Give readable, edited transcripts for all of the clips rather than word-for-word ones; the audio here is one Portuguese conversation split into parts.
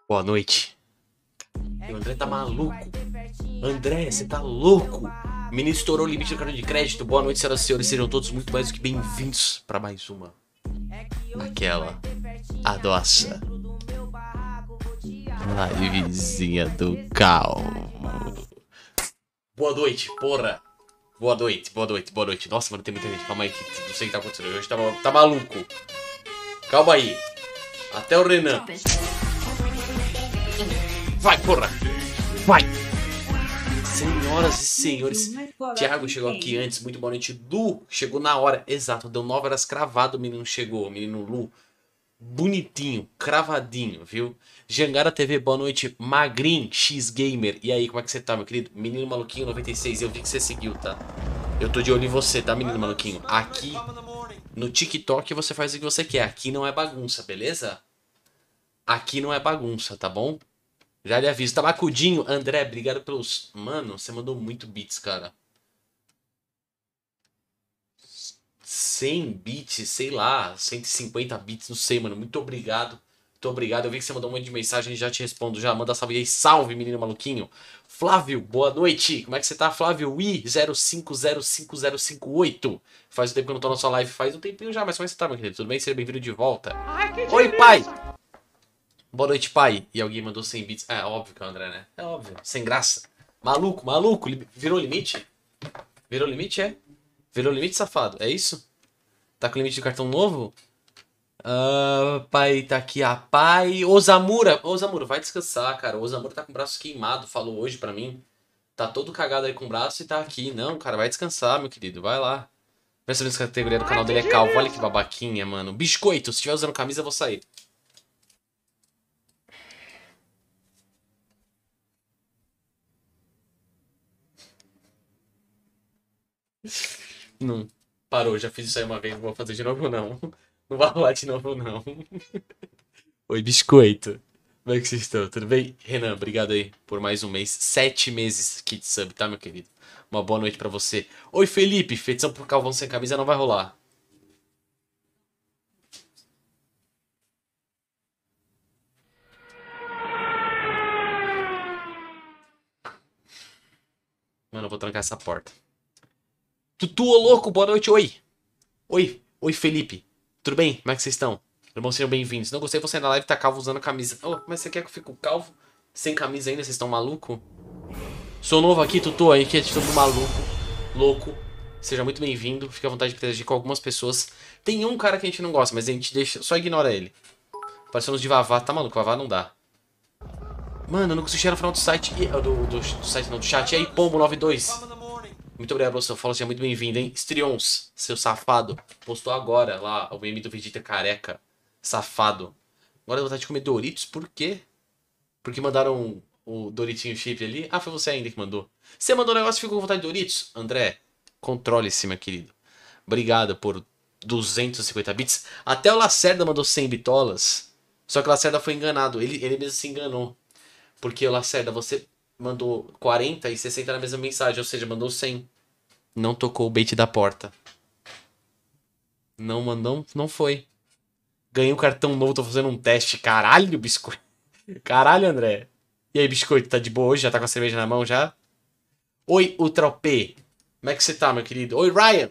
Boa noite. O André tá maluco. André, você tá louco. O menino estourou o limite do cartão de crédito. Boa noite, senhoras e senhores. Sejam todos muito mais do que bem-vindos para mais uma. Aquela. A nossa. Livezinha do Cal. Boa noite, porra. Boa noite, boa noite, boa noite. Nossa, mano, tem muita gente. Calma aí, que não sei o que tá acontecendo. Hoje tá maluco. Calma aí. Até o Renan. Vai, porra. Vai. Senhoras e senhores, Thiago chegou aqui antes, muito boa noite. Lu chegou na hora, exato, deu 9 horas cravado, o menino chegou, o menino Lu. Bonitinho, cravadinho, viu? Jangara TV, boa noite. Magrin, X-Gamer. E aí, como é que você tá, meu querido? Menino Maluquinho 96, eu vi que você seguiu, tá? Eu tô de olho em você, tá, menino maluquinho? Aqui no TikTok você faz o que você quer, aqui não é bagunça, beleza? Aqui não é bagunça, tá bom? Já lhe aviso. Tabacudinho, André, obrigado pelos... Mano, você mandou muito bits, cara. 100 bits, sei lá, 150 bits, não sei, mano. Muito obrigado. Muito obrigado. Eu vi que você mandou um monte de mensagem e já te respondo. Já manda salve aí. Salve, menino maluquinho. Flávio, boa noite. Como é que você tá, Flávio? I05050058. Faz um tempo que eu não tô na sua live. Faz um tempinho já, mas como é que você tá, meu querido? Tudo bem? Seja bem-vindo de volta. Ai, que Oi, delícia! pai. Boa noite, pai. E alguém mandou 100 bits. É óbvio que é o André, né? É óbvio. Sem graça. Maluco, maluco. Virou limite? Virou limite, é? Virou limite, safado. É isso? Tá com limite de cartão novo? Ah, pai, tá aqui a pai. Osamura. Osamura, vai descansar, cara. O Osamura tá com o braço queimado. Falou hoje pra mim. Tá todo cagado aí com o braço e tá aqui. Não, cara, vai descansar, meu querido. Vai lá. Vai saber se a categoria do Ai, canal que dele é calvo. Olha que delícia! babaquinha, mano. Biscoito, se estiver usando camisa, eu vou sair. Não. Parou, já fiz isso aí uma vez, não vou fazer de novo, não. Não vai rolar de novo, não. Oi, biscoito. Como é que vocês estão? Tudo bem? Renan, obrigado aí por mais um mês. 7 meses aqui de sub, tá, meu querido? Uma boa noite pra você. Oi, Felipe. Feição pro Calvão sem camisa não vai rolar. Mano, eu vou trancar essa porta. Tutu, ô louco, boa noite, oi. Oi, oi, Felipe. Tudo bem? Como é que vocês estão? Irmão, sejam bem-vindos. Não gostei de você na live tá calvo usando camisa. Oh, mas você quer que eu fique calvo? Sem camisa ainda? Vocês estão maluco? Sou novo aqui, Tutu, aí que é todo maluco. Louco. Seja muito bem-vindo. Fique à vontade de interagir com algumas pessoas. Tem um cara que a gente não gosta, mas a gente deixa. Só ignora ele. Parecendo de Vavá. Tá maluco? Vavá não dá. Mano, eu não consigo chegar no final do site. Do site não, do chat. E aí, Pombo92. Muito obrigado pelo seu follow, seja muito bem-vindo, hein? Strions, seu safado. Postou agora lá o meme do Vegeta careca. Safado. Agora eu vou vontade de comer Doritos, por quê? Porque mandaram o Doritinho chip ali. Ah, foi você ainda que mandou. Você mandou um negócio e ficou com vontade de Doritos? André, controle-se, meu querido. Obrigado por 250 bits. Até o Lacerda mandou 100 bitolas. Só que o Lacerda foi enganado. Ele mesmo se enganou. Porque o Lacerda, você mandou 40 e 60 na mesma mensagem. Ou seja, mandou 100. Não tocou o bait da porta. Não mandou, não foi. Ganhei um cartão novo, tô fazendo um teste. Caralho, biscoito. Caralho, André. E aí, biscoito, tá de boa hoje? Já tá com a cerveja na mão já? Oi, Ultra P. Como é que você tá, meu querido? Oi, Ryan.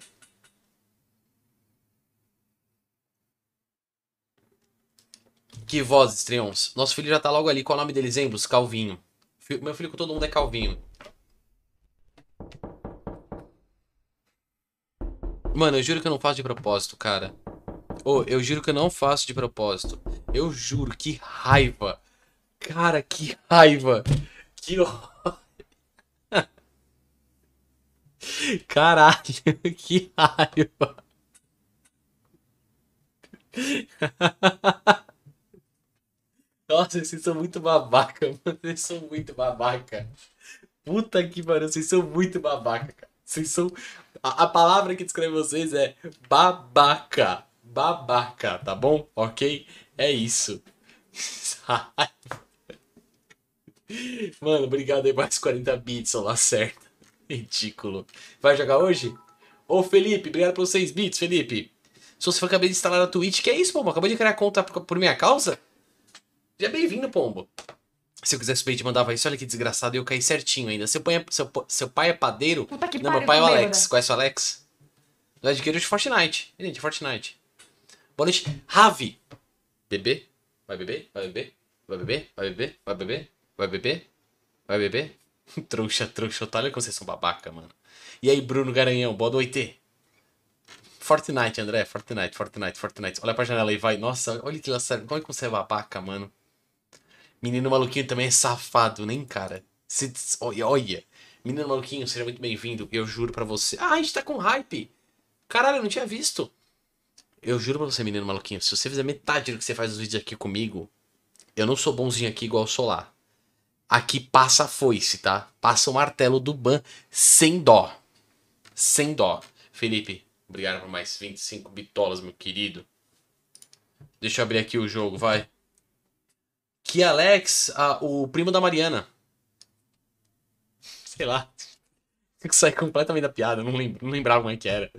Que voz, estreões. Nosso filho já tá logo ali. Qual é o nome deles, Embos? Calvinho. Meu filho com todo mundo é Calvinho. Mano, eu juro que eu não faço de propósito, cara. Ô, eu juro que eu não faço de propósito. Eu juro, que raiva. Cara, que raiva. Que caralho, que raiva. Nossa, vocês são muito babaca, mano. Vocês são muito babaca. Puta que pariu, vocês são muito babaca, cara. Vocês são. A palavra que descreve vocês é babaca. Babaca, tá bom? Ok? É isso. Mano, obrigado aí por mais 40 bits, lá certo. Ridículo. Vai jogar hoje? Ô, Felipe, obrigado pelos 6 bits, Felipe. Se você for acabei de instalar a Twitch, que é isso, pô? Acabou de criar conta por minha causa? Já bem-vindo, pombo. Se eu quisesse subir, te mandava isso. Olha que desgraçado. Eu caí certinho ainda. Seu pai é padeiro? Puta que Não, meu pariu, pai é o tô Alex. bêbada. Conhece o Alex? Ele é adquiriu de Fortnite. Gente, Fortnite. Boa noite. Ravi. Bebê? Vai beber? Vai beber? Vai beber? Vai beber? Vai beber? Vai beber? Vai beber? Trouxa, trouxa. Olha como vocês são babaca, mano. E aí, Bruno Garanhão. Boa noite. Fortnite, André. Fortnite. Olha pra janela aí, vai. Nossa, olha que laçado. Como é que você é babaca, mano? Menino maluquinho também é safado, nem, cara? Olha, olha. Menino maluquinho, seja muito bem-vindo. Eu juro pra você. Ah, a gente tá com hype. Caralho, eu não tinha visto. Eu juro pra você, menino maluquinho. Se você fizer metade do que você faz nos vídeos aqui comigo, eu não sou bonzinho aqui igual eu sou lá. Aqui passa a foice, tá? Passa o martelo do Ban sem dó. Sem dó. Felipe, obrigado por mais 25 bitolas, meu querido. Deixa eu abrir aqui o jogo, vai. Que Alex, o primo da Mariana. Sei lá. Sai completamente da piada, não lembrava como é que era.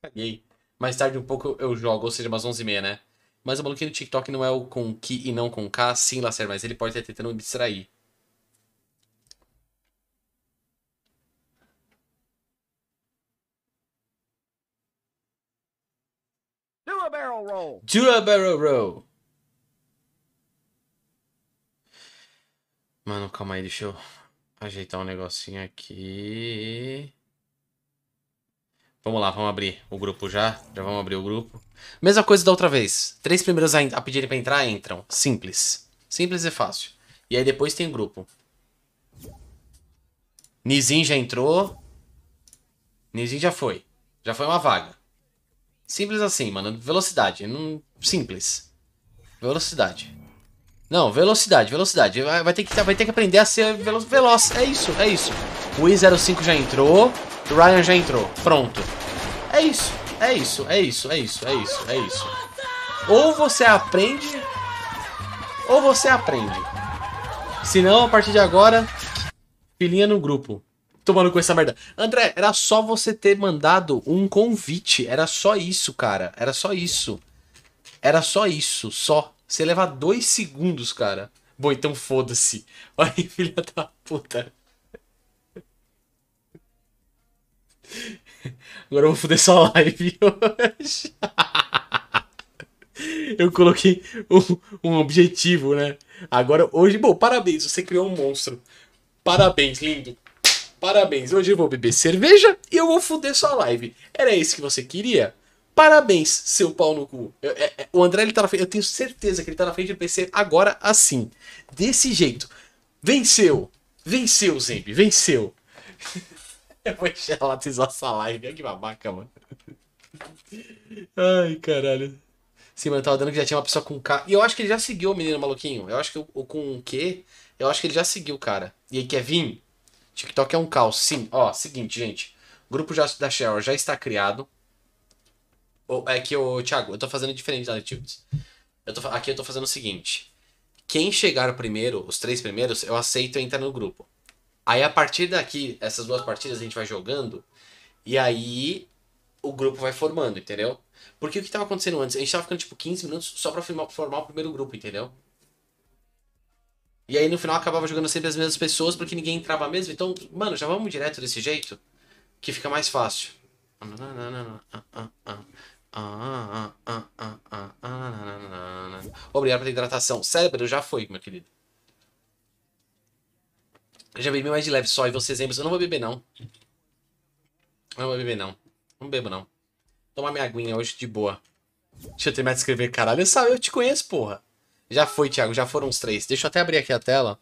Caguei. Mais tarde um pouco eu jogo, ou seja, umas 11h30, né? Mas o maluquinho do TikTok não é o com Ki e não com K, sim, Lacer, mas ele pode estar tentando me distrair. Do a barrel roll. Do a barrel roll. Mano, calma aí, deixa eu ajeitar um negocinho aqui. Vamos lá, vamos abrir o grupo já. Já vamos abrir o grupo. Mesma coisa da outra vez. 3 primeiros a pedirem pra entrar, entram. Simples. Simples e fácil. E aí depois tem o grupo. Nizin já entrou. Nizin já foi. Já foi uma vaga. Simples assim, mano. Velocidade. Não... Simples. Velocidade. Não, velocidade. Vai ter que aprender a ser veloz. É isso, é isso. O I05 já entrou. O Ryan já entrou. Pronto. É isso. É isso. Ou você aprende. Ou você aprende. Se não, a partir de agora, filhinha no grupo. Tomando com essa merda. André, era só você ter mandado um convite. Era só isso, cara. Era só isso. Só. Você leva 2 segundos, cara. Bom, então foda-se. Olha aí, filha da puta. Agora eu vou foder sua live hoje. Eu coloquei um objetivo, né? Agora, hoje, bom, parabéns, você criou um monstro. Parabéns, lindo. Parabéns. Hoje eu vou beber cerveja e eu vou foder sua live. Era isso que você queria? Parabéns, seu pau no cu. O André, ele tá na frente. Eu tenho certeza que ele tá na frente do PC agora assim. Desse jeito. Venceu. Venceu, Zembe. Venceu. Eu vou enxelatizar essa live. Olha que babaca, mano. Ai, caralho. Sim, mano, tava dando que já tinha uma pessoa com K. E eu acho que ele já seguiu o menino maluquinho. Eu acho que o com Q, eu acho que ele já seguiu o cara. E aí, Kevin? TikTok é um caos. Sim, ó, seguinte, gente. O grupo da Cheryl já está criado. É que, Thiago, eu tô fazendo diferente da Netives. Aqui eu tô fazendo o seguinte. Quem chegar primeiro, os 3 primeiros, eu aceito entrar no grupo. Aí a partir daqui, essas 2 partidas a gente vai jogando. E aí o grupo vai formando, entendeu? Porque o que tava acontecendo antes? A gente tava ficando tipo 15 minutos só pra formar o primeiro grupo, entendeu? E aí no final acabava jogando sempre as mesmas pessoas porque ninguém entrava mesmo. Então, mano, já vamos direto desse jeito que fica mais fácil. Obrigado pela hidratação. Cérebro já foi, meu querido. Eu já bebi mais de leve só e vocês lembram? Eu não vou beber, não. Eu não vou beber, não. Não bebo, não. Tomar minha aguinha hoje de boa. Deixa eu terminar de escrever, caralho. Eu te conheço, porra. Já foi, Thiago. Já foram os 3. Deixa eu até abrir aqui a tela.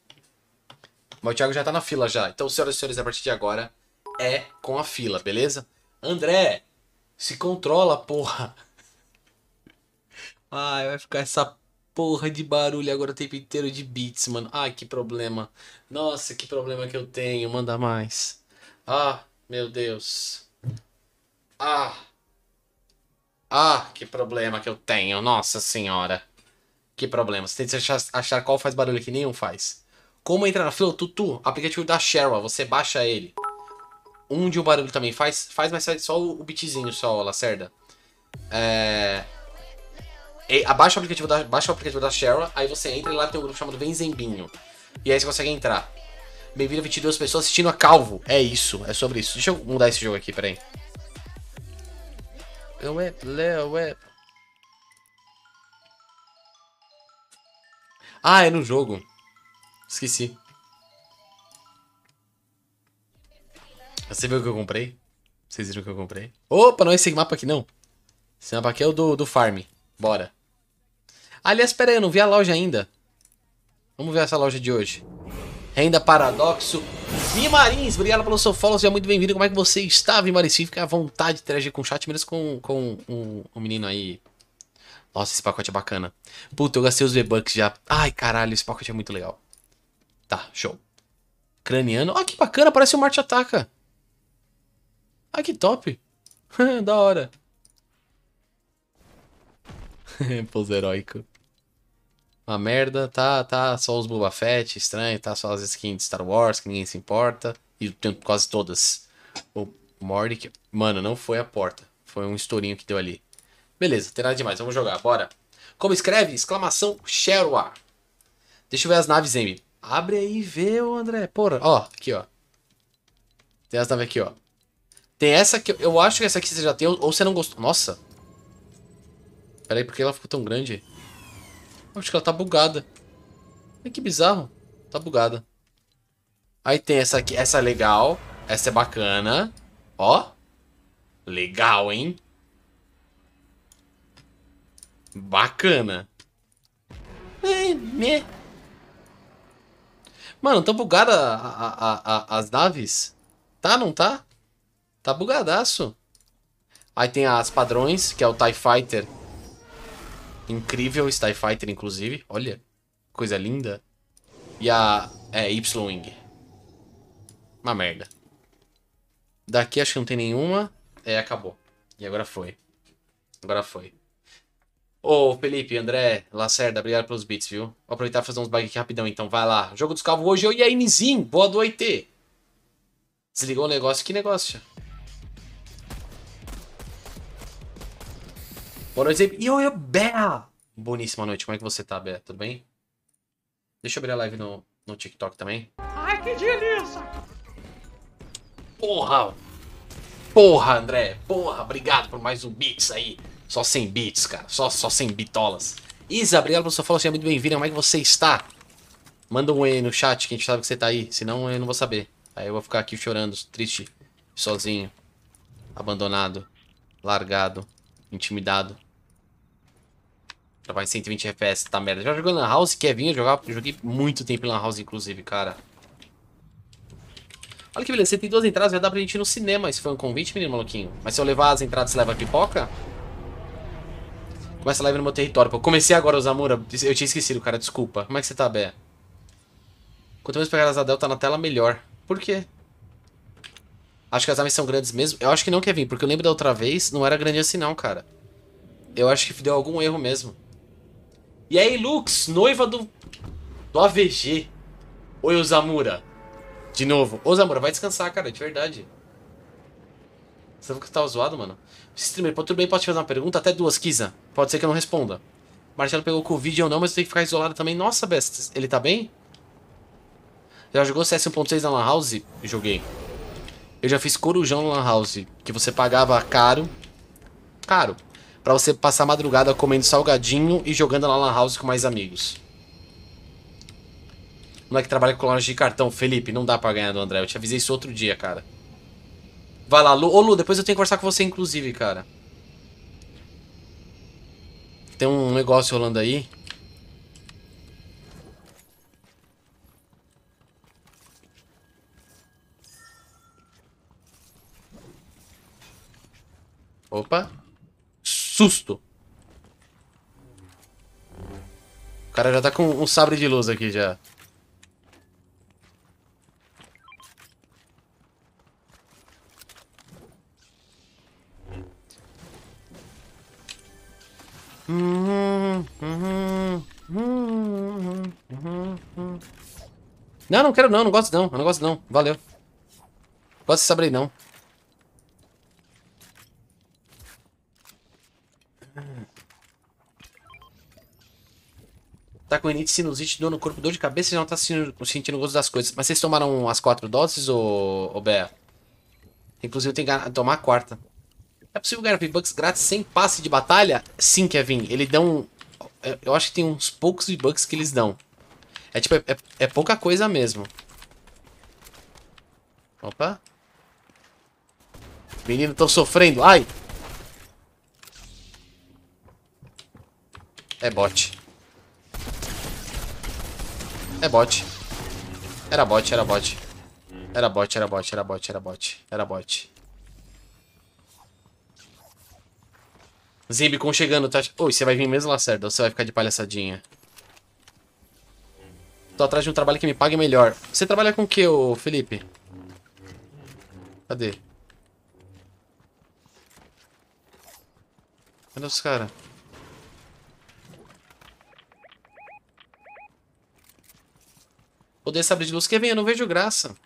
Mas o Thiago já tá na fila já. Então, senhoras e senhores, a partir de agora é com a fila, beleza? André, se controla, porra. Ai, vai ficar essa porra de barulho agora o tempo inteiro de beats, mano. Ai, que problema. Nossa, que problema que eu tenho. Manda mais. Ah, meu Deus. Ah. Ah, que problema que eu tenho. Nossa senhora. Que problema. Você tem que achar qual faz barulho que nenhum faz. Como entrar na fila? Tutu, aplicativo da Cheryl. Você baixa ele. De um barulho também faz, mas faz só o beatzinho só, Lacerda. Baixa o aplicativo da Cheryl, aí você entra e lá tem um grupo chamado Vem Zembinho. E aí você consegue entrar. Bem-vindo a 22 pessoas assistindo a Calvo. É isso, é sobre isso. Deixa eu mudar esse jogo aqui, peraí. Ah, é no jogo. Esqueci. Você viu o que eu comprei? Vocês viram o que eu comprei? Opa, não é esse mapa aqui não. Esse mapa aqui é o do Farm. Bora. Aliás, pera aí, eu não vi a loja ainda. Vamos ver essa loja de hoje. Renda Paradoxo. Vimarins, obrigado pelo seu follow, seja muito bem-vindo. Como é que você está, Vimarins? Fica à vontade de interagir com o chat, mesmo com o menino aí. Nossa, esse pacote é bacana. Puta, eu gastei os V-Bucks já. Ai, caralho, esse pacote é muito legal. Tá, show. Craniano. Ah, que bacana, parece o Marte Ataca. Ah, que top. Da hora. Pose heróico. Uma merda, tá só os Boba Fett, estranho, tá só as skins de Star Wars, que ninguém se importa. E tem quase todas. O Mordic, mano, não foi a porta. Foi um estourinho que deu ali. Beleza, tem nada demais, vamos jogar, bora. Como escreve? Exclamação Sherwa. Deixa eu ver as naves, Amy. Abre aí e vê, ô André. Porra, ó, aqui, ó. Tem as naves aqui, ó. Tem essa que eu acho que essa aqui você já tem, ou você não gostou. Nossa. Pera aí, por que ela ficou tão grande? Acho que ela tá bugada. Que bizarro. Tá bugada. Aí tem essa aqui. Essa é legal. Essa é bacana. Ó. Legal, hein? Bacana. Me. Mano, tão bugada as naves. Tá, não tá? Tá bugadaço. Aí tem as padrões, que é o TIE Fighter. Incrível esse TIE Fighter, inclusive. Olha. Coisa linda. E a Y-Wing. Uma merda. Daqui acho que não tem nenhuma. É, acabou. E agora foi. Agora foi. Ô, Felipe, André, Lacerda, obrigado pelos beats, viu? Vou aproveitar e fazer uns bugs aqui rapidão, então. Vai lá. Jogo dos Calvos hoje. E aí, Nizim? Boa noite. Desligou o negócio. Que negócio? Boa noite. E oi, Bea. Boníssima noite. Como é que você tá, Bea? Tudo bem? Deixa eu abrir a live no TikTok também. Ai, que delícia! Porra! Porra, André! Porra, obrigado por mais um beats aí. Só 100 bits, cara. Só 100 bitolas. Isa, obrigado pelo seu follow. Seja muito bem-vindo. Como é que você está? Manda um oi no chat que a gente sabe que você tá aí. Senão eu não vou saber. Aí eu vou ficar aqui chorando, triste, sozinho, abandonado, largado, intimidado. Já vai 120 FPS, tá merda. Já jogou Lan House? Quer vir jogar? Eu joguei muito tempo em Lan House, inclusive, cara. Olha que beleza, você tem 2 entradas, vai dar pra gente ir no cinema. Isso foi um convite, menino maluquinho. Mas se eu levar as entradas, você leva a pipoca? Começa a live no meu território. Pô, comecei agora, o Zamura. Eu tinha esquecido, cara, desculpa. Como é que você tá, Bé? Quanto mais pegar a Delta na tela, melhor. Por quê? Acho que as naves são grandes mesmo. Eu acho que não quer vir, porque eu lembro da outra vez, não era grande assim não, cara. Eu acho que deu algum erro mesmo. E aí, Lux, noiva do AVG. Oi, Ozamura. De novo. Ô, Zamura, vai descansar, cara, de verdade. Você viu que tá zoado, mano? Streamer, tudo bem, posso te fazer uma pergunta? Até 2, Kisa. Pode ser que eu não responda. Marcelo pegou Covid ou não, mas tem que ficar isolado também. Nossa, Best, ele tá bem? Já jogou CS 1.6 na Lan House? Joguei. Eu já fiz corujão na Lan House, que você pagava caro. Caro. Pra você passar a madrugada comendo salgadinho e jogando na Lan House com mais amigos. O moleque trabalha com loja de cartão. Felipe, não dá pra ganhar do André. Eu te avisei isso outro dia, cara. Vai lá, Lu. Ô, Lu, depois eu tenho que conversar com você, inclusive, cara. Tem um negócio rolando aí. Opa. Susto. O cara já tá com um sabre de luz aqui já. Não, não quero não, não gosto não, eu não gosto não, valeu. Gosto de sabre aí, não. tá com rinite, sinusite, dor no corpo, dor de cabeça e já não tá sentindo o gosto das coisas. Mas vocês tomaram as 4 doses, ô Bea? Inclusive tem que tomar a quarta. É possível ganhar V-Bucks grátis sem passe de batalha? Sim, Kevin. Eles dão... Eu acho que tem uns poucos V-Bucks que eles dão. É tipo, é pouca coisa mesmo. Opa. Menino, tô sofrendo. Ai. É bot. É bot. Era bot, era bot. Era bot, era bot, era bot, era bot. Era bot. Zibicon chegando, tá? Oi, você vai vir mesmo, Lacerda? Ou você vai ficar de palhaçadinha? Tô atrás de um trabalho que me pague melhor. Você trabalha com o que, ô Felipe? Cadê? Cadê os caras? Poder saber de luz. Quer ver? Eu não vejo graça.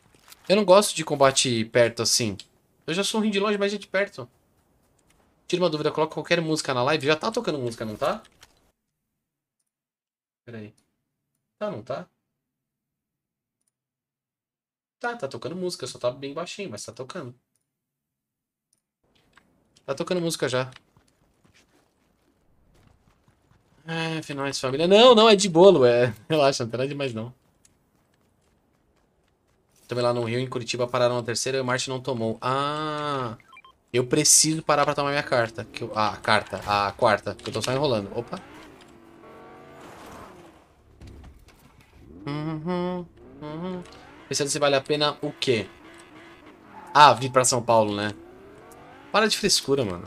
Eu não gosto de combate perto assim. Eu já sou ruim de longe, mas de perto. Tira uma dúvida, coloca qualquer música na live. Já tá tocando música, não tá? Pera aí. Tá, não tá? Tá tocando música. Só tá bem baixinho, mas tá tocando. Tá tocando música já. É, finais família. Não, não, é de bolo. É. Relaxa, não tem nada demais não. Também lá no Rio, em Curitiba, pararam na terceira e o Marte não tomou. Ah, eu preciso parar pra tomar minha carta. A quarta, que eu tô só enrolando. Opa. Pensando se vale a pena o quê? Ah, vir pra São Paulo, né? Para de frescura, mano.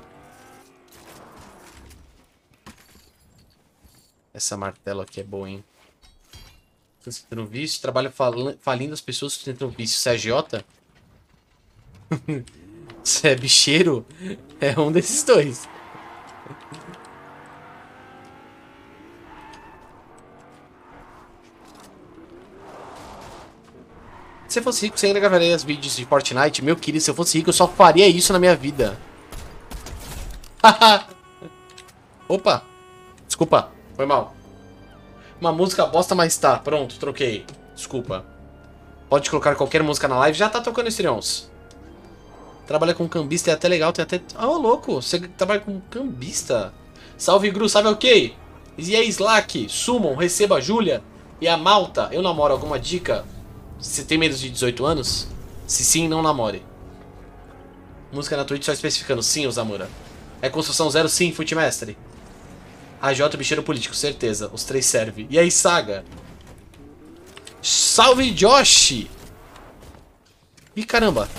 Essa martelo aqui é boa, hein? Sustentando vício, trabalho falindo as pessoas sustentando vício. Você é agiota? Você é bicheiro? É um desses dois. Se eu fosse rico, você ainda gravaria os vídeos de Fortnite? Meu querido, se eu fosse rico, eu só faria isso na minha vida. Opa! Desculpa, foi mal. Uma música bosta, mas tá. Pronto, troquei. Desculpa. Pode colocar qualquer música na live. Já tá tocando Estrions. Trabalha com cambista, é até legal. Tem até... Ah, ô louco. Você trabalha com cambista. Salve, Gru. Salve, ok. E aí, Slack. Summon. Receba a Júlia. E a Malta. Eu namoro. Alguma dica? Você tem menos de 18 anos? Se sim, não namore. Música na Twitch só especificando. Sim, Osamura. É construção zero? Sim, Footmestre. AJ, bicheiro político. Certeza. Os três servem. E aí, Saga? Salve, Josh! Ih, caramba.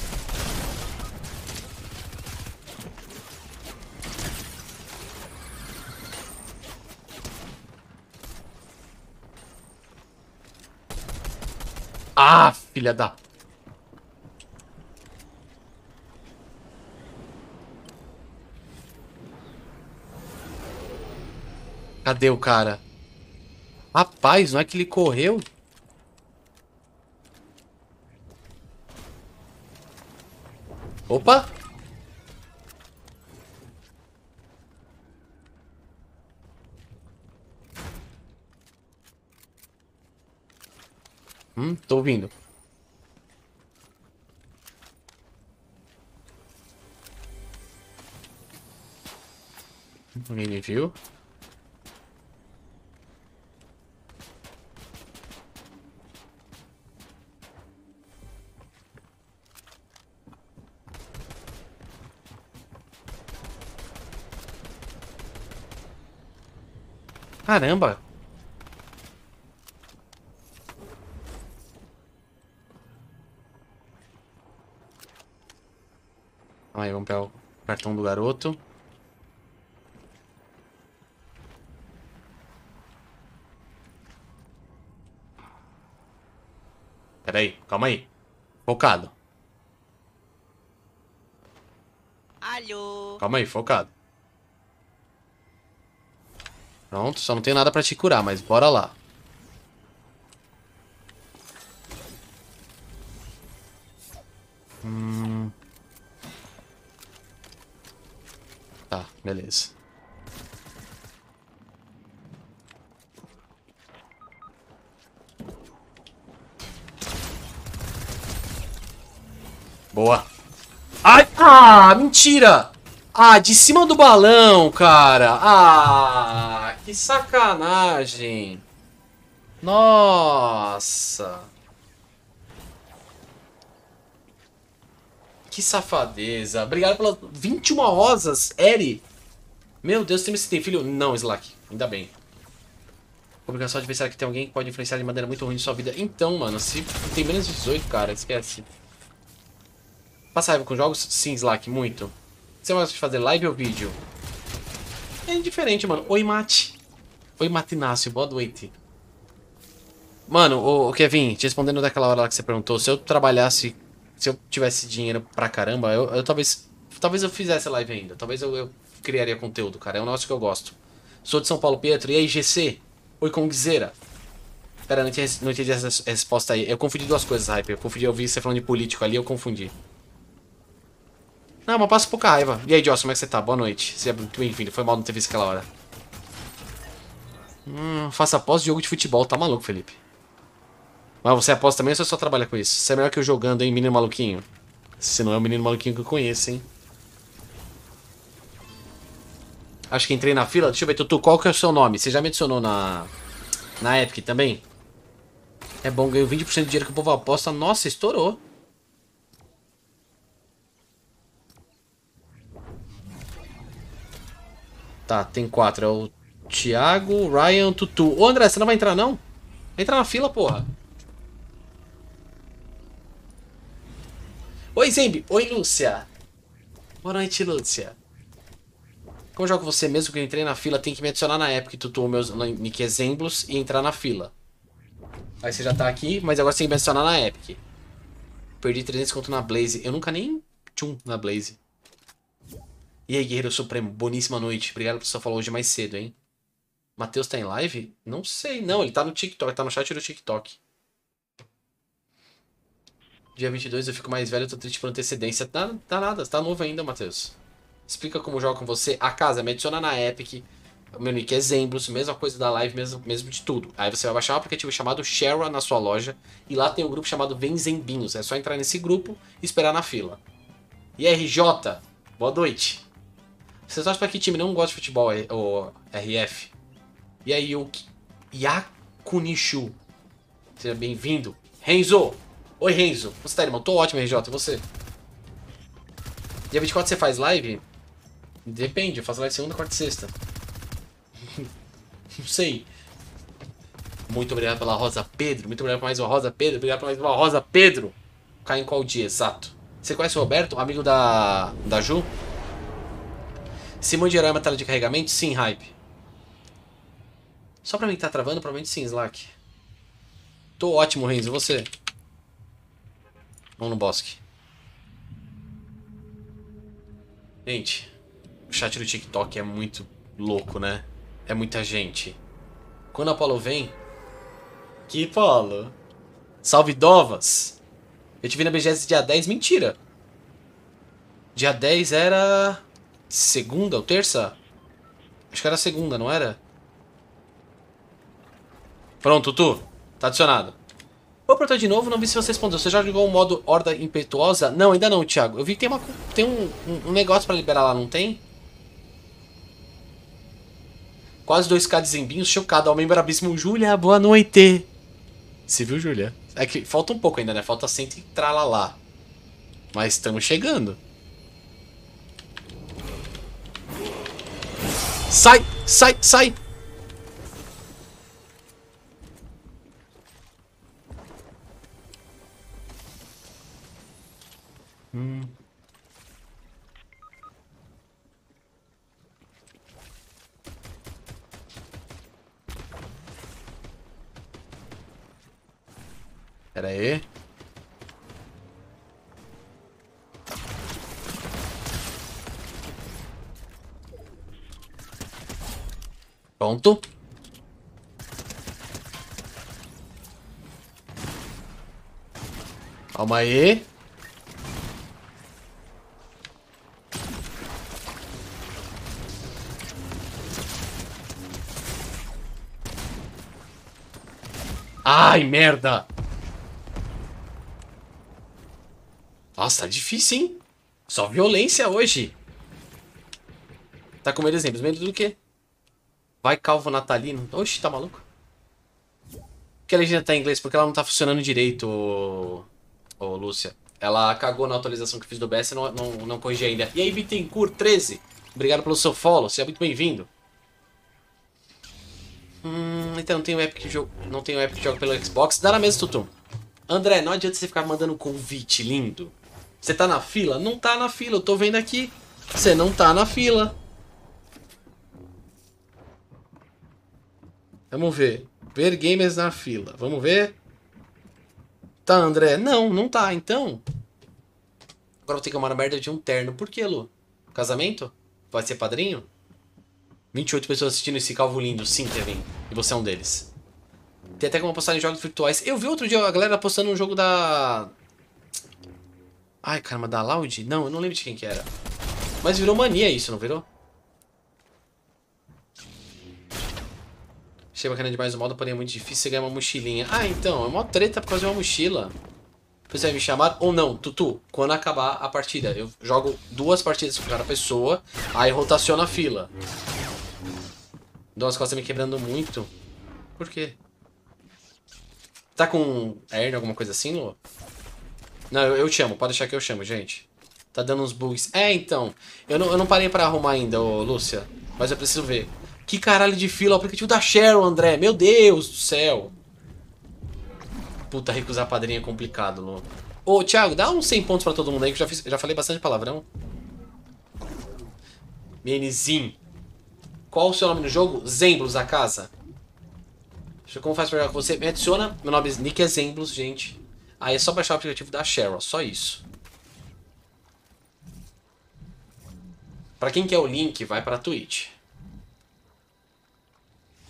Ah, filha da... Cadê o cara? Rapaz, não é que ele correu? Opa! Tô ouvindo. Ninguém me viu? Caramba! Aí, vamos pegar o cartão do garoto. Pera aí, calma aí. Focado. Alô? Calma aí, focado. Pronto, só não tem nada pra te curar, mas bora lá. Tá, beleza. Boa. Ai, ah, mentira! Ah, de cima do balão, cara. Ah, que sacanagem. Nossa. Que safadeza. Obrigado pelas 21 rosas, Eri. Meu Deus, você tem filho? Não, Slack. Ainda bem. Obrigação de pensar que tem alguém que pode influenciar de maneira muito ruim em sua vida. Então, mano, se tem menos de 18, cara, esquece. Passa raiva com jogos? Sim, Slack, muito. Você gosta de fazer live ou vídeo? É indiferente, mano. Oi, Mate. Oi, Matinácio. Boa noite. Mano, o Kevin, te respondendo daquela hora lá que você perguntou, se eu trabalhasse, se eu tivesse dinheiro pra caramba, eu talvez eu fizesse live ainda. Talvez eu criaria conteúdo, cara. É um negócio que eu gosto. Sou de São Paulo, Pietro. E aí, GC? Oi, Kongzera. Pera, não entendi essa resposta aí. Eu confundi duas coisas, Hyper. Eu confundi, eu vi você falando de político ali, eu confundi. Não, mas passa pouca raiva. E aí, Joss, como é que você tá? Boa noite. Seja muito bem-vindo. Foi mal não ter visto aquela hora. Faça aposta de jogo de futebol. Tá maluco, Felipe. Mas você aposta também ou você só trabalha com isso? Você é melhor que eu jogando, hein, menino maluquinho? Se não é o menino maluquinho que eu conheço, hein? Acho que entrei na fila. Deixa eu ver, Tutu, qual que é o seu nome? Você já me adicionou na Epic também? É bom, ganho 20% de dinheiro que o povo aposta. Nossa, estourou. Tá, tem 4. É o Thiago, Ryan, Tutu. Ô, André, você não vai entrar, não? Entra na fila, porra. Oi, Zembi. Oi, Lúcia. Boa noite, Lúcia. Como eu jogo com você mesmo que eu entrei na fila, tem que me adicionar na Epic, Tutu, meus nick exemplos e entrar na fila. Aí você já tá aqui, mas agora você tem que me adicionar na Epic. Perdi 300 conto na Blaze. Eu nunca nem tchum na Blaze. E aí, Guerreiro Supremo, boníssima noite. Obrigado por você falar hoje mais cedo, hein? Matheus tá em live? Não sei, não. Ele tá no TikTok, tá no chat do TikTok. Dia 22 eu fico mais velho, eu tô triste por antecedência. Tá nada, você tá novo ainda, Matheus. Explica como joga com você. A casa, me adiciona na Epic. O meu nick é Zembros, mesma coisa da live, mesmo de tudo. Aí você vai baixar um aplicativo chamado Shara na sua loja. E lá tem um grupo chamado Vem Zembinhos. É só entrar nesse grupo e esperar na fila. E RJ, boa noite. Vocês torcem pra que time não gosta de futebol, o RF? E aí, o Yakunishu. Seja bem-vindo. Renzo. Oi, Renzo. Você tá, irmão? Tô ótimo, RJ. E você? Dia 24 você faz live? Depende. Eu faço live segunda, quarta e sexta. Não sei. Muito obrigado pela Rosa Pedro. Muito obrigado por mais uma Rosa Pedro. Obrigado por mais uma Rosa Pedro. Cai em qual dia? Exato. Você conhece o Roberto? Amigo da Ju? Simão de herói é uma tela de carregamento? Sim, Hype. Só pra mim que tá travando? Provavelmente sim, Slack. Tô ótimo, Renzo. E você? Vamos no bosque. Gente, o chat do TikTok é muito louco, né? É muita gente. Quando a Apollo vem... Que Apollo? Salve, Dovas! Eu te vi na BGS dia 10. Mentira! Dia 10 era... segunda ou terça? Acho que era segunda, não era? Pronto, Tutu. Tá adicionado. Vou apertar de novo, não vi se você respondeu. Você já jogou o modo Horda Impetuosa? Não, ainda não, Thiago. Eu vi que tem um negócio pra liberar lá, não tem? Quase 2k de zembinhos, chocado. Ao membro abismo, Júlia, boa noite. Você viu, Júlia? É que falta um pouco ainda, né? Falta 100 e tralalá. Mas estamos chegando. Sai, sai, sai. Pera aí. Pronto. Calma aí. Ai, merda. Nossa, tá difícil, hein? Só violência hoje. Tá com medo exemplos. Medo do quê? Vai calvo natalino. Oxi, tá maluco? Por que a legenda tá em inglês? Porque ela não tá funcionando direito, ô Lúcia. Ela cagou na atualização que fiz do BS e não corrigi ainda. E aí, Bittencourt 13. Obrigado pelo seu follow. Seja muito bem-vindo. Então não tem o Epic jogo. Não tem o Epic jogo pelo Xbox. Dá na mesa, Tutum. André, não adianta você ficar mandando convite, lindo. Você tá na fila? Não tá na fila, eu tô vendo aqui. Você não tá na fila. Vamos ver. Ver gamers na fila. Vamos ver. Tá, André? Não, não tá, então. Agora eu vou ter que arrumar a merda de um terno. Por que, Lu? Casamento? Vai ser padrinho? 28 pessoas assistindo esse calvo lindo. Sim, Kevin. E você é um deles. Tem até como postar em jogos virtuais. Eu vi outro dia a galera postando um jogo da... Ai, caramba, da Loud? Não, eu não lembro de quem que era. Mas virou mania isso, não virou? Achei bacana demais o modo, porém é muito difícil você ganhar uma mochilinha. Ah, então, é uma treta por causa de uma mochila. Você vai me chamar ou não, Tutu? Quando acabar a partida. Eu jogo 2 partidas com cada pessoa, aí rotaciona a fila. Dou as costas me quebrando muito. Por quê? Tá com hernia, alguma coisa assim, Lu? Não, eu chamo, pode deixar que eu chamo, gente. Tá dando uns bugs. É, então. Eu não parei pra arrumar ainda, ô, Lúcia. Mas eu preciso ver. Que caralho de fila, o aplicativo da Cheryl, André. Meu Deus do céu. Puta, recusar padrinho é complicado, Lu. Ô, Thiago, dá uns 100 pontos pra todo mundo aí, que eu já falei bastante palavrão. Menizim. Qual o seu nome no jogo? Zemblos, a casa. Como faz pra jogar com você? Me adiciona. Meu nome é Nick é Zemblos, gente. Aí é só baixar o aplicativo da Cheryl, só isso. Pra quem quer o link, vai pra Twitch.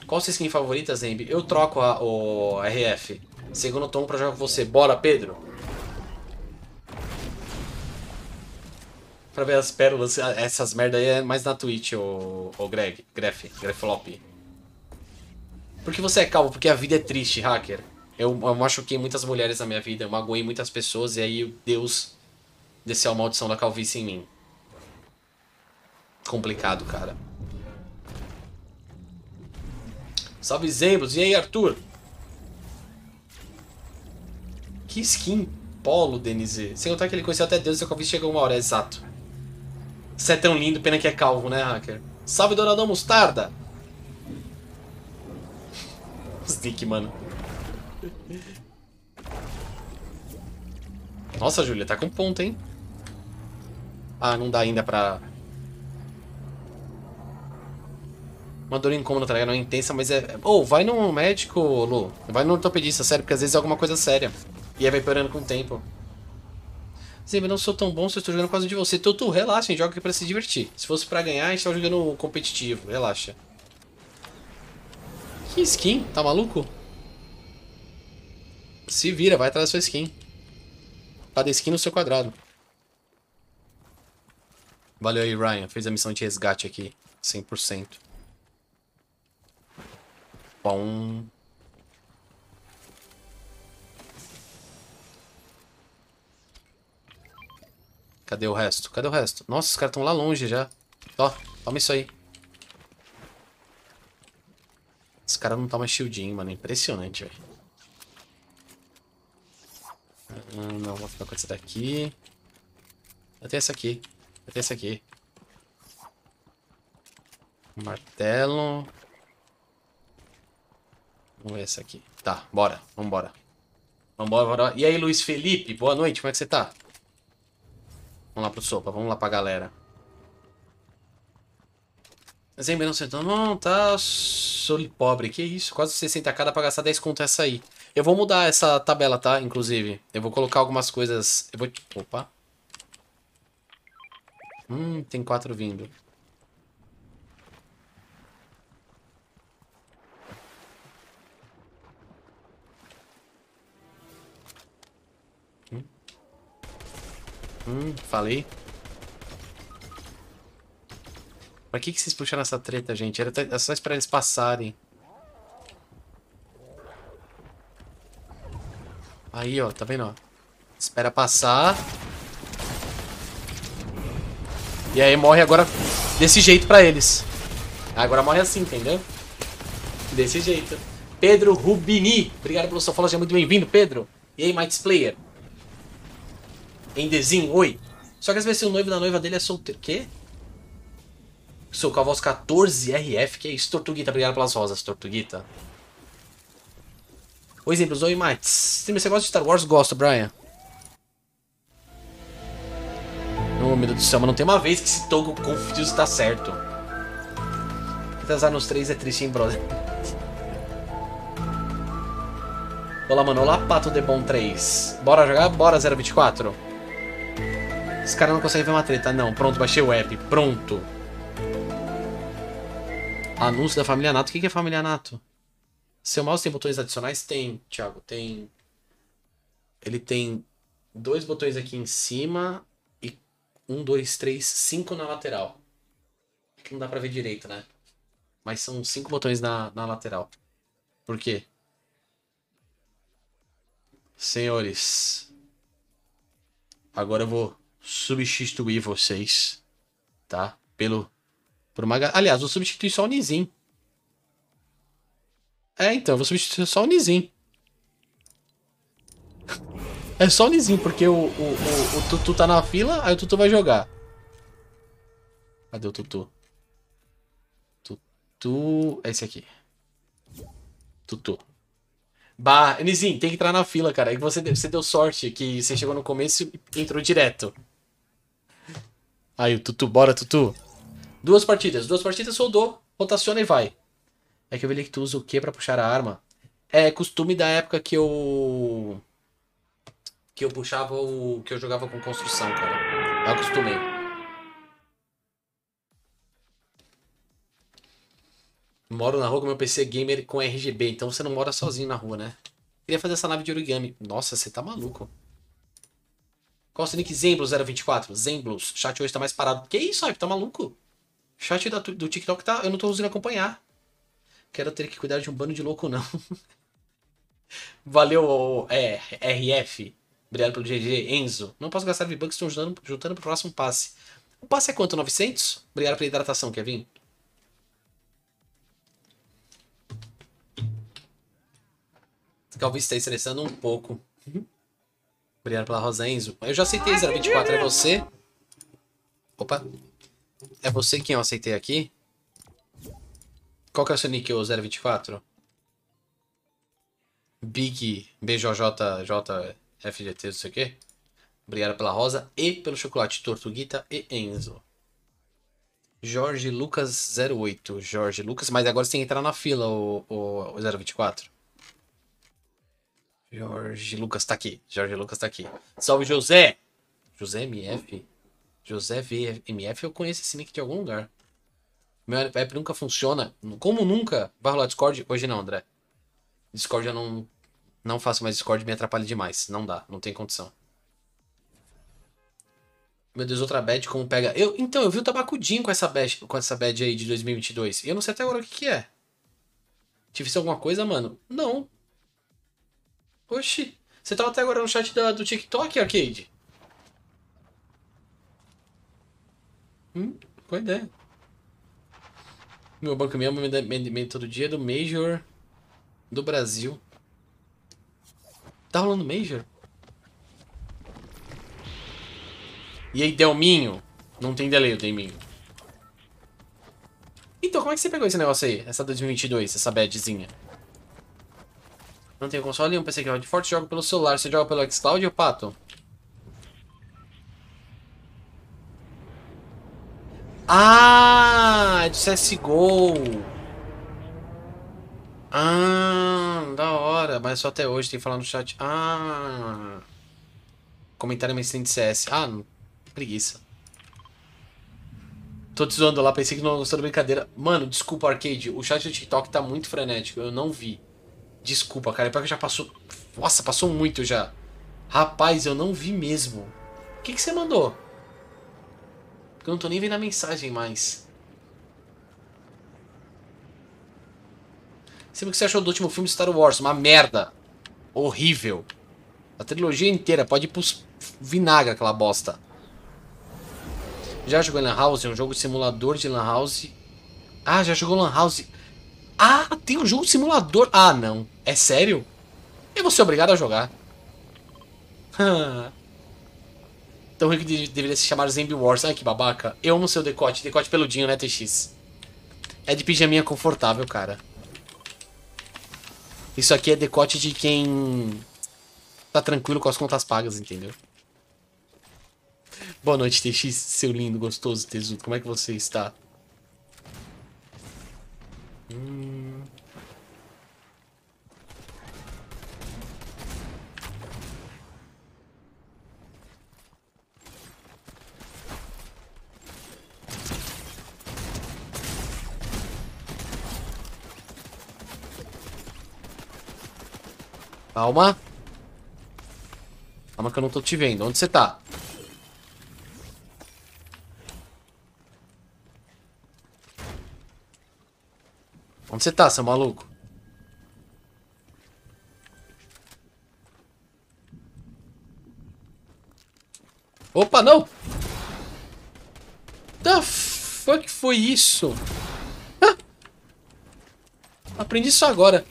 Qual sua skin favorita, Zemb? Eu troco o RF. Segundo tom pra jogar com você. Bora, Pedro. Pra ver as pérolas, essas merda aí é mais na Twitch, o Greflop. Por que você é calvo? Porque a vida é triste, hacker. Eu machuquei muitas mulheres na minha vida, eu magoei muitas pessoas e aí Deus desceu a maldição da calvície em mim. Complicado, cara. Salve, Zembros. E aí, Arthur? Que skin polo, Denise. Sem contar que ele conheceu até Deus e a calvície chegou uma hora, exato. Você é tão lindo, pena que é calvo, né, hacker? Salve, Douradão Mostarda. Sneak, mano. Nossa, Júlia, tá com ponto, hein? Ah, não dá ainda pra... Uma dor incômoda, tá ligado? Não é intensa, mas é... Ô, vai no médico, Lu. Vai no ortopedista, sério, porque às vezes é alguma coisa séria. E aí vai piorando com o tempo. Sim, eu não sou tão bom se eu estou jogando por causa de você. Tutu, relaxa, a gente joga aqui pra se divertir. Se fosse pra ganhar, a gente tava jogando competitivo. Relaxa. Que skin? Tá maluco? Se vira, vai atrás da sua skin. Cada skin no seu quadrado. Valeu aí, Ryan. Fez a missão de resgate aqui. 100%. Bom. Cadê o resto? Cadê o resto? Nossa, os caras estão lá longe já. Ó, toma isso aí. Esse cara não tá mais shieldinho, mano. Impressionante, velho. Não, vou ficar com esse daqui. Eu tenho esse aqui. Eu tenho esse aqui. Martelo. Vamos ver esse aqui. Tá, bora. Vambora. Vambora, bora. E aí, Luiz Felipe? Boa noite, como é que você tá? Vamos lá pro sopa, vamos lá pra galera. Zembe não sentou. Não, tá. Sou pobre. Que isso? Quase 60k dá pra gastar 10 conto essa aí. Eu vou mudar essa tabela, tá? Inclusive. Eu vou colocar algumas coisas. Eu vou. Opa. Tem 4 vindo. Falei. Pra que vocês puxaram essa treta, gente? Era só esperar eles passarem. Aí, ó, tá vendo, ó? Espera passar. E aí morre agora desse jeito pra eles. Agora morre assim, entendeu? Desse jeito. Pedro Rubini. Obrigado pelo seu follow, seja muito bem-vindo, Pedro. E aí, Mites Player? Endezinho, oi. Só que às vezes o noivo da noiva dele é solteiro. Quê? Sou com a voz 14RF. Que é isso, Tortuguita? Obrigado pelas rosas, Tortuguita. Oi, exemplos. Oi, Mites. Você gosta de Star Wars? Gosto, Brian. Oh, meu Deus do céu, mas não tem uma vez que esse Togo Confuse tá certo. Atrasar nos 3 é triste, hein, brother? Olá, mano. Olá, Pato The Bom 3. Bora jogar? Bora, 024. Esse cara não consegue ver uma treta. Não, pronto, baixei o app. Pronto. Anúncio da família Nato. O que é família Nato? Seu mouse tem botões adicionais? Tem, Thiago. Tem. Ele tem 2 botões aqui em cima. 1, 2, 3, 5 na lateral. Não dá pra ver direito, né? Mas são 5 botões na lateral. Por quê? Senhores. Agora eu vou substituir vocês. Tá? Por uma... Aliás, vou substituir só o Nizim. Então, eu vou substituir só o Nizim. É só o Nizim, porque o Tutu tá na fila, aí o Tutu vai jogar. Cadê o Tutu? Tutu... É esse aqui. Tutu. Bah, Nizim, tem que entrar na fila, cara. É que você deu sorte que você chegou no começo e entrou direto. Aí, o Tutu, bora, Tutu. 2 partidas, soldou, rotaciona e vai. É que eu vi que tu usa o que pra puxar a arma? É costume da época que eu puxava o... que eu jogava com construção, cara. Eu acostumei. Moro na rua com meu PC gamer com RGB, então você não mora sozinho na rua, né? Queria fazer essa nave de origami. Nossa, você tá maluco. Qual é o nick Zemblos 024? Zemblos. Chat hoje tá mais parado. Que isso, Hype? Tá maluco? Chat do TikTok tá... Eu não tô conseguindo acompanhar. Quero ter que cuidar de um bando de louco, não. Valeu, RF. Obrigado pelo GG. Enzo. Não posso gastar V-Bucks, estão juntando pro próximo passe. O passe é quanto? 900? Obrigado pela hidratação, Kevin. Talvez está estressando um pouco. Obrigado pela rosa, Enzo. Eu já aceitei 024, é você? Opa. É você quem eu aceitei aqui? Qual que é o seu nick, 024? Big BJJFGT, não sei o que. Obrigado pela rosa e pelo chocolate. Tortuguita e Enzo. Jorge Lucas 08. Jorge Lucas, mas agora você tem que entrar na fila, o 024. Jorge Lucas tá aqui. Jorge Lucas tá aqui. Salve, José! José MF? José VMF, eu conheço esse nick de algum lugar. Meu app nunca funciona. Como nunca? Vai rolar Discord? Hoje não, André. Discord eu não faço mais Discord, me atrapalha demais. Não dá, não tem condição. Meu Deus, outra bad como pega... Então, eu vi o Tabacudinho com essa bad aí de 2022. E eu não sei até agora o que é. Tive alguma coisa, mano? Não. Oxi. Você tava até agora no chat do TikTok, Arcade? Qual a ideia? Meu banco mesmo me todo dia do Major do Brasil. Tá rolando Major? E aí, Delminho? Não tem delay, o Delminho. Então, como é que você pegou esse negócio aí? Essa 2022, essa badzinha? Não tenho console, um PC que roda de forte, jogo pelo celular. Você joga pelo xCloud ou Pato? Ah, é do CSGO. Ah, da hora. Mas só até hoje, tem que falar no chat. Ah. Comentário mainstream de CS. Ah, preguiça. Tô te zoando lá, pensei que não gostou da brincadeira. Mano, desculpa, Arcade. O chat do TikTok tá muito frenético, eu não vi. Desculpa, cara. É porque já passou... Nossa, passou muito já. Rapaz, eu não vi mesmo. O que você mandou? Porque eu não tô nem vendo a mensagem mais. Sabe o que você achou do último filme de Star Wars? Uma merda. Horrível. A trilogia inteira. Pode ir pros vinagre aquela bosta. Já jogou em Lan House? É um jogo de simulador de Lan House. Ah, já jogou Lan House. Ah, tem um jogo de simulador. Ah, não. É sério? Eu vou ser obrigado a jogar. Tão rico que deveria se chamar Zombie Wars. Ai, que babaca. Eu amo seu decote. Decote peludinho, né, TX? É de pijaminha confortável, cara. Isso aqui é decote de quem tá tranquilo com as contas pagas, entendeu? Boa noite, TX, seu lindo, gostoso, tesudo. Como é que você está? Calma. Calma que eu não tô te vendo. Onde você tá? Onde você tá, seu maluco? Opa, não! The fuck foi isso? Ah! Aprendi isso agora.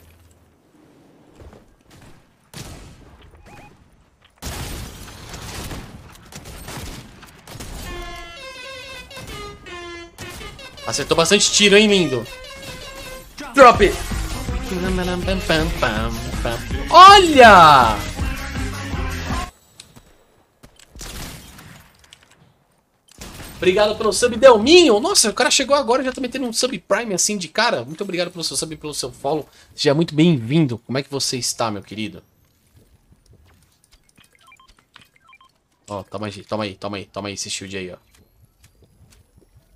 Acertou bastante tiro, hein, lindo? Drop it! Olha! Obrigado pelo sub, Delminho. Nossa, o cara chegou agora e já tá metendo um sub prime assim de cara. Muito obrigado pelo seu sub e pelo seu follow. Seja muito bem-vindo. Como é que você está, meu querido? Ó, toma aí esse shield aí, ó.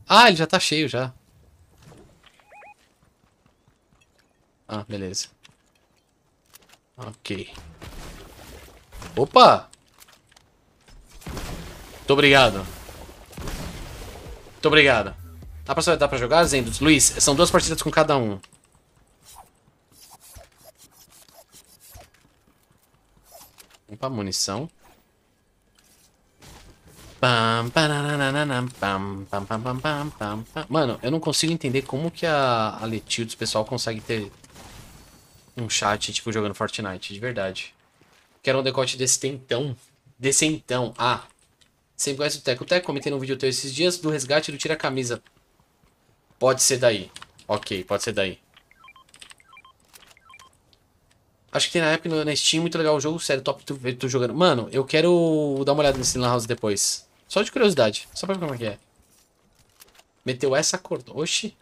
Ah, ele já tá cheio já. Ah, beleza. Ok. Opa! Muito obrigado. Muito obrigado. Dá pra jogar, Zendos? Luiz, são 2 partidas com cada um. Opa, munição. Mano, eu não consigo entender como que a Letildes, pessoal, consegue ter um chat, tipo, jogando Fortnite, de verdade. Quero um decote desse então. Desse então. Ah. Sempre conhece o Teco. O Teco, comentei num vídeo teu esses dias do resgate do tira camisa. Pode ser daí. Ok, pode ser daí. Acho que tem na época na Steam, muito legal o jogo. Sério, top tu jogando. Mano, eu quero dar uma olhada nesse Lan House depois. Só de curiosidade. Só pra ver como é que é. Meteu essa cor. Oxi.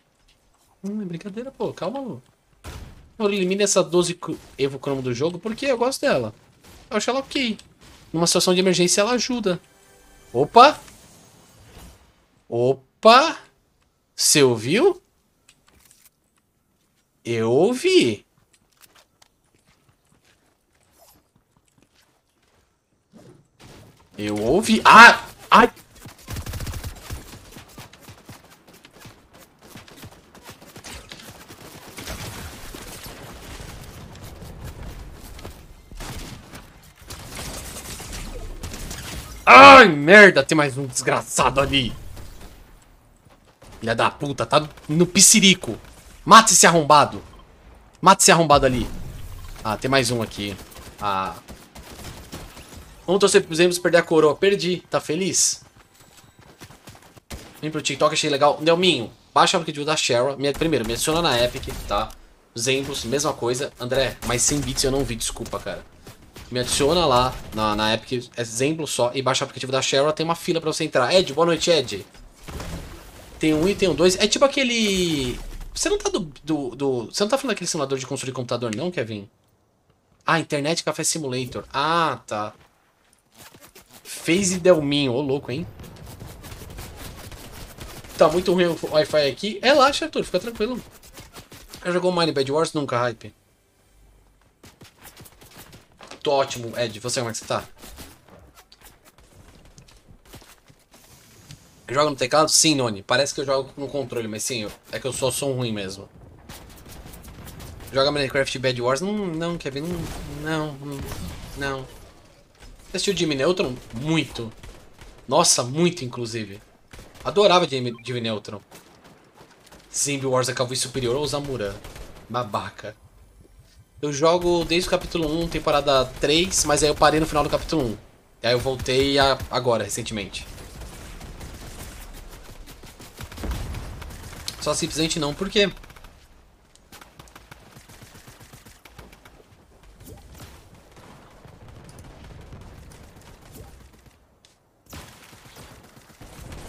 É brincadeira, pô. Calma, Lu. Eu elimino essa 12 Evo Cromo do jogo porque eu gosto dela. Eu acho ela ok. Numa situação de emergência ela ajuda. Opa! Opa! Você ouviu? Eu ouvi. Eu ouvi. Ah! Ai! Ai, merda! Tem mais um desgraçado ali. Filha da puta, tá no piscirico. Mata esse arrombado. Mata esse arrombado ali. Ah, tem mais um aqui. Ah. Vamos torcer pros Emos perder a coroa. Perdi. Tá feliz? Vem pro TikTok, achei legal. Delminho, baixa o aplicativo da Cheryl. Primeiro, me adiciona na Epic, tá? Exemplos, mesma coisa. André, mas 100 bits eu não vi, desculpa, cara. Me adiciona lá na Epic, exemplo só, e baixa o aplicativo da Cheryl. Tem uma fila pra você entrar. Ed, boa noite, Ed. Tem um e tem um 2. É tipo aquele... Você não tá Você não tá falando daquele simulador de construir computador, não, Kevin? Ah, Internet Café Simulator. Ah, tá. Phase Delminho. Ô, louco, hein? Tá muito ruim o Wi-Fi aqui. Relaxa, Arthur. Fica tranquilo. Já jogou Mine Bad Wars? Nunca, hype. Tô ótimo, Ed. Você, como é que você tá? Joga no teclado? Sim, Noni. Parece que eu jogo no controle, mas sim, é que eu só sou ruim mesmo. Joga Minecraft Bad Wars? Não, Kevin. Não. Você assistiu Jimmy Neutron? Muito. Nossa, muito, inclusive. Adorava Div Neutron. Zombie Wars é Calvície Superior ou Zamura? Babaca. Eu jogo desde o capítulo 1, temporada 3, mas aí eu parei no final do capítulo 1. E aí eu voltei agora, recentemente. Só simplesmente não, por quê?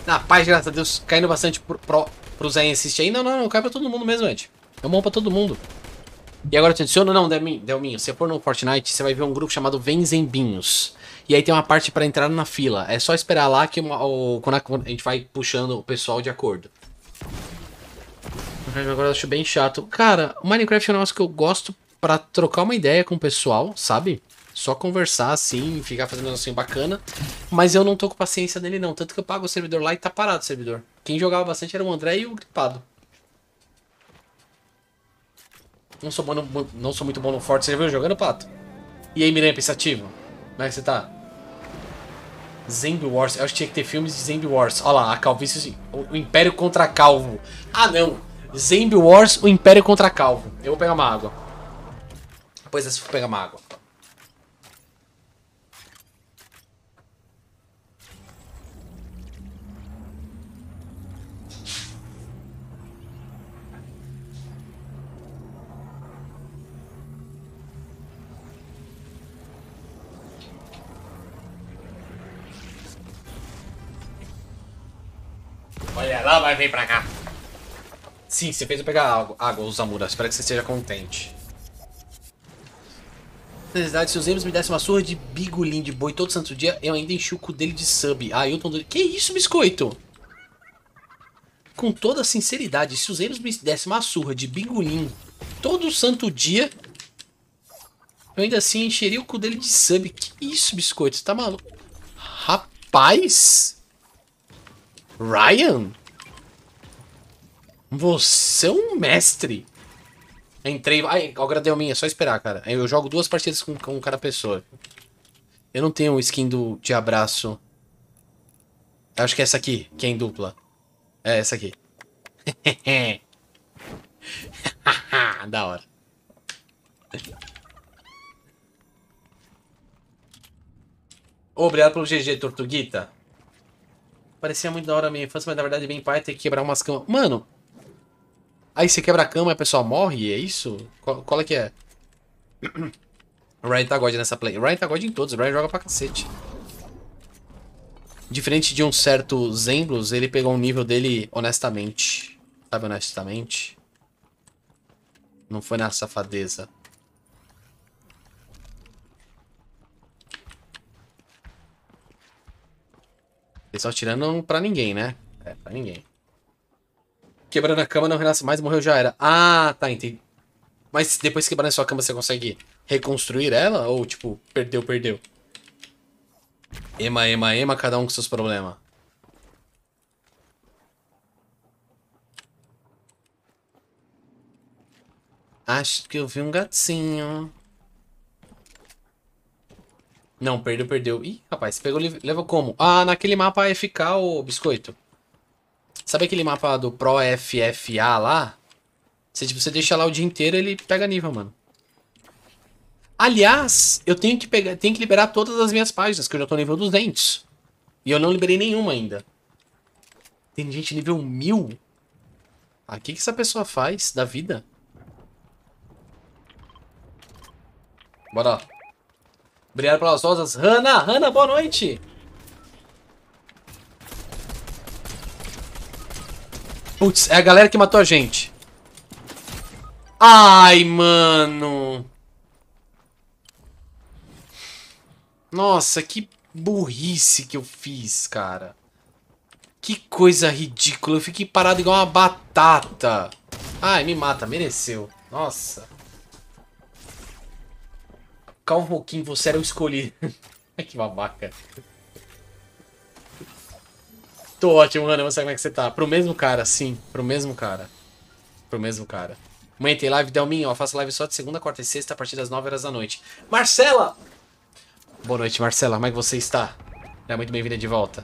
Na paz, graças a Deus, caindo bastante pro Zé assistir aí. Não, cai pra todo mundo mesmo, Ed. É bom pra todo mundo. E agora eu te adiciono? Não, Delminho, você for no Fortnite, você vai ver um grupo chamado Venzembinhos. E aí tem uma parte pra entrar na fila. É só esperar lá que quando a gente vai puxando o pessoal de acordo. Agora eu acho bem chato. Cara, o Minecraft é um negócio que eu gosto pra trocar uma ideia com o pessoal, sabe? Só conversar assim, ficar fazendo um negocinho bacana. Mas eu não tô com paciência nele não. Tanto que eu pago o servidor lá e tá parado o servidor. Quem jogava bastante era o André e o Gripado. Não sou muito bom no Forte. Você já viu jogando, Pato? E aí, Miranha Pensativo? Como é que você tá? Zombie Wars. Eu acho que tinha que ter filmes de Zombie Wars. Olha lá, a calvície. O Império contra Calvo. Ah, não. Zombie Wars, o Império contra Calvo. Eu vou pegar uma água. Depois dessa, vou pegar uma água. Olha lá, vai vir pra cá. Sim, você fez eu pegar água, Zamura. Espero que você esteja contente. Na verdade, se os Zemos me dessem uma surra de bigolim de boi todo santo dia, eu ainda enchi o cu dele de sub. Ah, Ailton do... Que isso, biscoito? Com toda sinceridade, se os Zemos me dessem uma surra de bigolim todo santo dia, eu ainda assim encheria o cu dele de sub. Que isso, biscoito? Você tá maluco? Rapaz? Ryan? Você é um mestre. Entrei... Ai, agradeu a minha, é só esperar, cara. Eu jogo 2 partidas com cada pessoa. Eu não tenho skin de abraço. Eu acho que é essa aqui, que é em dupla. É essa aqui. Da hora. Obrigado pelo GG, Tortuguita. Parecia muito da hora a minha infância, mas na verdade bem pai ter que quebrar umas camas. Mano, aí você quebra a cama e a pessoa morre, é isso? Qual é que é? O Ryan tá god nessa play. O Ryan tá god em todos, o Ryan joga pra cacete. Diferente de um certo Zemblos, ele pegou um nível dele honestamente. Sabe, honestamente? Não foi na safadeza. Eles estão atirando pra ninguém, né? É, pra ninguém. Quebrando a cama não renasce mais, morreu já era. Ah, tá, entendi. Mas depois que quebrar na sua cama, você consegue reconstruir ela? Ou, tipo, perdeu? Ema, cada um com seus problemas. Acho que eu vi um gatinho. Não, perdeu. Ih, rapaz, você pegou level como? Ah, naquele mapa AFK, ô biscoito. Sabe aquele mapa do Pro FFA lá? Você deixa lá o dia inteiro, ele pega nível, mano. Aliás, eu tenho que liberar todas as minhas páginas, que eu já tô no nível 200. E eu não liberei nenhuma ainda. Tem gente nível 1000. Ah, o que essa pessoa faz da vida? Bora lá. Obrigado pelas rosas. Hanna, boa noite. Putz, é a galera que matou a gente. Ai, mano. Nossa, que burrice que eu fiz, cara. Que coisa ridícula. Eu fiquei parado igual uma batata. Ai, me mata. Mereceu. Nossa. Calma um pouquinho. Você era o escolhido. Que babaca. Tô ótimo, Ana. Você sabe como é que você tá? Pro mesmo cara, sim. Pro mesmo cara. Amanhã tem live, Delminho. Eu faço live só de segunda, quarta e sexta a partir das 9 horas da noite. Marcela! Boa noite, Marcela. Como é que você está? É muito bem-vinda de volta.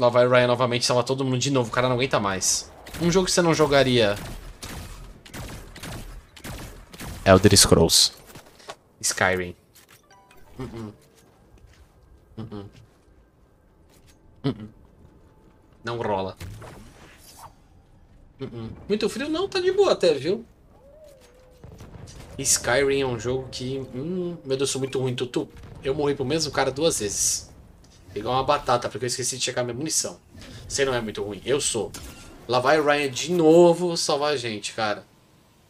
Lá vai o Ryan novamente, salva todo mundo de novo. O cara não aguenta mais. Um jogo que você não jogaria... Elder Scrolls. Skyrim. Não rola. Muito frio? Não, tá de boa até, viu? Skyrim é um jogo que... meu Deus, eu sou muito ruim, Tutu. Eu morri pro mesmo cara 2 vezes. Igual uma batata, porque eu esqueci de checar minha munição. Você não é muito ruim, eu sou. Lá vai o Ryan de novo salvar a gente, cara.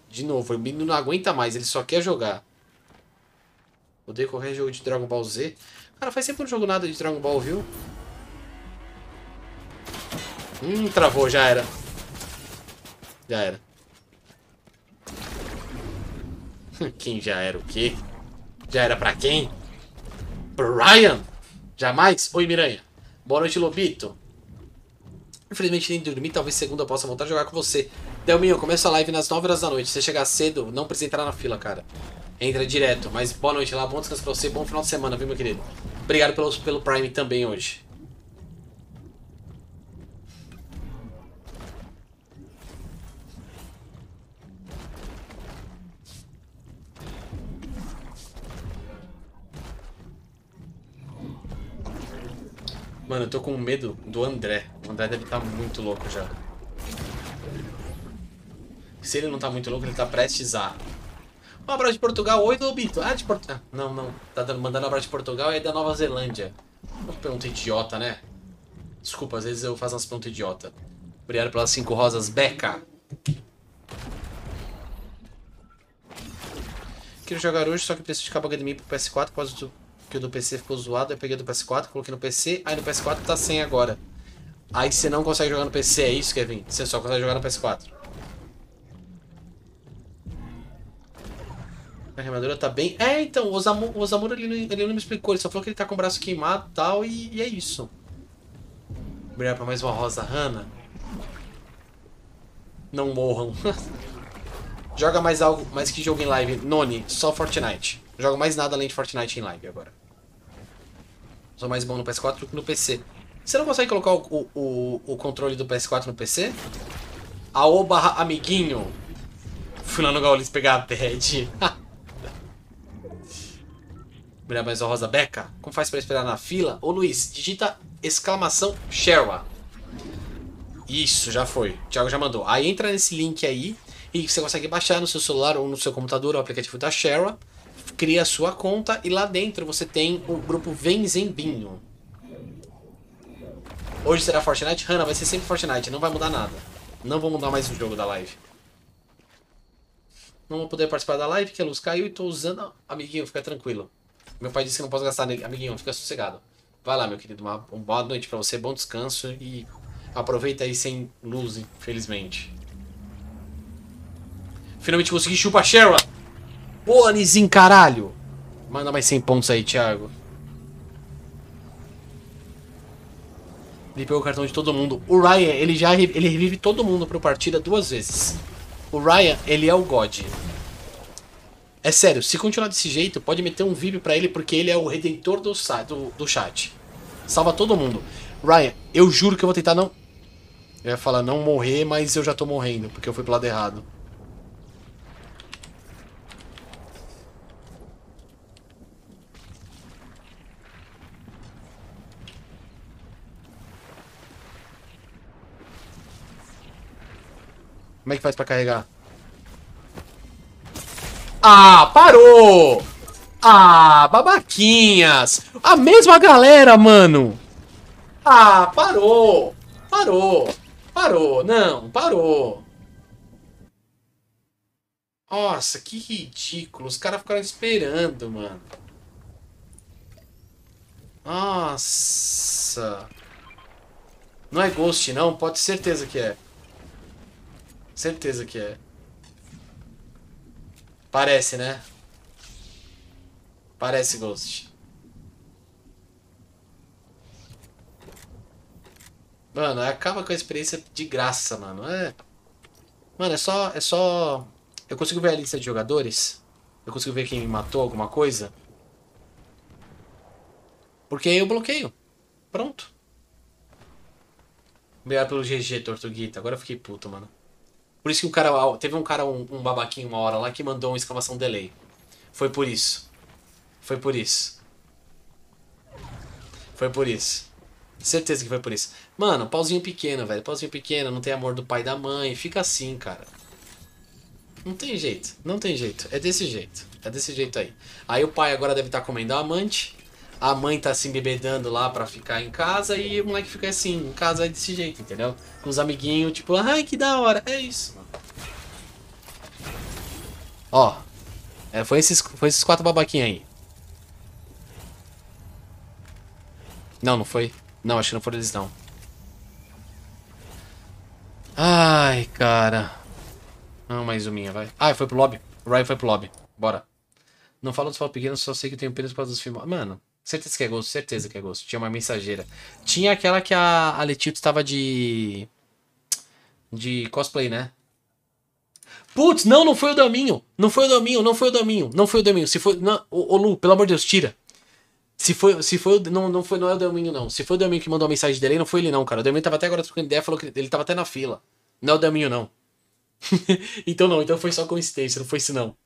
De novo, o menino não aguenta mais, ele só quer jogar. Odeio qualquer jogo de Dragon Ball Z. Cara, faz tempo que eu não jogo nada de Dragon Ball, viu? Travou, já era. Já era. Quem já era o quê? Já era pra quem? Pro Ryan? Jamais? Oi, Miranha. Boa noite, Lobito. Infelizmente nem dormir, talvez segunda eu possa voltar a jogar com você. Delminho, eu começo a live nas 9 horas da noite. Se você chegar cedo, não precisa entrar na fila, cara. Entra direto. Mas boa noite lá, bom descanso pra você, bom final de semana, viu, meu querido? Obrigado pelo Prime também hoje. Mano, eu tô com medo do André. O André deve estar muito louco já. Se ele não tá muito louco, ele tá prestes a... Um abraço de Portugal. Oi, Lobito. Ah, de Portugal. Não. Tá mandando um abraço de Portugal e é da Nova Zelândia. Uma pergunta idiota, né? Desculpa, às vezes eu faço umas perguntas idiota. Obrigado pelas 5 rosas, Beca. Quero jogar hoje, só que preciso de cabo HDMI pro PS4 por causa que o do PC ficou zoado. Eu peguei do PS4, coloquei no PC. Aí no PS4 tá sem agora. Aí você não consegue jogar no PC, é isso, Kevin? Você só consegue jogar no PS4. A armadura tá bem... então, o Osamu ele não me explicou. Ele só falou que ele tá com o braço queimado e tal, e é isso. Obrigado por mais uma rosa, Hannah. Não morram. Joga mais algo, mais que jogo em live. Noni, só Fortnite. Jogo mais nada além de Fortnite em live agora. Sou mais bom no PS4 do que no PC. Você não consegue colocar o controle do PS4 no PC? Amiguinho. Fui lá no Gaules pegar a pad. Obrigado mais uma rosa, Beca. Como faz pra esperar na fila? Ô Luiz, digita exclamação Sherwa. Isso, já foi. O Thiago já mandou. Aí entra nesse link aí e você consegue baixar no seu celular ou no seu computador o aplicativo da Sherwa, cria a sua conta e lá dentro você tem o grupo Vem Zembinho. Hoje será Fortnite? Hannah, vai ser sempre Fortnite, não vai mudar nada. Não vou mudar mais o jogo da live. Não vou poder participar da live, que a luz caiu e tô usando... Amiguinho, fica tranquilo. Meu pai disse que não posso gastar nele. Amiguinho, fica sossegado. Vai lá, meu querido. Uma boa noite pra você, bom descanso e aproveita aí sem luz, infelizmente. Finalmente consegui chupar Sherwa. Boa, Nizim, caralho. Manda mais 100 pontos aí, Thiago. Ele pegou o cartão de todo mundo. O Ryan, ele revive todo mundo pro partida 2 vezes. O Ryan, ele é o God. É sério, se continuar desse jeito, pode meter um VIP pra ele, porque ele é o redentor do chat. Salva todo mundo. Ryan, eu juro que eu vou tentar não... Eu ia falar não morrer, mas eu já tô morrendo, porque eu fui pro lado errado. Como é que faz pra carregar? Ah, parou! Ah, babaquinhas! A mesma galera, mano! Ah, parou! Parou! Parou! Não, parou! Nossa, que ridículo! Os caras ficaram esperando, mano. Nossa! Não é Ghost, não? Pode ter certeza que é. Certeza que é. Parece, né? Parece Ghost. Mano, acaba com a experiência de graça, mano. Mano, é só... Eu consigo ver a lista de jogadores? Eu consigo ver quem me matou, alguma coisa? Porque aí eu bloqueio. Pronto. Obrigado pelo GG, Tortuguita. Agora eu fiquei puto, mano. Por isso que o cara. Teve um cara, um babaquinho uma hora lá que mandou uma exclamação delay. Foi por isso. Foi por isso. Foi por isso. Certeza que foi por isso. Mano, pauzinho pequeno, velho. Pauzinho pequeno, não tem amor do pai e da mãe. Fica assim, cara. Não tem jeito. Não tem jeito. É desse jeito. É desse jeito aí. Aí o pai agora deve estar comendo a amante. A mãe tá se embebedando lá pra ficar em casa. E o moleque fica assim, em casa é desse jeito, entendeu? Com os amiguinhos, tipo, ai que da hora. É isso, mano. Ó. Foi esses quatro babaquinhos aí. Não, não foi. Não, acho que não foram eles não. Ai, cara. Ah, mais uma minha, vai. Ah, foi pro lobby. O Ryan foi pro lobby. Bora. Não falo dos falos pequenos, só sei que tenho penas para dos filmes. Mano, certeza que é gosto, certeza que é gosto. Tinha uma mensageira. Tinha aquela que a Letito estava de. De cosplay, né? Putz, não, não foi o Daminho. Não foi o Daminho, não foi o Daminho. Não foi o Daminho. Se foi. Não, ô Lu, pelo amor de Deus, tira. Se foi não, não foi, não é o Daminho, não. Se foi o Daminho que mandou a mensagem dele, não foi ele, não, cara. O Daminho tava até agora trocando ideia, falou que ele tava até na fila. Não é o Daminho, não. Então não, então foi só coincidência, não foi isso, não.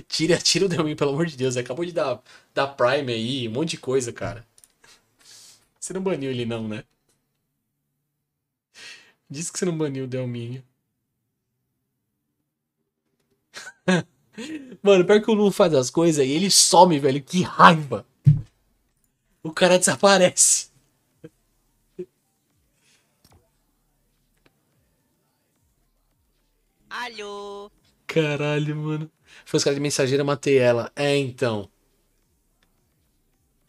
Tira o Delmin, pelo amor de Deus. Acabou de dar Prime aí, um monte de coisa, cara. Você não baniu ele não, né? Diz que você não baniu o Delminho. Mano, pior que o Lu faz as coisas e ele some, velho. Que raiva. O cara desaparece. Alô? Caralho, mano. Foi os caras de mensageira, matei ela. É, então.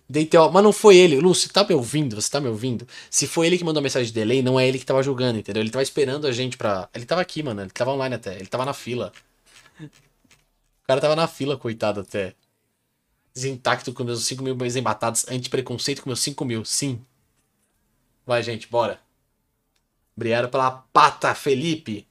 Deitei, ó. Mas não foi ele. Lu, você tá me ouvindo? Você tá me ouvindo? Se foi ele que mandou a mensagem de delay, não é ele que tava jogando, entendeu? Ele tava esperando a gente pra. Ele tava aqui, mano. Ele tava online até. Ele tava na fila. O cara tava na fila, coitado até. Desintacto com meus 5 mil bens embatados. Anti-preconceito com meus 5 mil. Sim. Vai, gente, bora. Obrigado pela pata, Felipe.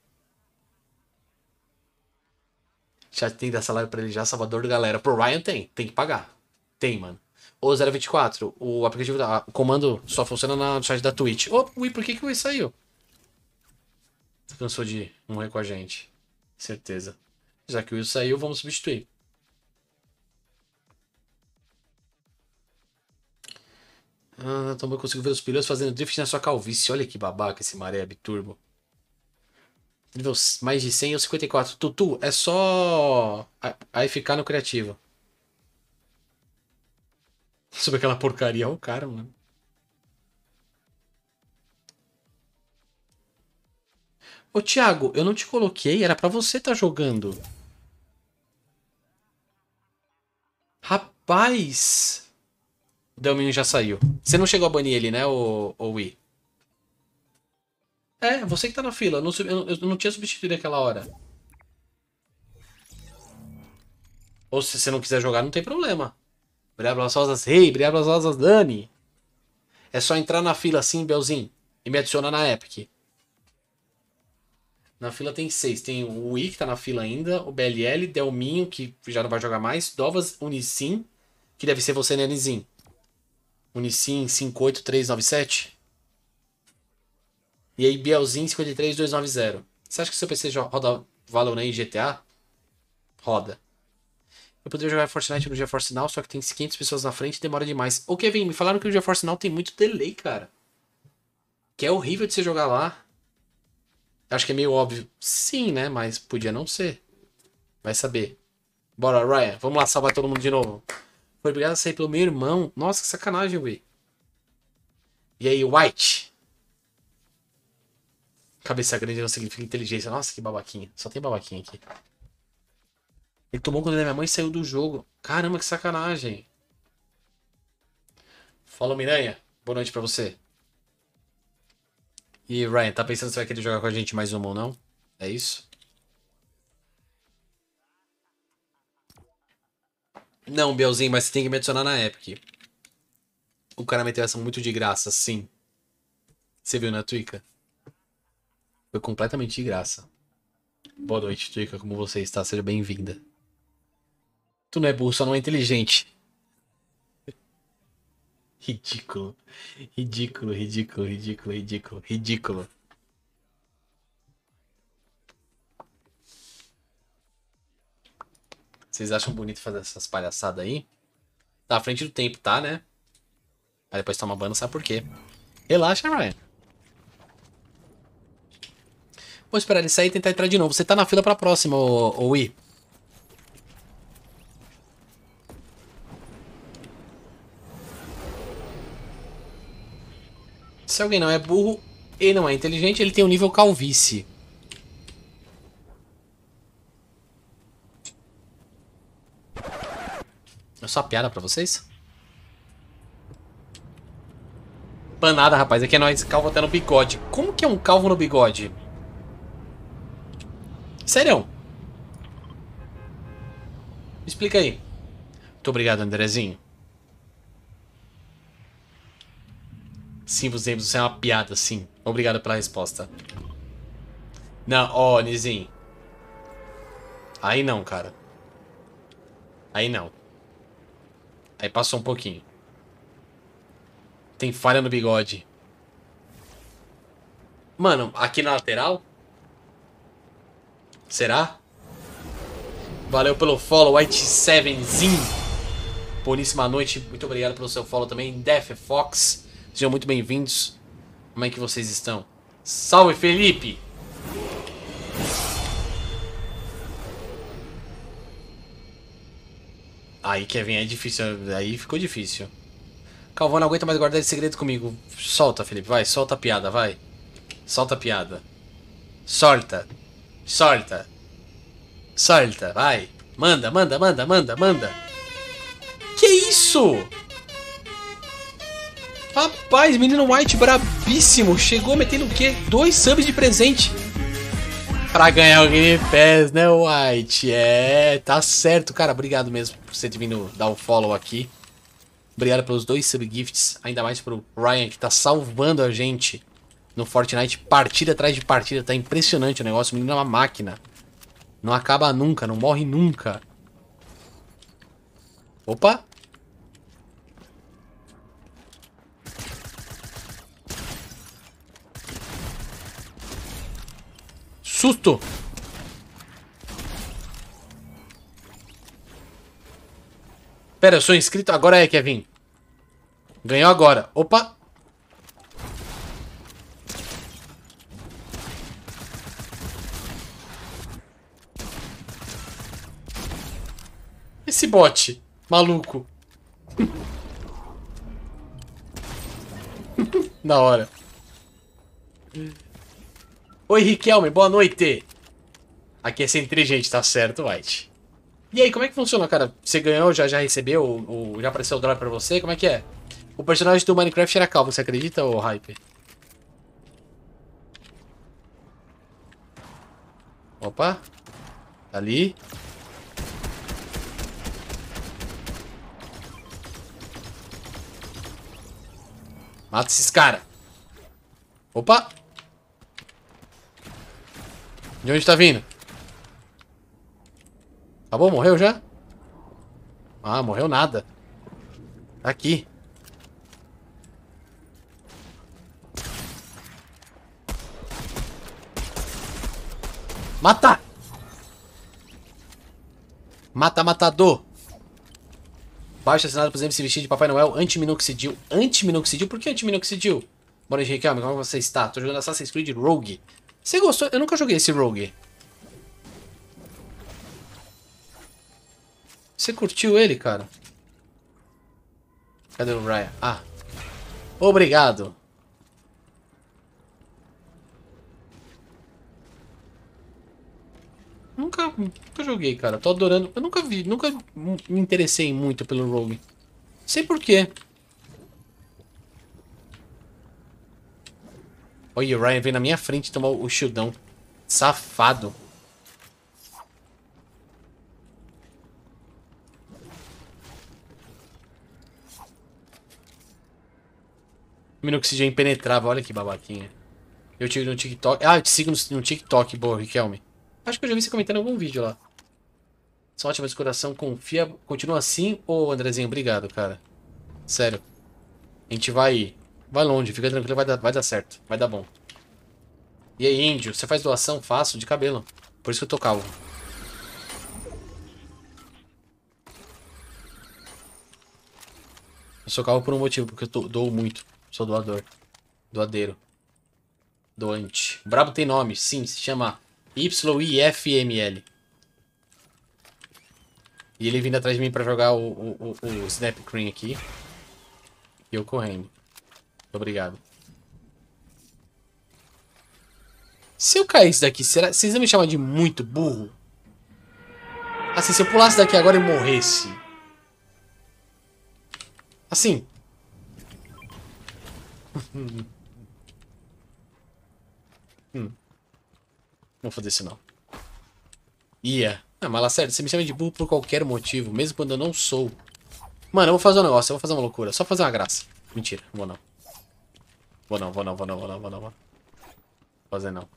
Já tem dessa live pra ele já, Salvador, galera. Pro Ryan tem. Tem que pagar. Tem, mano. O 024, o aplicativo, o comando só funciona no chat da Twitch. Ô, ui, por que que o Wii saiu? Você cansou de morrer com a gente. Certeza. Já que o Will saiu, vamos substituir. Ah, então eu consigo ver os pilotos fazendo drift na sua calvície. Olha que babaca esse maré biturbo. Nível mais de 100 ou 54. Tutu, é só aí ficar no criativo. Sobre aquela porcaria. Olha o cara, mano. Ô, Thiago, eu não te coloquei. Era pra você estar jogando. Rapaz. O Delminho já saiu. Você não chegou a banir ele, né, o Wii? É, você que tá na fila. Eu não tinha substituído aquela hora. Ou se você não quiser jogar, não tem problema. Briablas Rosas Rei, Briablas Rosas Dani. É só entrar na fila assim, Belzinho, e me adicionar na Epic. Na fila tem 6. Tem o Wii, que tá na fila ainda, o BLL, Delminho, que já não vai jogar mais, Dovas, Unicim, que deve ser você, né, Nizim? Unicim 58397. E aí, Bielzinho 53290. Você acha que seu PC já roda Valorant e GTA? Roda. Eu poderia jogar Fortnite no GeForce Now, só que tem 500 pessoas na frente e demora demais. Ô, Kevin, me falaram que o GeForce Now tem muito delay, cara. Que é horrível de você jogar lá. Acho que é meio óbvio. Sim, né? Mas podia não ser. Vai saber. Bora, Ryan. Vamos lá salvar todo mundo de novo. Foi obrigado a sair pelo meu irmão. Nossa, que sacanagem, Wii. E aí, White? Cabeça grande não significa inteligência. Nossa, que babaquinha. Só tem babaquinha aqui. Ele tomou quando minha mãe saiu do jogo. Caramba, que sacanagem. Fala, Miranha. Boa noite pra você. E Ryan, tá pensando se vai querer jogar com a gente mais uma ou não? É isso? Não, Belzinho, mas você tem que me adicionar na Epic. O cara meteu essa muito de graça, sim. Você viu na Twika? Foi completamente de graça. Boa noite, Twika. Como você está? Seja bem-vinda. Tu não é burro, só não é inteligente. Ridículo. Ridículo, ridículo, ridículo, ridículo, ridículo. Vocês acham bonito fazer essas palhaçadas aí? Tá à frente do tempo, tá, né? Aí depois toma banho, sabe por quê? Relaxa, Ryan. Vou esperar ele sair e tentar entrar de novo. Você tá na fila pra próxima, ô Wii. Se alguém não é burro e não é inteligente, ele tem um nível calvície. É só piada pra vocês? Panada, rapaz. Aqui é nóis. Calvo até no bigode. Como que é um calvo no bigode? Sério? Me explica aí. Muito obrigado, Andrezinho. Sim, você é uma piada, sim. Obrigado pela resposta. Não, ó, Nizinho. Aí não, cara. Aí não. Aí passou um pouquinho. Tem falha no bigode. Mano, aqui na lateral? Será? Valeu pelo follow, White7zinho. Boníssima noite. Muito obrigado pelo seu follow também. Def Fox. Sejam muito bem-vindos. Como é que vocês estão? Salve, Felipe! Aí, Kevin, é difícil. Aí ficou difícil. Calvão não aguenta mais guardar esse segredo comigo. Solta, Felipe, vai. Solta a piada, vai. Solta a piada. Solta. Solta. Solta, vai. Manda, manda, manda, manda, manda. Que isso? Rapaz, menino White brabíssimo. Chegou metendo o quê? 2 subs de presente. Pra ganhar o Game Pass, né, White? É, tá certo, cara. Obrigado mesmo por você ter vindo dar o follow aqui. Obrigado pelos 2 subgifts. Ainda mais pro Ryan, que tá salvando a gente no Fortnite. Partida atrás de partida. Tá impressionante o negócio. O menino é uma máquina. Não acaba nunca, não morre nunca. Opa! Susto! Pera, eu sou inscrito? Agora é, Kevin. Ganhou agora. Opa! Esse bot. Maluco. Da hora. Oi, Riquelme. Boa noite. Aqui é ser inteligente, tá certo, White. E aí, como é que funciona, cara? Você ganhou, já recebeu? Ou já apareceu o drop pra você? Como é que é? O personagem do Minecraft era calvo, você acredita, ô Hype? Opa. Ali. Mata esses caras. Opa. De onde tá vindo? Acabou? Morreu já? Ah, morreu nada. Tá aqui. Mata! Mata, matador. Baixo assinado, por exemplo, se vestir de Papai Noel anti-minoxidil. Anti-minoxidil? Por que anti-minoxidil? Boa noite, Riquelme. Como você está? Tô jogando Assassin's Creed Rogue. Você gostou? Eu nunca joguei esse Rogue. Você curtiu ele, cara? Cadê o Ryan? Ah. Obrigado. Nunca joguei, cara. Tô adorando. Eu nunca me interessei muito pelo Rogue. Sei por quê. Olha, o Ryan veio na minha frente tomar o shieldão. Safado. Minoxidil é impenetrável. Olha que babaquinha. Eu te no TikTok. Ah, eu te sigo no TikTok, boa, Riquelme. Acho que eu já vi você comentando em algum vídeo lá. São ótimas de coração, confia. Continua assim, ô Andrezinho, obrigado, cara. Sério. A gente vai longe, fica tranquilo, vai dar certo. Vai dar bom. E aí, índio, você faz doação? Faço, de cabelo. Por isso que eu tô calvo. Eu sou calvo por um motivo, porque eu dou muito. Sou doador. Doadeiro. Doante. O brabo tem nome, sim, se chama YIFML. E ele vindo atrás de mim pra jogar o Snap Cream aqui. E eu correndo. Obrigado. Se eu caísse daqui, será... vocês iam me chamar de muito burro? Assim, se eu pulasse daqui agora e morresse. Assim. Não vou fazer isso não. Ia. Ah, mas lá sério, você me chama de burro por qualquer motivo, mesmo quando eu não sou. Mano, eu vou fazer um negócio, eu vou fazer uma loucura. Só fazer uma graça. Mentira, não vou não. Vou não. Fazer não.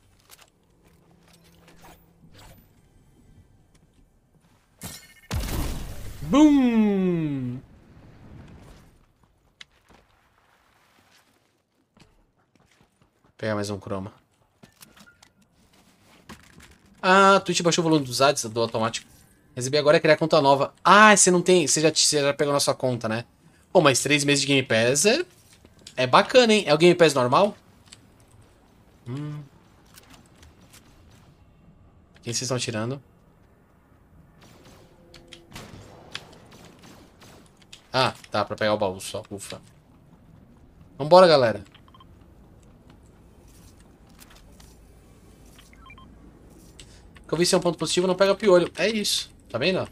Boom! Pegar mais um chroma. Ah, Twitch baixou o volume dos ads do automático. Recebi agora é criar conta nova. Ah, você não tem. Você já pegou na sua conta, né? Pô, mas 3 meses de Game Pass é bacana, hein? É o Game Pass normal? Quem vocês estão tirando? Ah, tá, pra pegar o baú só. Ufa. Vambora, galera. O que eu vi ser um ponto positivo, não pega piolho. É isso. Tá vendo? Ó?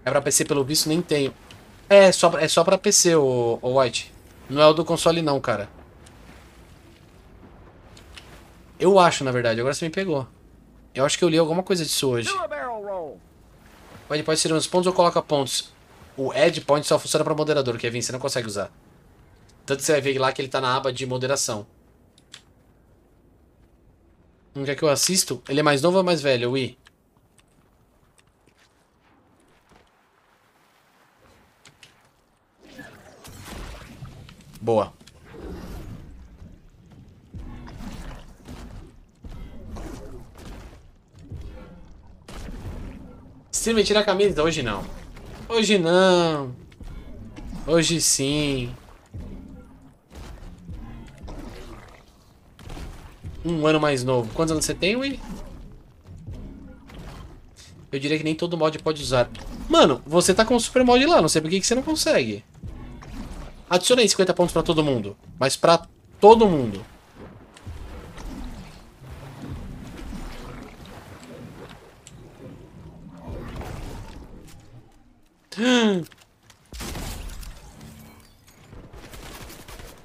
É pra PC, pelo visto, nem tenho. É só pra PC, o White. Não é o do console, não, cara. Eu acho, na verdade. Agora você me pegou. Eu acho que eu li alguma coisa disso hoje. Pode ser uns pontos ou coloca pontos. O Add Point só funciona pra moderador, Kevin. Você não consegue usar. Tanto que você vai ver lá que ele tá na aba de moderação. Não quer que eu assisto? Ele é mais novo ou mais velho, Wii? Boa. Streamer, tira a camisa. Hoje não. Hoje não. Hoje sim. Um ano mais novo. Quantos anos você tem, Wii? Eu diria que nem todo mod pode usar. Mano, você tá com o super mod lá. Não sei por que você não consegue. Adiciona aí 50 pontos pra todo mundo. Mas pra todo mundo.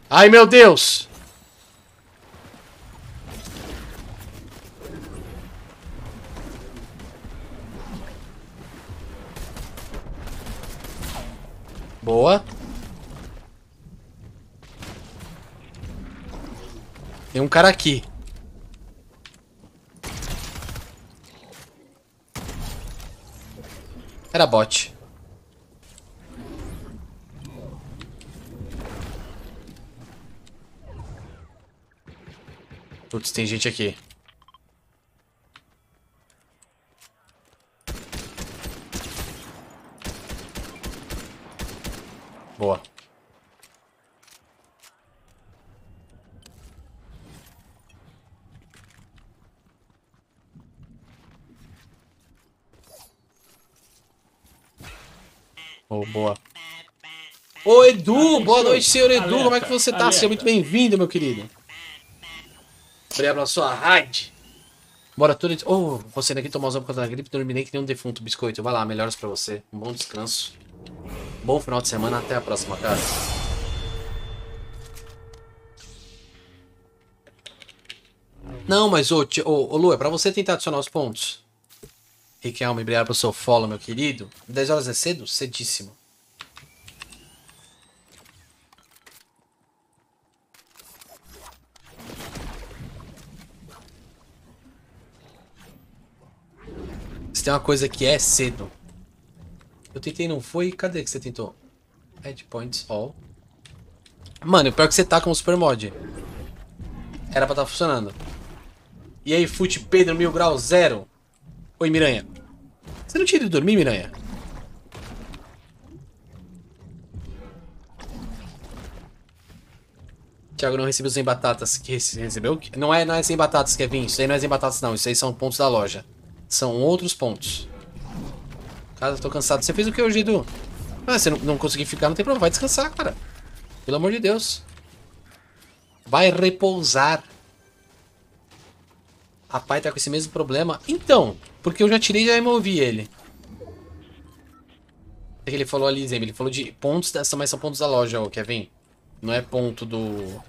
Ai, meu Deus! Boa. Tem um cara aqui. Era bot. Putz, tem gente aqui. Boa. Oh, boa. Ô, Edu! Boa noite, senhor Edu. Como é que você tá? Seja muito bem-vindo, meu querido. Obrigado pela sua raid. Bora tudo. Oh, você ainda aqui tomou por conta da gripe, dormirei que nem um defunto biscoito. Vai lá, melhoras pra você. Um bom descanso. Bom final de semana. Até a próxima, cara. Não, mas ô Lu, é pra você tentar adicionar os pontos. Riquelme, obrigado pelo seu follow, meu querido. 10 horas é cedo? Cedíssimo. Se tem uma coisa que é cedo. Eu tentei, não foi? Cadê que você tentou? Add points all. Mano, o pior que você tá com o super mod. Era pra estar funcionando. E aí, Fute Pedro 1000 grau 0. Oi, Miranha. Você não tinha ido dormir, Miranha? Thiago, não recebeu sem batatas. Que recebeu? Não é sem batatas, Kevin. Isso aí não é sem batatas, não. Isso aí são pontos da loja. São outros pontos. Cara, eu tô cansado. Você fez o que hoje, Edu? Ah, você não conseguir ficar, não tem problema. Vai descansar, cara. Pelo amor de Deus. Vai repousar. A pai tá com esse mesmo problema. Então, porque eu já tirei e já removi ele. O que ele falou ali, Zembe? Ele falou de pontos, mas são pontos da loja, ô Kevin. Não é ponto do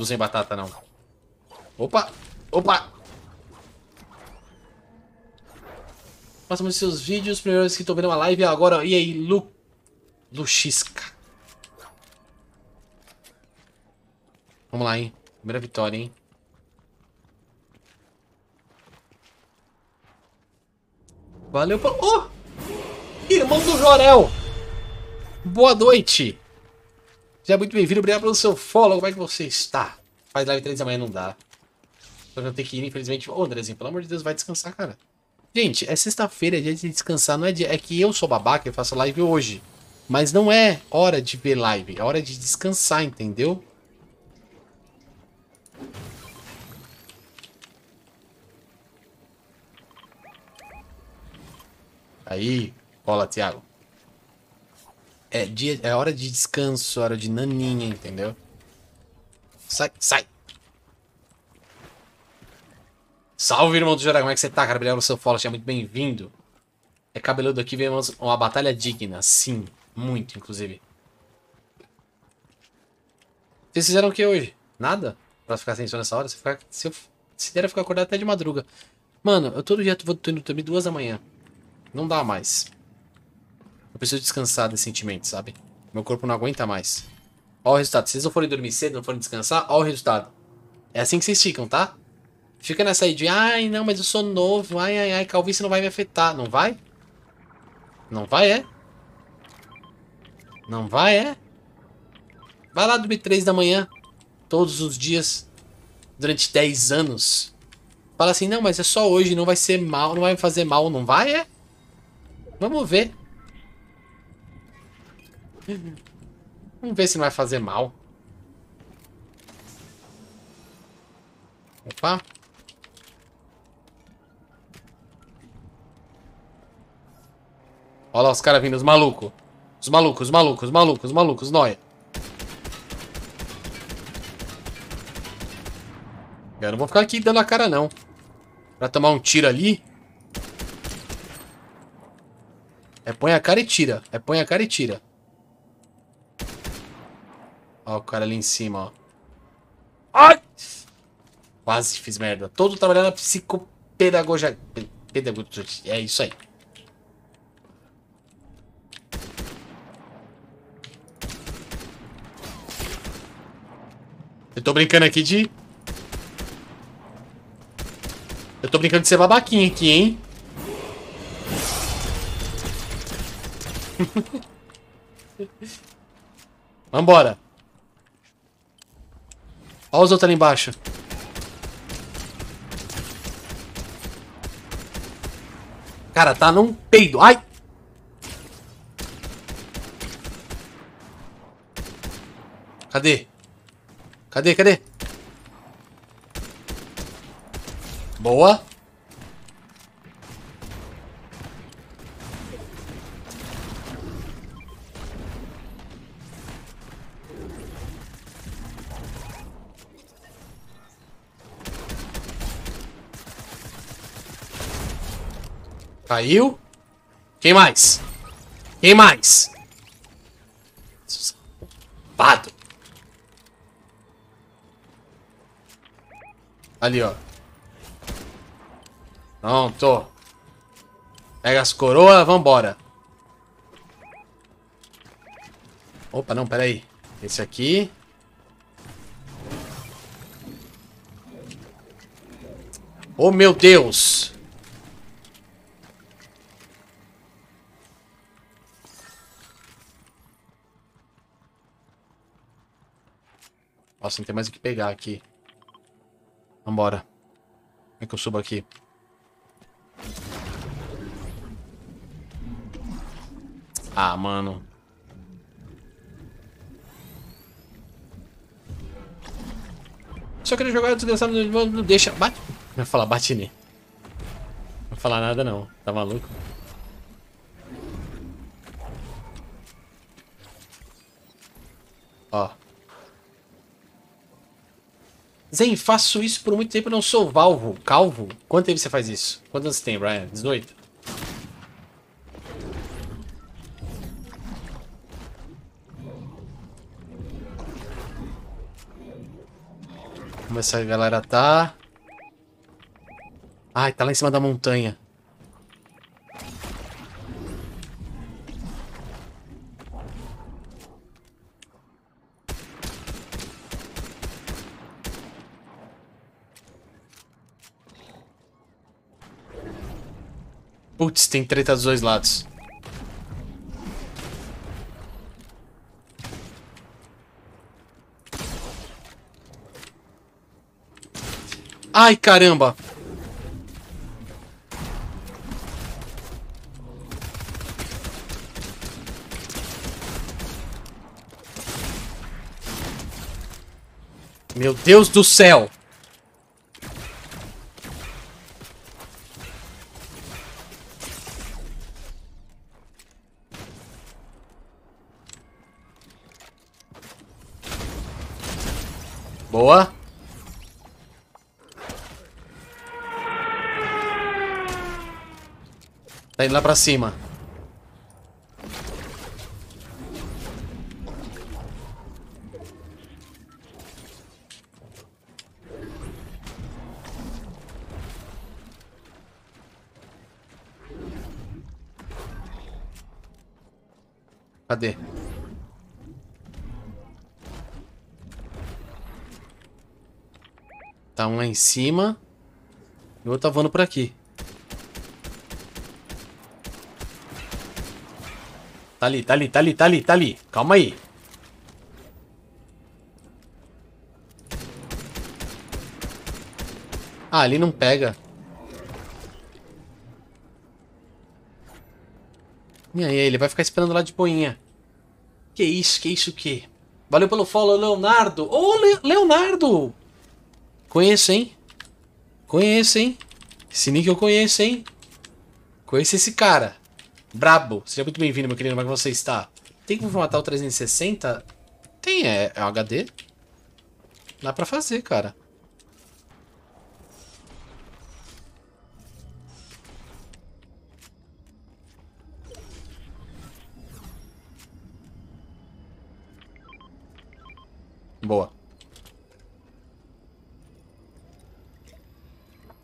sem batata, não. Opa! Opa! Próximo dos seus vídeos, primeira vez que tô vendo uma live agora. E aí, Luxisca. Vamos lá, hein? Primeira vitória, hein? Valeu por... Oh! Irmão do Jorel! Boa noite! Seja muito bem-vindo, obrigado pelo seu follow. Como é que você está? Faz live 3 da manhã, não dá. Eu vou ter que ir, infelizmente. Ô, Andrezinho, pelo amor de Deus, vai descansar, cara. Gente, é sexta-feira, é dia de descansar, não é dia... É que eu sou babaca e faço live hoje. Mas não é hora de ver live, é hora de descansar, entendeu? Aí, bola, Thiago. É hora de descanso, hora de naninha, entendeu? Sai, sai. Salve, irmão do Jorel, como é que você tá, cara? Obrigado pelo seu follow, seja muito bem-vindo. É cabeludo aqui, vemos uma batalha digna. Sim, muito, inclusive. Vocês fizeram o que hoje? Nada? Pra ficar sem sono nessa hora? Se der, eu ficar acordado até de madruga. Mano, eu todo dia tô indo dormir 2 da manhã. Não dá mais. Eu preciso descansar decentemente, sabe? Meu corpo não aguenta mais. Ó o resultado. Se vocês não forem dormir cedo, não forem descansar, ó o resultado. É assim que vocês ficam, tá? Fica nessa aí de, ai, não, mas eu sou novo. Ai, ai, ai, calvície não vai me afetar. Não vai? Não vai, é? Não vai, é? Vai lá dormir 3 da manhã. Todos os dias. Durante 10 anos. Fala assim, não, mas é só hoje. Não vai ser mal. Não vai me fazer mal. Não vai, é? Vamos ver. Vamos ver se não vai fazer mal. Opa. Olha lá os caras vindo, os malucos. Os malucos, os malucos, os malucos, os malucos, nóia. Eu não vou ficar aqui dando a cara, não. Pra tomar um tiro ali. É põe a cara e tira. É põe a cara e tira. Ó o cara ali em cima, ó. Ai! Quase fiz merda. Todo trabalhando na psicopedagogia. É isso aí. Eu tô brincando aqui de... Eu tô brincando de ser babaquinha aqui, hein? Vambora. Olha os outros ali embaixo. Cara, tá num peido. Ai! Cadê? Cadê, cadê? Boa. Caiu. Quem mais? Quem mais? Safado. Ali, ó. Pronto. Pega as coroas, vambora. Opa, não, peraí. Esse aqui. Oh, meu Deus. Nossa, não tem mais o que pegar aqui. Vambora. Como é que eu subo aqui? Ah, mano. só queria jogar desgraçado, não deixa. Bate. Não vai falar, bate nele. Não vai falar nada não, tá maluco? Ó. Zen, faço isso por muito tempo e não sou calvo. Quanto tempo você faz isso? Quantos anos você tem, Brian? 18? Como essa galera tá... Ai, tá lá em cima da montanha. Putz, tem treta dos dois lados. Ai, caramba! Meu Deus do céu! Boa! Tá indo lá pra cima. Cadê? Tá um lá em cima. E o outro tá voando por aqui. Tá ali, tá ali, tá ali, tá ali, tá ali. Calma aí. Ah, ali não pega. E aí, ele vai ficar esperando lá de boinha. Que isso, o quê? Valeu pelo follow, Leonardo. Ô, Leonardo! Conheço, hein? Conheço, hein? Esse nick eu conheço, hein? Conheço esse cara. Brabo. Seja muito bem-vindo, meu querido. Como é que você está? Tem como formatar o 360? Tem, é um HD. Dá pra fazer, cara. Boa.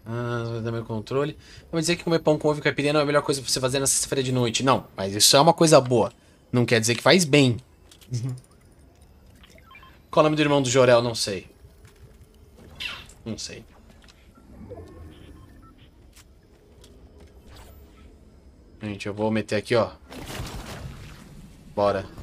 Vai dar meu controle. Vamos dizer que comer pão com ovo e caipirinha não é a melhor coisa pra você fazer na sexta-feira de noite. Não, mas isso é uma coisa boa. Não quer dizer que faz bem. Qual o nome do irmão do Jorel? Não sei. Não sei. Gente, eu vou meter aqui, ó. Bora.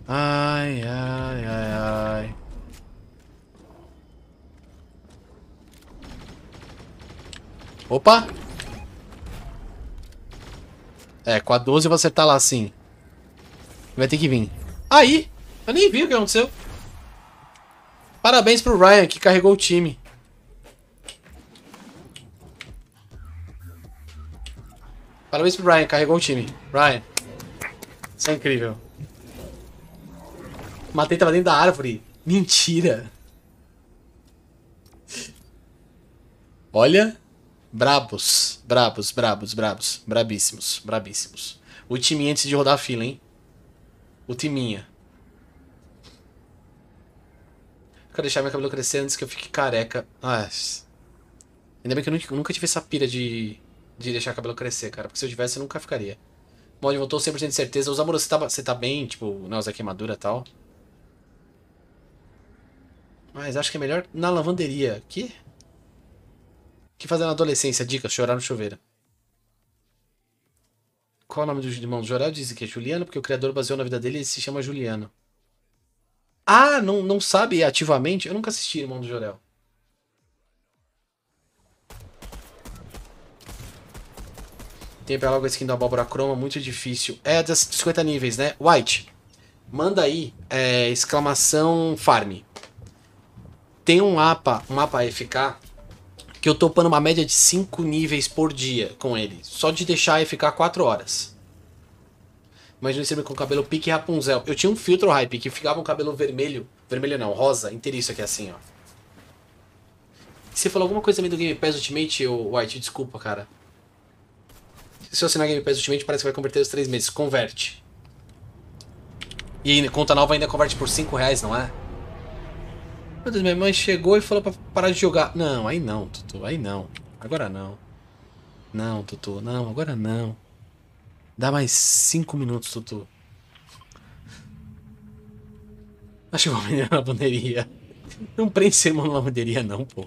Ai, ai, ai, ai. Opa! É, com a 12 você tá lá assim. Vai ter que vir. Aí! Eu nem vi o que aconteceu. Parabéns pro Ryan, que carregou o time. Parabéns pro Ryan, carregou o time. Ryan. Isso é incrível. Matei, tava dentro da árvore. Mentira. Olha. Brabos. Brabos, brabos, brabos. Brabíssimos, brabíssimos. O time antes de rodar a fila, hein? O timinha. Quero deixar meu cabelo crescer antes que eu fique careca. Ah, ainda bem que eu nunca tive essa pira de deixar o cabelo crescer, cara. Porque se eu tivesse, eu nunca ficaria. Mod voltou 100% de certeza. Os amores, você tá bem? Tipo, não usa queimadura e tal. Mas acho que é melhor na lavanderia. Que fazer na adolescência? Dica, chorar no chuveiro. Qual é o nome do irmão do Jorel? Dizem que é Juliano, porque o criador baseou na vida dele e ele se chama Juliano. Ah, não sabe ativamente? Eu nunca assisti Irmão do Jorel. Tem que pegar logo a skin da abóbora croma, muito difícil. É das 50 níveis, né? White, manda aí, exclamação farm. Tem um mapa FK, que eu tô upando uma média de 5 níveis por dia com ele. Só de deixar FK 4 horas. Imagina você com o cabelo pique Rapunzel. Eu tinha um filtro hype que ficava um cabelo vermelho. Vermelho não, rosa, inteiriço aqui assim, ó. Você falou alguma coisa também do Game Pass Ultimate, White? Desculpa, cara. Se eu assinar Game Pass Ultimate, parece que vai converter os 3 meses. Converte. E aí, conta nova ainda converte por 5 reais, não é? Meu Deus, minha mãe chegou e falou pra parar de jogar. Não, aí não, Tutu. Aí não. Agora não. Não, Tutu. Não, agora não. Dá mais 5 minutos, Tutu. Acho que eu vou vender na lavanderia. Não prende ser na lavanderia, não, pô.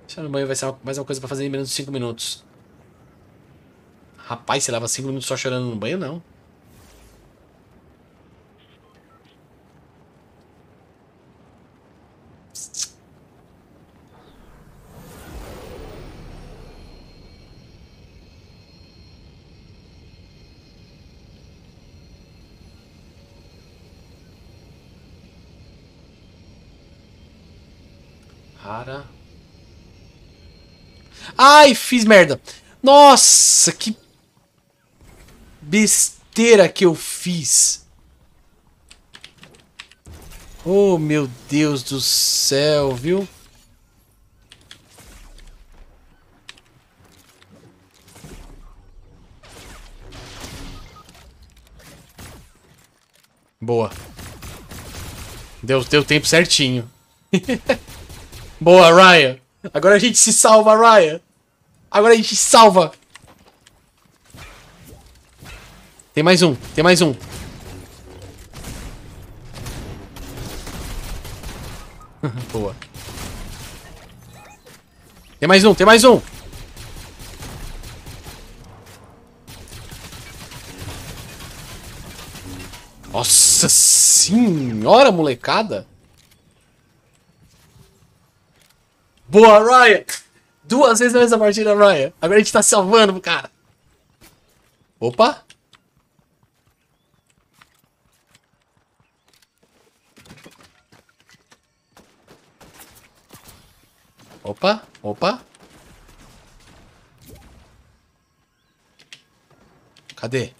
Deixar no banho vai ser mais uma coisa pra fazer em menos de 5 minutos. Rapaz, você leva 5 minutos só chorando no banho, não. Rara. Ai, fiz merda. Nossa, que besteira que eu fiz. Oh, meu Deus do céu, viu? Boa. Deu tempo certinho. Boa, Ryan. Agora a gente se salva, Ryan. Agora a gente se salva. Tem mais um, tem mais um. Boa. Tem mais um, tem mais um. Nossa senhora, molecada. Boa, Ryan. 2 vezes na mesma partida, Ryan. Agora a gente tá salvando, cara. Opa. Opa, opa. Cadê?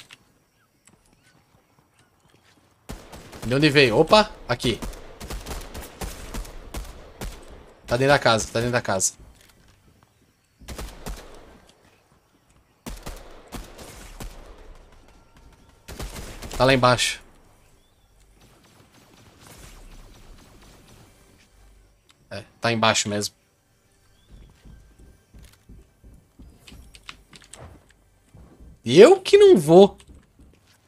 De onde veio? Opa, aqui. Tá dentro da casa, tá dentro da casa. Tá lá embaixo. É, tá embaixo mesmo. E eu que não vou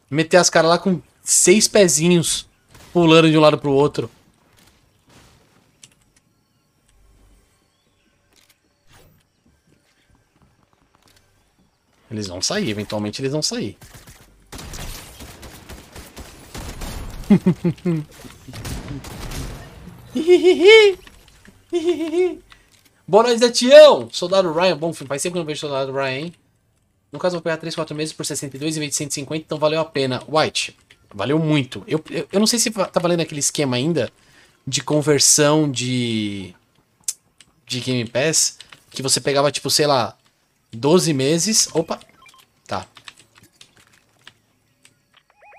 meter as caras lá com 6 pezinhos pulando de um lado pro outro. Eles vão sair, eventualmente eles vão sair. Boa noite, Zé Tião! Soldado Ryan, bom filme. Faz tempo que eu não vejo Soldado Ryan, hein? No caso, eu vou pegar 3, 4 meses por 62 em vez de 150, então valeu a pena. White, valeu muito. Eu não sei se tá valendo aquele esquema ainda de conversão de Game Pass, que você pegava, tipo, sei lá, 12 meses... Opa! Tá.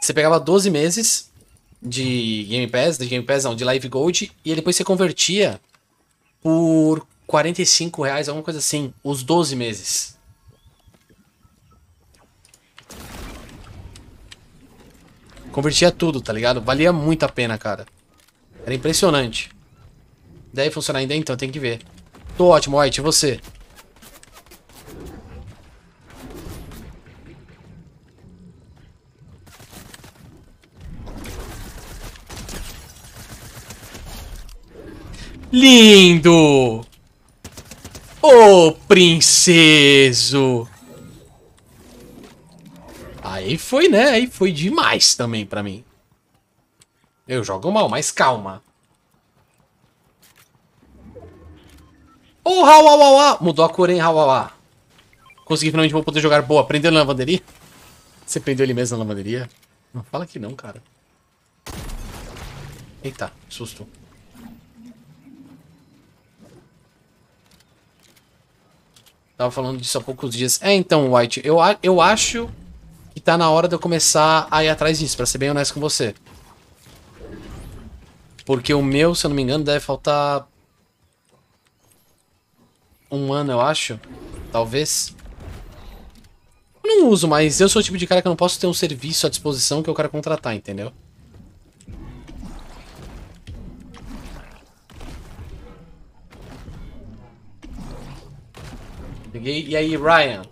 Você pegava 12 meses de Game Pass não, de Live Gold, e depois você convertia por 45 reais, alguma coisa assim, os 12 meses. Convertia tudo, tá ligado? Valia muito a pena, cara. Era impressionante. Deve funcionar ainda então, tem que ver. Tô ótimo, White, e você? Lindo! Ô, princeso! Aí foi, né? Aí foi demais também pra mim. Eu jogo mal, mas calma. Oh, Hauauauá! Mudou a cor, hein, Hauauá. Consegui finalmente vou poder jogar boa. Prendeu na lavanderia? Você prendeu ele mesmo na lavanderia? Não fala que não, cara. Eita, susto. Tava falando disso há poucos dias. É, então, White, eu acho que tá na hora de eu começar a ir atrás disso, pra ser bem honesto com você. Porque o meu, se eu não me engano, deve faltar 1 ano, eu acho. Talvez. Eu não uso, mas eu sou o tipo de cara que eu não posso ter um serviço à disposição que eu quero contratar, entendeu? Peguei. E aí, Ryan?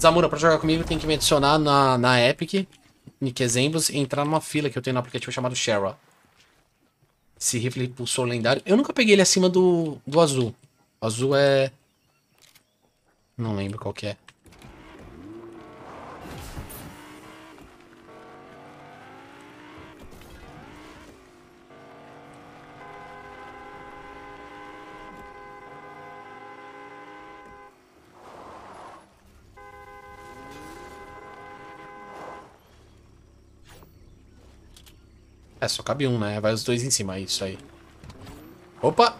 Zamura, pra jogar comigo tem que me adicionar na Epic, Nick Exemplos, e entrar numa fila que eu tenho no aplicativo chamado Shara. Esse rifle pulsor lendário. Eu nunca peguei ele acima do azul. O azul é... Não lembro qual que é. É, só cabe um, né? Vai os dois em cima, é isso aí. Opa!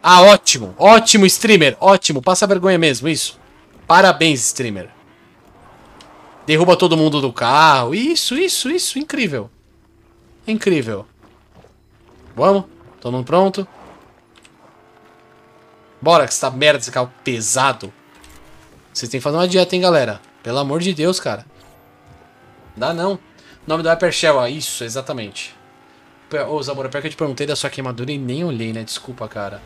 Ah, ótimo! Ótimo, streamer! Ótimo! Passa vergonha mesmo, isso. Parabéns, streamer. Derruba todo mundo do carro. Isso, incrível. Incrível. Vamos? Todo mundo pronto? Bora, que essa merda desse carro pesado. Vocês têm que fazer uma dieta, hein, galera? Pelo amor de Deus, cara. Dá não. O nome do Hyper Shell, isso, exatamente. Ô, Zamora, pior que eu te perguntei da sua queimadura e nem olhei, né? Desculpa, cara.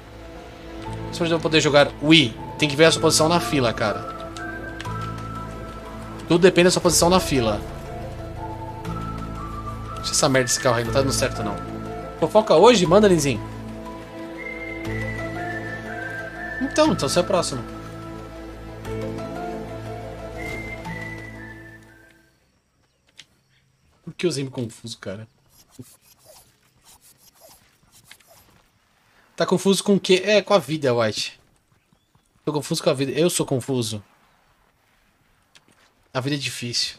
Se eu poder jogar Wii, tem que ver a sua posição na fila, cara. Tudo depende da sua posição na fila. Deixa essa merda desse carro aí, não tá dando certo, não. Fofoca hoje? Manda, Linzinho. Então você é o próximo. Por que eu usei confuso, cara? Tá confuso com o quê? É, com a vida, White. Tô confuso com a vida. Eu sou confuso. A vida é difícil.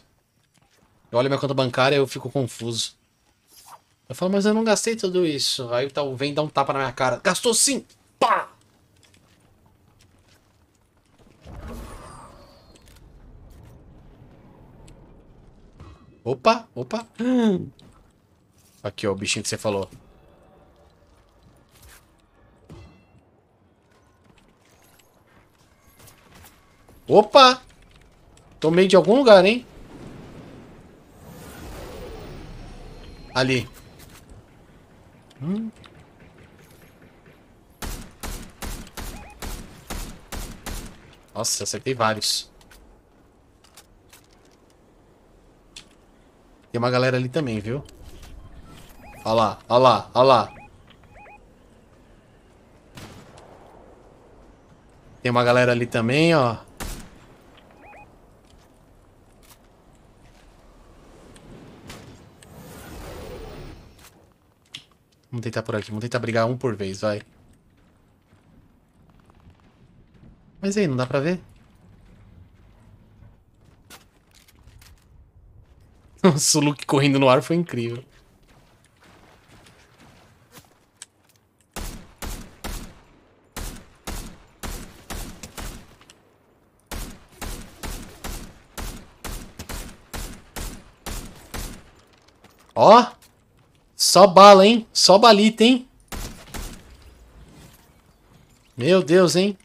Eu olho minha conta bancária e eu fico confuso. Eu falo, mas eu não gastei tudo isso. Aí vem dar um tapa na minha cara. Gastou sim! Pá! Opa, opa. Aqui, ó, o bichinho que você falou. Opa! Tomei de algum lugar, hein? Ali. Nossa, acertei vários. Tem uma galera ali também, viu? Olha lá, olha lá, olha lá. Tem uma galera ali também, ó. Vamos tentar por aqui, vamos tentar brigar um por vez, vai. Mas aí, não dá pra ver? Nossa, o Luke correndo no ar foi incrível. Ó! Só bala, hein? Só balita, hein? Meu Deus, hein?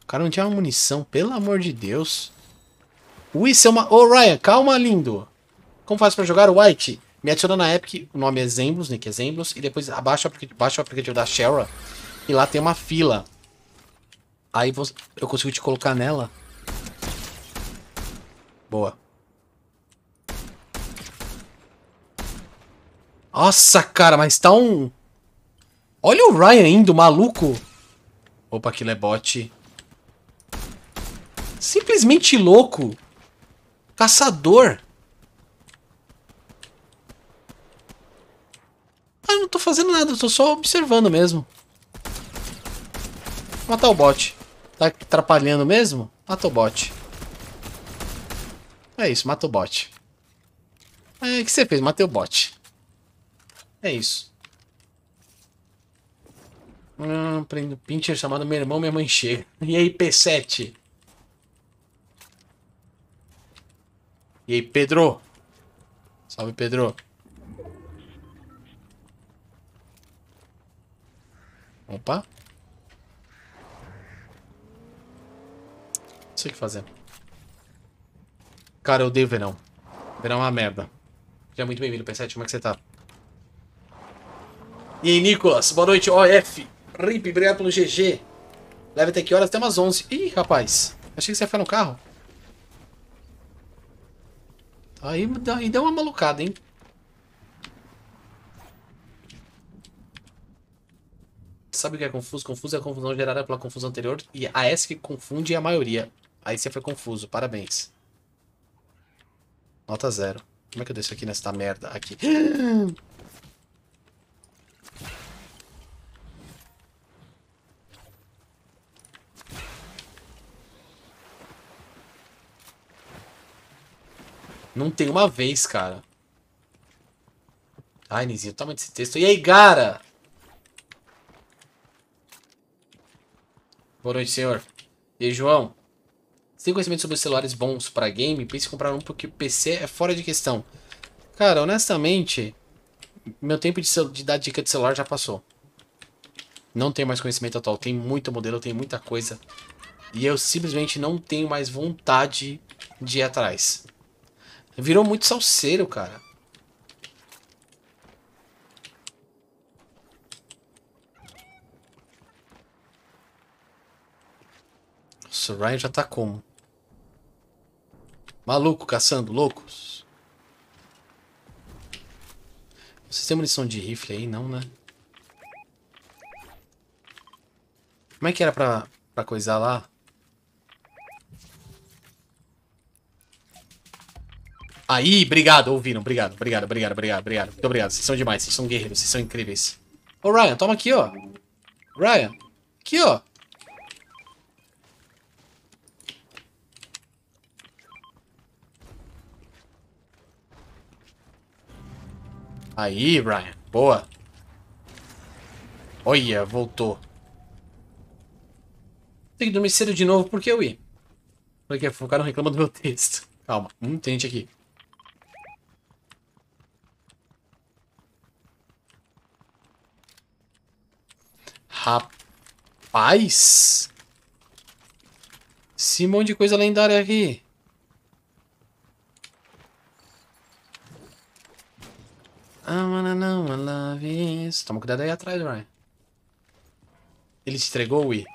O cara não tinha uma munição, pelo amor de Deus. Isso é uma... Ô, Ryan, calma, lindo. Como faz pra jogar o White? Me adiciona na Epic, o nome é Exemplos, Nick Exemplos, e depois baixa o aplicativo da Shara, e lá tem uma fila. Aí eu consigo te colocar nela. Boa. Nossa, cara, mas tá um... Olha o Ryan indo, maluco. Opa, aquilo é bot. Simplesmente louco. Caçador. não tô fazendo nada, eu tô só observando mesmo. Vou matar o bot. Tá atrapalhando mesmo? Mata o bot. É isso, mata o bot. É, o que você fez? Matei o bot. É isso. Prendo pincher chamado Meu Irmão, Minha Mãe Chega. E aí, P7? E aí, Pedro? Salve, Pedro. Opa. Não sei o que fazer. Cara, eu odeio verão. Verão é uma merda. Seja muito bem-vindo, P7. Como é que você tá? E aí, Nicolas? Boa noite, OF. Rip, obrigado pelo GG. Leve até que horas? Até umas 11. Ih, rapaz. Achei que você ia ficar no carro. Aí deu uma malucada, hein? Sabe o que é confuso? Confuso é a confusão gerada pela confusão anterior. E a S que confunde é a maioria. Aí você foi confuso. Parabéns. Nota 0. Como é que eu desço aqui nesta merda? Aqui. Não tem uma vez, cara. Ai, Nizinho, toma desse texto. E aí, Gara? Boa noite, senhor. E aí, João? Você tem conhecimento sobre celulares bons para game? Pense em comprar um porque o PC é fora de questão. Cara, honestamente, meu tempo de dar dica de celular já passou. Não tenho mais conhecimento atual. Tem muito modelo, tem muita coisa. E eu simplesmente não tenho mais vontade de ir atrás. Virou muito salseiro, cara. Nossa, o Ryan já tá como? Maluco, caçando loucos. Vocês têm munição de rifle aí? Não, né? Como é que era pra coisar lá? Aí, obrigado, ouviram. Obrigado. Muito obrigado. Vocês são demais, vocês são guerreiros, vocês são incríveis. Ô, Ryan, toma aqui, ó. Ryan, aqui, ó. Aí, Ryan. Boa. Olha, voltou. Tem que dormir cedo de novo, por que eu ia? Porque o cara não reclama do meu texto. Calma, tem gente aqui. Rapaz! Esse monte de coisa lendária aqui. Toma cuidado aí atrás, Ryan. Ele te entregou, Wii?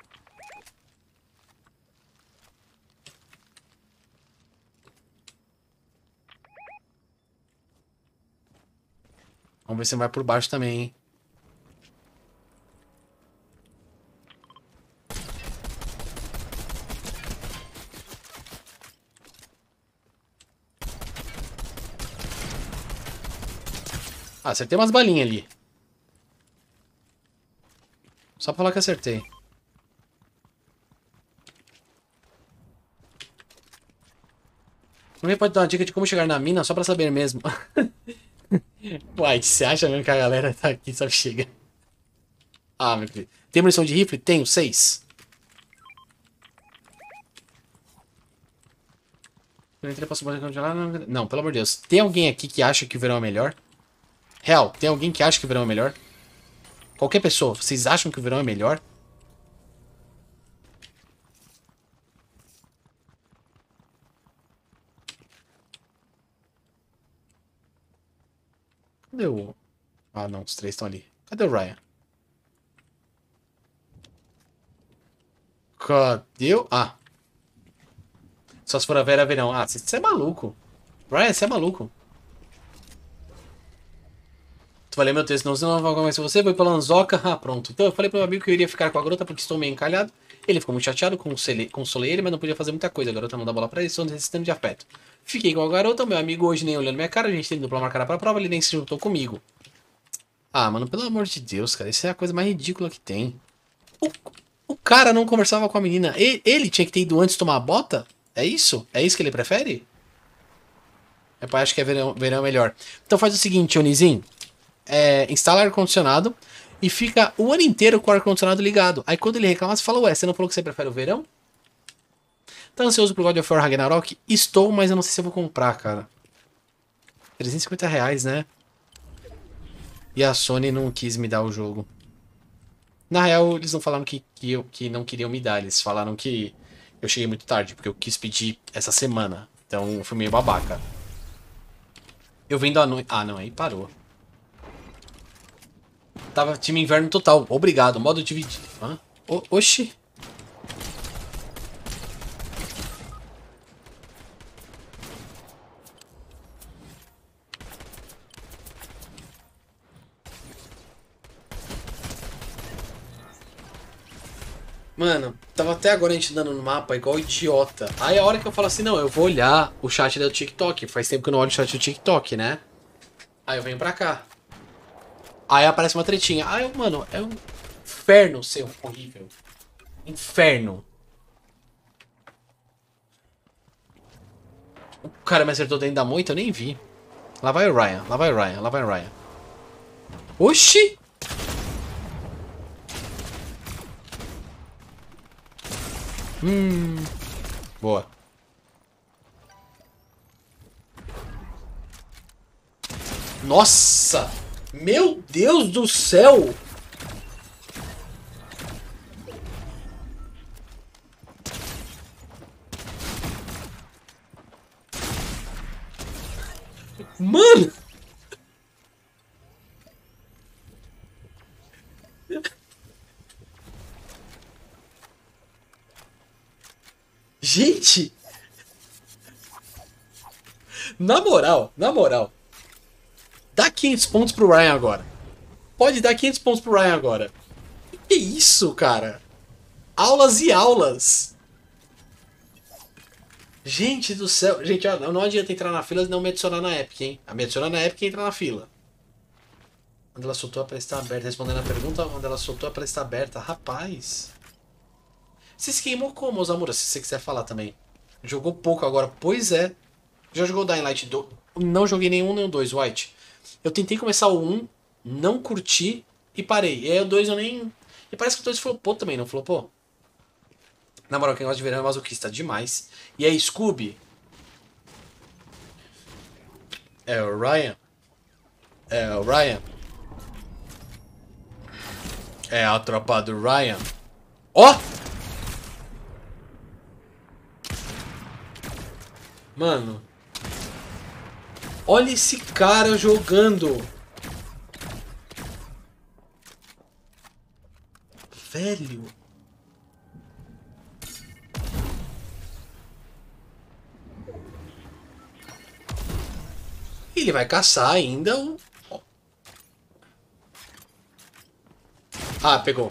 Vamos ver se vai por baixo também, hein? Ah, acertei umas balinhas ali. Só pra falar que acertei. Alguém pode dar uma dica de como chegar na mina só pra saber mesmo. Uai, você acha mesmo que a galera tá aqui só chega? Ah, meu querido. Tem munição de rifle? Tenho, 6. Eu entrei pra subir congelar. Não, pelo amor de Deus. Tem alguém aqui que acha que o verão é melhor? Real, tem alguém que acha que o verão é melhor? Qualquer pessoa, vocês acham que o verão é melhor? Cadê o... Ah, não, os 3 estão ali. Cadê o Ryan? Cadê o... Ah. Só se for a Vera verão. Ah, você é maluco. Ryan, você é maluco. Tu vai ler meu texto, não, senão não vai convencer você. Vou ir pra Lanzoca. Ah, pronto. Então eu falei pro meu amigo que eu iria ficar com a garota porque estou meio encalhado. Ele ficou muito chateado, consolei ele, mas não podia fazer muita coisa. A garota não dá bola pra ele, estou necessitando de afeto. Fiquei com a garota, meu amigo hoje nem olhando minha cara, a gente tem dupla marcada pra prova, ele nem se juntou comigo. Ah, mano, pelo amor de Deus, cara. Isso é a coisa mais ridícula que tem. O, o cara não conversava com a menina. Ele tinha que ter ido antes tomar a bota? É isso? É isso que ele prefere? Meu pai acha que é verão melhor. Então faz o seguinte, Onizinho. Instala ar-condicionado e fica o ano inteiro com o ar-condicionado ligado. Aí quando ele reclama, você fala, ué, você não falou que você prefere o verão? Tá ansioso pro God of War Ragnarok? Estou, mas eu não sei se eu vou comprar, cara. R$ 350, né? E a Sony não quis me dar o jogo. Na real, eles não falaram que não queriam me dar. Eles falaram que eu cheguei muito tarde, porque eu quis pedir essa semana. Então eu fui meio babaca. Eu vendo a noite. Ah, não, aí parou. Tava time inverno total. Obrigado. Modo dividido. Hã? Oxi. Mano, tava até agora a gente dando no mapa igual idiota. Aí a hora que eu falo assim, não, eu vou olhar o chat do TikTok. Faz tempo que eu não olho o chat do TikTok, né? Aí eu venho pra cá. Aí aparece uma tretinha. Aí, mano, é um inferno ser horrível. Inferno. O cara me acertou dentro da moita, eu nem vi. Lá vai o Ryan, lá vai o Ryan, lá vai o Ryan. Oxi! Boa. Nossa! Meu Deus do céu! Mano! Gente! Na moral. Dá 500 pontos pro Ryan agora. Pode dar 500 pontos pro Ryan agora. Que isso, cara? Aulas e aulas. Gente do céu. Gente, ó, não adianta entrar na fila e não me adicionar na Epic, hein? A me adicionar na Epic e entra na fila. Onde ela soltou a presta está aberta. Respondendo a pergunta, onde ela soltou a presta está aberta. Rapaz. Você se queimou como, Osamura? Se você quiser falar também. Jogou pouco agora. Pois é. Já jogou Dying Light 2? Não joguei nenhum nem o 2, White. Eu tentei começar o 1, não curti e parei. E aí o 2 eu nem... E parece que o 2 flopou também, não flopou? Na moral, quem gosta de verão é masoquista demais. E aí, Scooby? É o Ryan? É o Ryan? É a tropa do Ryan? Ó! Oh! Mano. Olha esse cara jogando. Velho. Ele vai caçar ainda o... Ah, pegou.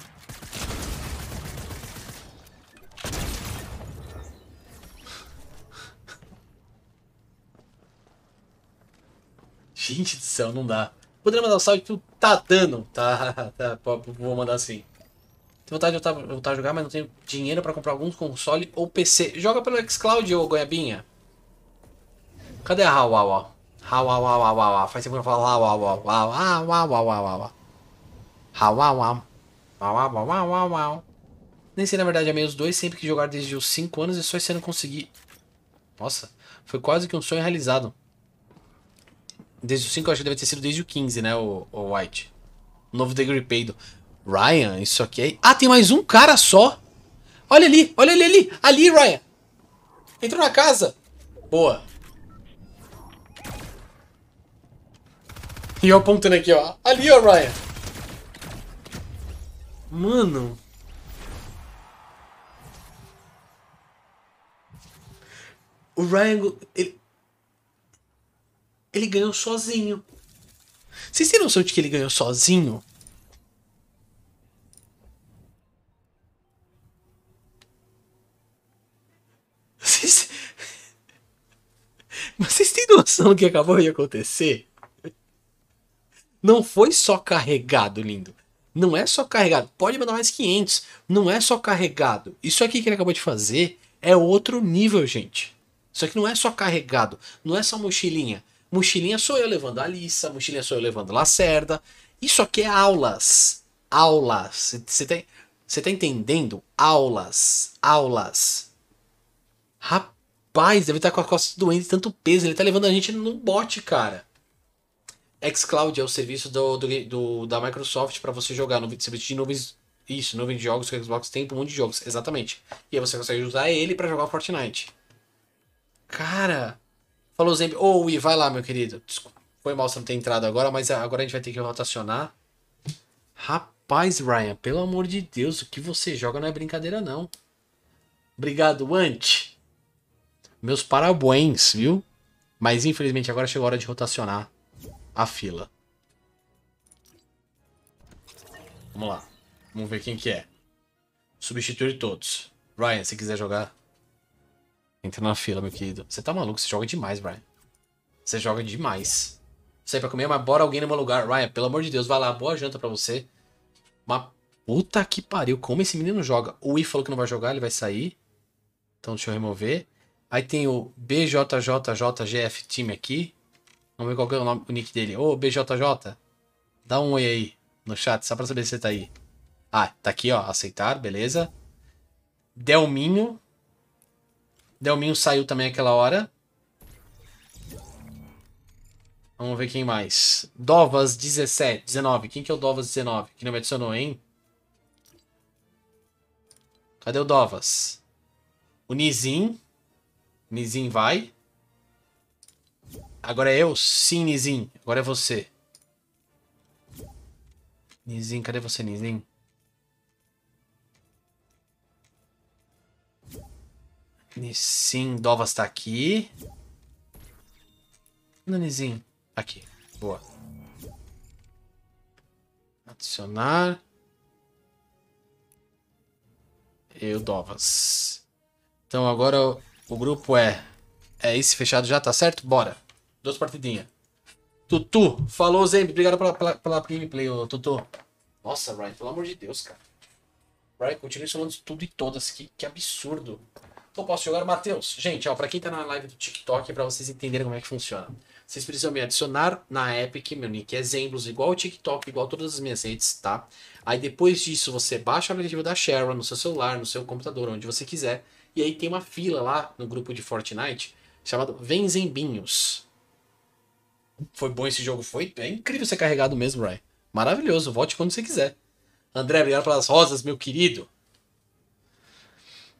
Gente do céu, não dá. Poderia mandar um salve pro Tadano. Tá, vou mandar assim. Tenho vontade de voltar a jogar, mas não tenho dinheiro pra comprar algum console ou PC. Joga pelo xCloud, ô Goiabinha. Cadê a Hawawau? Hawawau. Faz tempo que eu falo Hawawau. Hawawau. Hawawau. Nem sei, na verdade, amei os dois sempre que jogar desde os 5 anos e só esse ano consegui. Nossa, foi quase que um sonho realizado. Desde os 5, eu acho que deve ter sido desde o 15, né, o White. Novo degripado. Ryan, isso aqui é... Ah, tem mais um cara só. Olha ali, olha ele ali. Ali, Ryan. Entrou na casa. Boa. E eu apontando aqui, ó. Ali, ó, Ryan. Mano. O Ryan... Ele ganhou sozinho. Vocês têm noção de que ele ganhou sozinho? Vocês... Mas vocês têm noção do que acabou de acontecer? Não foi só carregado, lindo. Não é só carregado. Pode mandar mais 500. Não é só carregado. Isso aqui que ele acabou de fazer é outro nível, gente. Isso aqui não é só carregado. Não é só mochilinha. Mochilinha sou eu levando a Alissa. Mochilinha sou eu levando a Lacerda. Isso aqui é aulas. Aulas. Você tá entendendo? Aulas. Aulas. Rapaz, deve estar com a costa doente, tanto peso. Ele tá levando a gente no bote, cara. xCloud é o serviço da Microsoft para você jogar no serviço de nuvens. Isso, nuvem de jogos que o Xbox tem para um monte de jogos, exatamente. E aí você consegue usar ele para jogar Fortnite. Cara, falou Zembe. Ô, Wii, vai lá, meu querido. Desculpa, foi mal você não ter entrado agora, mas agora a gente vai ter que rotacionar. Rapaz, Ryan, pelo amor de Deus, o que você joga não é brincadeira, não. Obrigado, Ant. Meus parabéns, viu? Mas infelizmente agora chegou a hora de rotacionar a fila. Vamos lá. Vamos ver quem que é. Substituir todos. Ryan, se quiser jogar, entra na fila, meu querido. Você tá maluco? Você joga demais, Ryan. Você joga demais. Sai pra comer, mas bora alguém no meu lugar. Ryan, pelo amor de Deus, vai lá. Boa janta pra você. Uma puta que pariu. Como esse menino joga? O Wii falou que não vai jogar, ele vai sair. Então deixa eu remover. Aí tem o BJJJGF time aqui. Vamos ver qual que é o nick dele. Ô, BJJ. Dá um oi aí no chat, só pra saber se você tá aí. Ah, tá aqui, ó. Aceitar, beleza. Delminho. Delminho saiu também aquela hora. Vamos ver quem mais. Dovas 17, 19. Quem que é o Dovas 19? Que não me adicionou, hein? Cadê o Dovas? O Nizin. Nizin vai. Agora é eu? Sim, Nizin. Agora é você. Nizin, cadê você, Nizin? Sim, Dovas tá aqui. Nanizinho. Aqui. Boa. Adicionar. E o Dovas. Então agora o grupo é esse fechado já, tá certo? Bora. 2 partidinhas. Tutu. Falou, Zembe. Obrigado pela gameplay, ô, Tutu. Nossa, Ryan, pelo amor de Deus, cara. Ryan, continue somando tudo e todas. Que absurdo. Então posso jogar, Matheus? Gente, ó, pra quem tá na live do TikTok, é pra vocês entenderem como é que funciona. Vocês precisam me adicionar na Epic, meu nick é Zemblos, igual o TikTok, igual todas as minhas redes, tá? Aí depois disso você baixa o aplicativo da Sharon no seu celular, no seu computador, onde você quiser. E aí tem uma fila lá no grupo de Fortnite chamado Vem Zembinhos. Foi bom esse jogo, foi? É incrível ser carregado mesmo, Ryan. Maravilhoso, volte quando você quiser. André, obrigado pelas rosas, meu querido.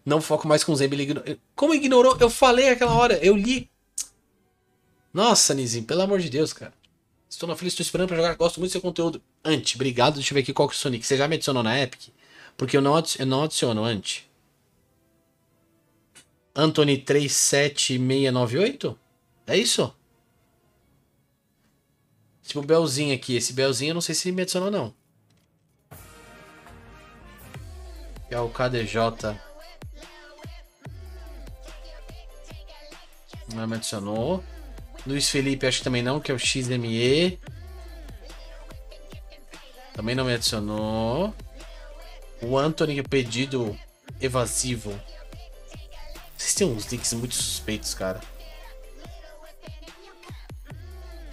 Não foco mais com o Zembe. Como ignorou? Eu falei aquela hora, eu li. Nossa, Nizinho, pelo amor de Deus, cara. Estou na fila, estou esperando pra jogar. Gosto muito do seu conteúdo. Ant, obrigado. Deixa eu ver aqui qual que é o seu nick. Você já me adicionou na Epic? Porque eu não adiciono, Ant. Anthony 37698? É isso? Tipo o Belzinho aqui. Esse Belzinho eu não sei se me adicionou, não. É o KDJ. Não me adicionou. Luiz Felipe acho que também não, que é o XME. Também não me adicionou. O Anthony, o pedido evasivo. Vocês têm uns nicks muito suspeitos, cara.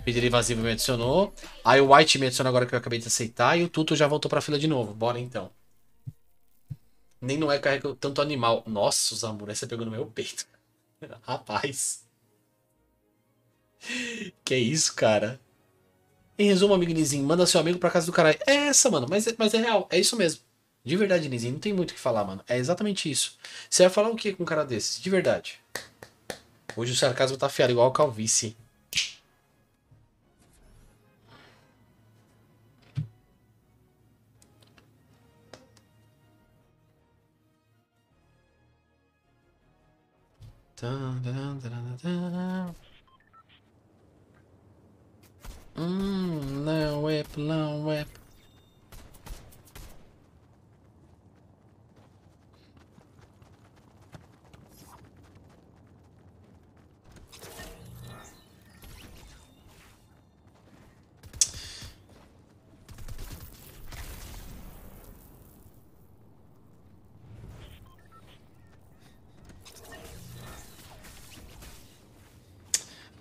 Pedido evasivo me adicionou. Aí o White me adicionou agora que eu acabei de aceitar. E o Tuto já voltou pra fila de novo. Bora então. Nem não é carrega tanto animal. Nossa, Zamura, você pegou no meu peito. Rapaz. Que isso, cara? Em resumo, amigo Nizinho, manda seu amigo pra casa do caralho. É essa, mano, mas é real, é isso mesmo. De verdade, Nizinho, não tem muito o que falar, mano. É exatamente isso. Você vai falar o que com um cara desses? De verdade. Hoje o sarcasmo tá afiado igual o calvície. Não é, não é.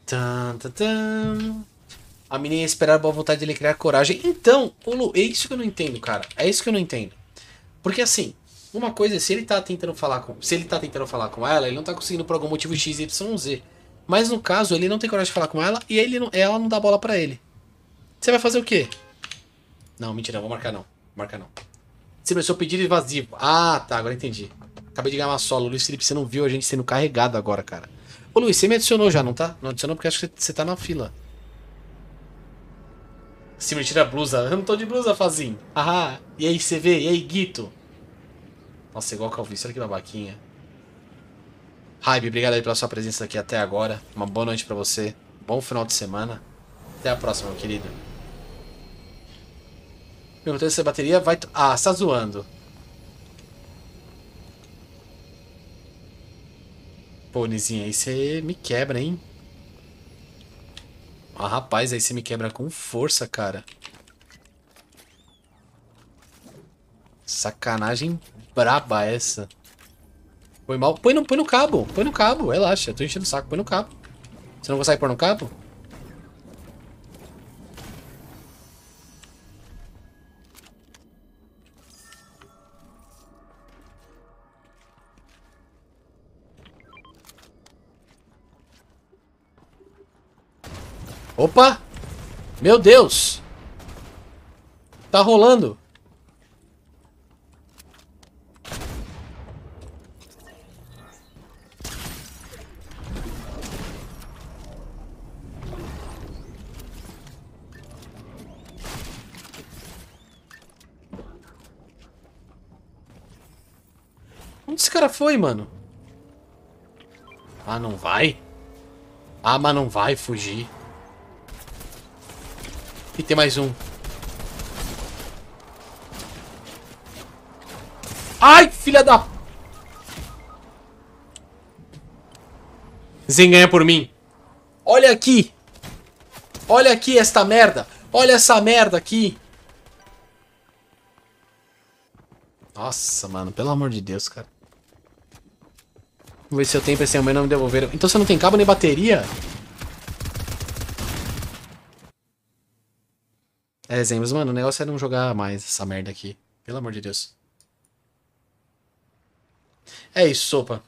Tan, tan, tan. A menina ia esperar a boa vontade dele criar coragem. Então, ô Lu, é isso que eu não entendo, cara. É isso que eu não entendo. Porque assim, uma coisa é se ele tá tentando falar com. Se ele tá tentando falar com ela, ele não tá conseguindo por algum motivo X, Y, Z. Mas no caso, ele não tem coragem de falar com ela e ela não dá bola pra ele. Você vai fazer o quê? Não, mentira, não vou marcar não. Vou marcar não. Seu pedido evasivo. Ah, tá, agora entendi. Acabei de ganhar uma solo. Luiz Felipe, você não viu a gente sendo carregado agora, cara. Ô Luiz, você me adicionou já, não tá? Não adicionou porque acho que você tá na fila. Se me tira a blusa. Eu não tô de blusa, Fazinho. Ahá. E aí, CV? E aí, Guito? Nossa, igual o Calvície. Olha que babaquinha. Hype, obrigado aí pela sua presença aqui até agora. Uma boa noite pra você. Bom final de semana. Até a próxima, meu querido. Perguntando se a bateria vai... Ah, você tá zoando. Pô, Nizinho, aí você me quebra, hein? Ah, rapaz, aí você me quebra com força, cara. Sacanagem braba essa. Foi mal. Põe no cabo. Põe no cabo. Relaxa, eu tô enchendo o saco. Põe no cabo. Você não consegue pôr no cabo? Opa! Meu Deus! Tá rolando. Onde esse cara foi, mano? Ah, não vai? Ah, mas não vai fugir. E tem mais um. Ai, filha da... Zen ganha por mim. Olha aqui. Olha aqui esta merda. Olha essa merda aqui. Nossa, mano. Pelo amor de Deus, cara. Vamos ver se eu tenho pra esse homem não me devolveram. Então você não tem cabo nem bateria? É, Zen, mas, mano, o negócio é não jogar mais essa merda aqui. Pelo amor de Deus. É isso, sopa.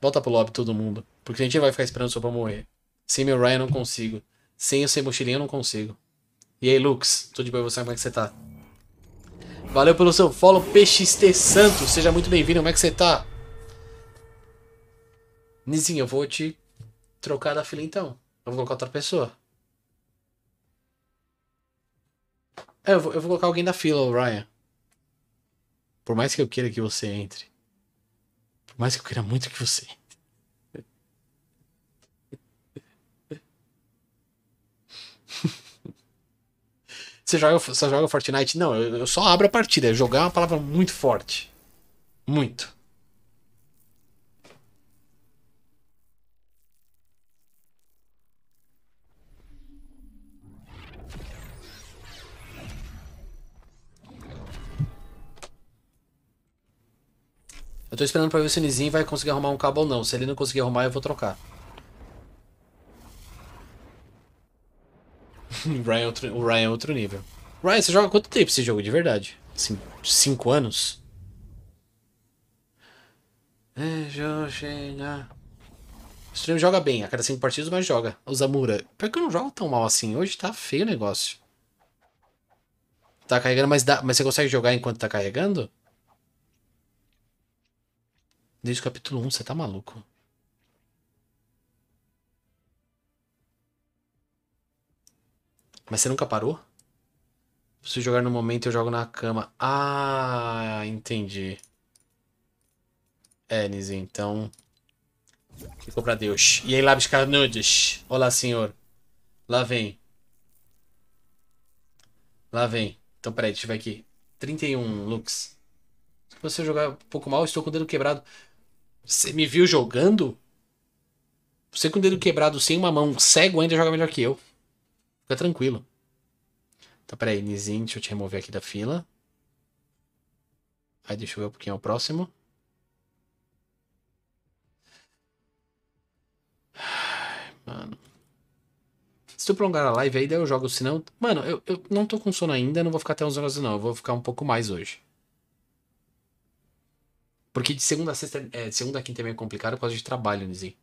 Volta pro lobby todo mundo. Porque a gente vai ficar esperando o sopa morrer. Sem meu Ryan eu não consigo. Sem o seu mochilinho eu não consigo. E aí, Lux? Tudo de bem, você? Como é que você tá? Valeu pelo seu follow, PXT Santos. Seja muito bem-vindo. Como é que você tá? Nizinho, eu vou te trocar da fila então. Eu vou colocar outra pessoa. É, eu vou colocar alguém da fila, o Ryan. Por mais que eu queira que você entre. Por mais que eu queira muito que você entre. Você joga Fortnite? Não, eu só abro a partida. Jogar é uma palavra muito forte. Muito. Eu tô esperando pra ver se o Nizinho vai conseguir arrumar um cabo ou não. Se ele não conseguir arrumar, eu vou trocar. O Ryan é outro nível. Ryan, você joga há quanto tempo esse jogo de verdade? 5 anos? É, Joshina. O stream joga bem, a cada 5 partidas, mas joga. O Zamura. Pior que eu não jogo tão mal assim. Hoje tá feio o negócio. Tá carregando, mas você consegue jogar enquanto tá carregando? Desde o capítulo 1, você tá maluco. Mas você nunca parou? Se jogar no momento, eu jogo na cama. Ah, entendi. É, Nise, então. Ficou pra Deus. E aí, lábios carnudos. Olá, senhor. Lá vem. Lá vem. Então, peraí, deixa eu ver aqui. 31, Lux. Se você jogar um pouco mal, estou com o dedo quebrado. Você me viu jogando? Você com o dedo quebrado, sem uma mão, cego ainda joga melhor que eu. Fica tranquilo. Então, peraí, Nizinho, deixa eu te remover aqui da fila. Aí, deixa eu ver um pouquinho o próximo. Mano. Se tu prolongar a live aí, daí eu jogo. Senão. Mano, eu não tô com sono ainda, não vou ficar até 11 horas, não. Eu vou ficar um pouco mais hoje. Porque de segunda a sexta. De segunda a quinta é meio complicado por causa de trabalho, Nizinho.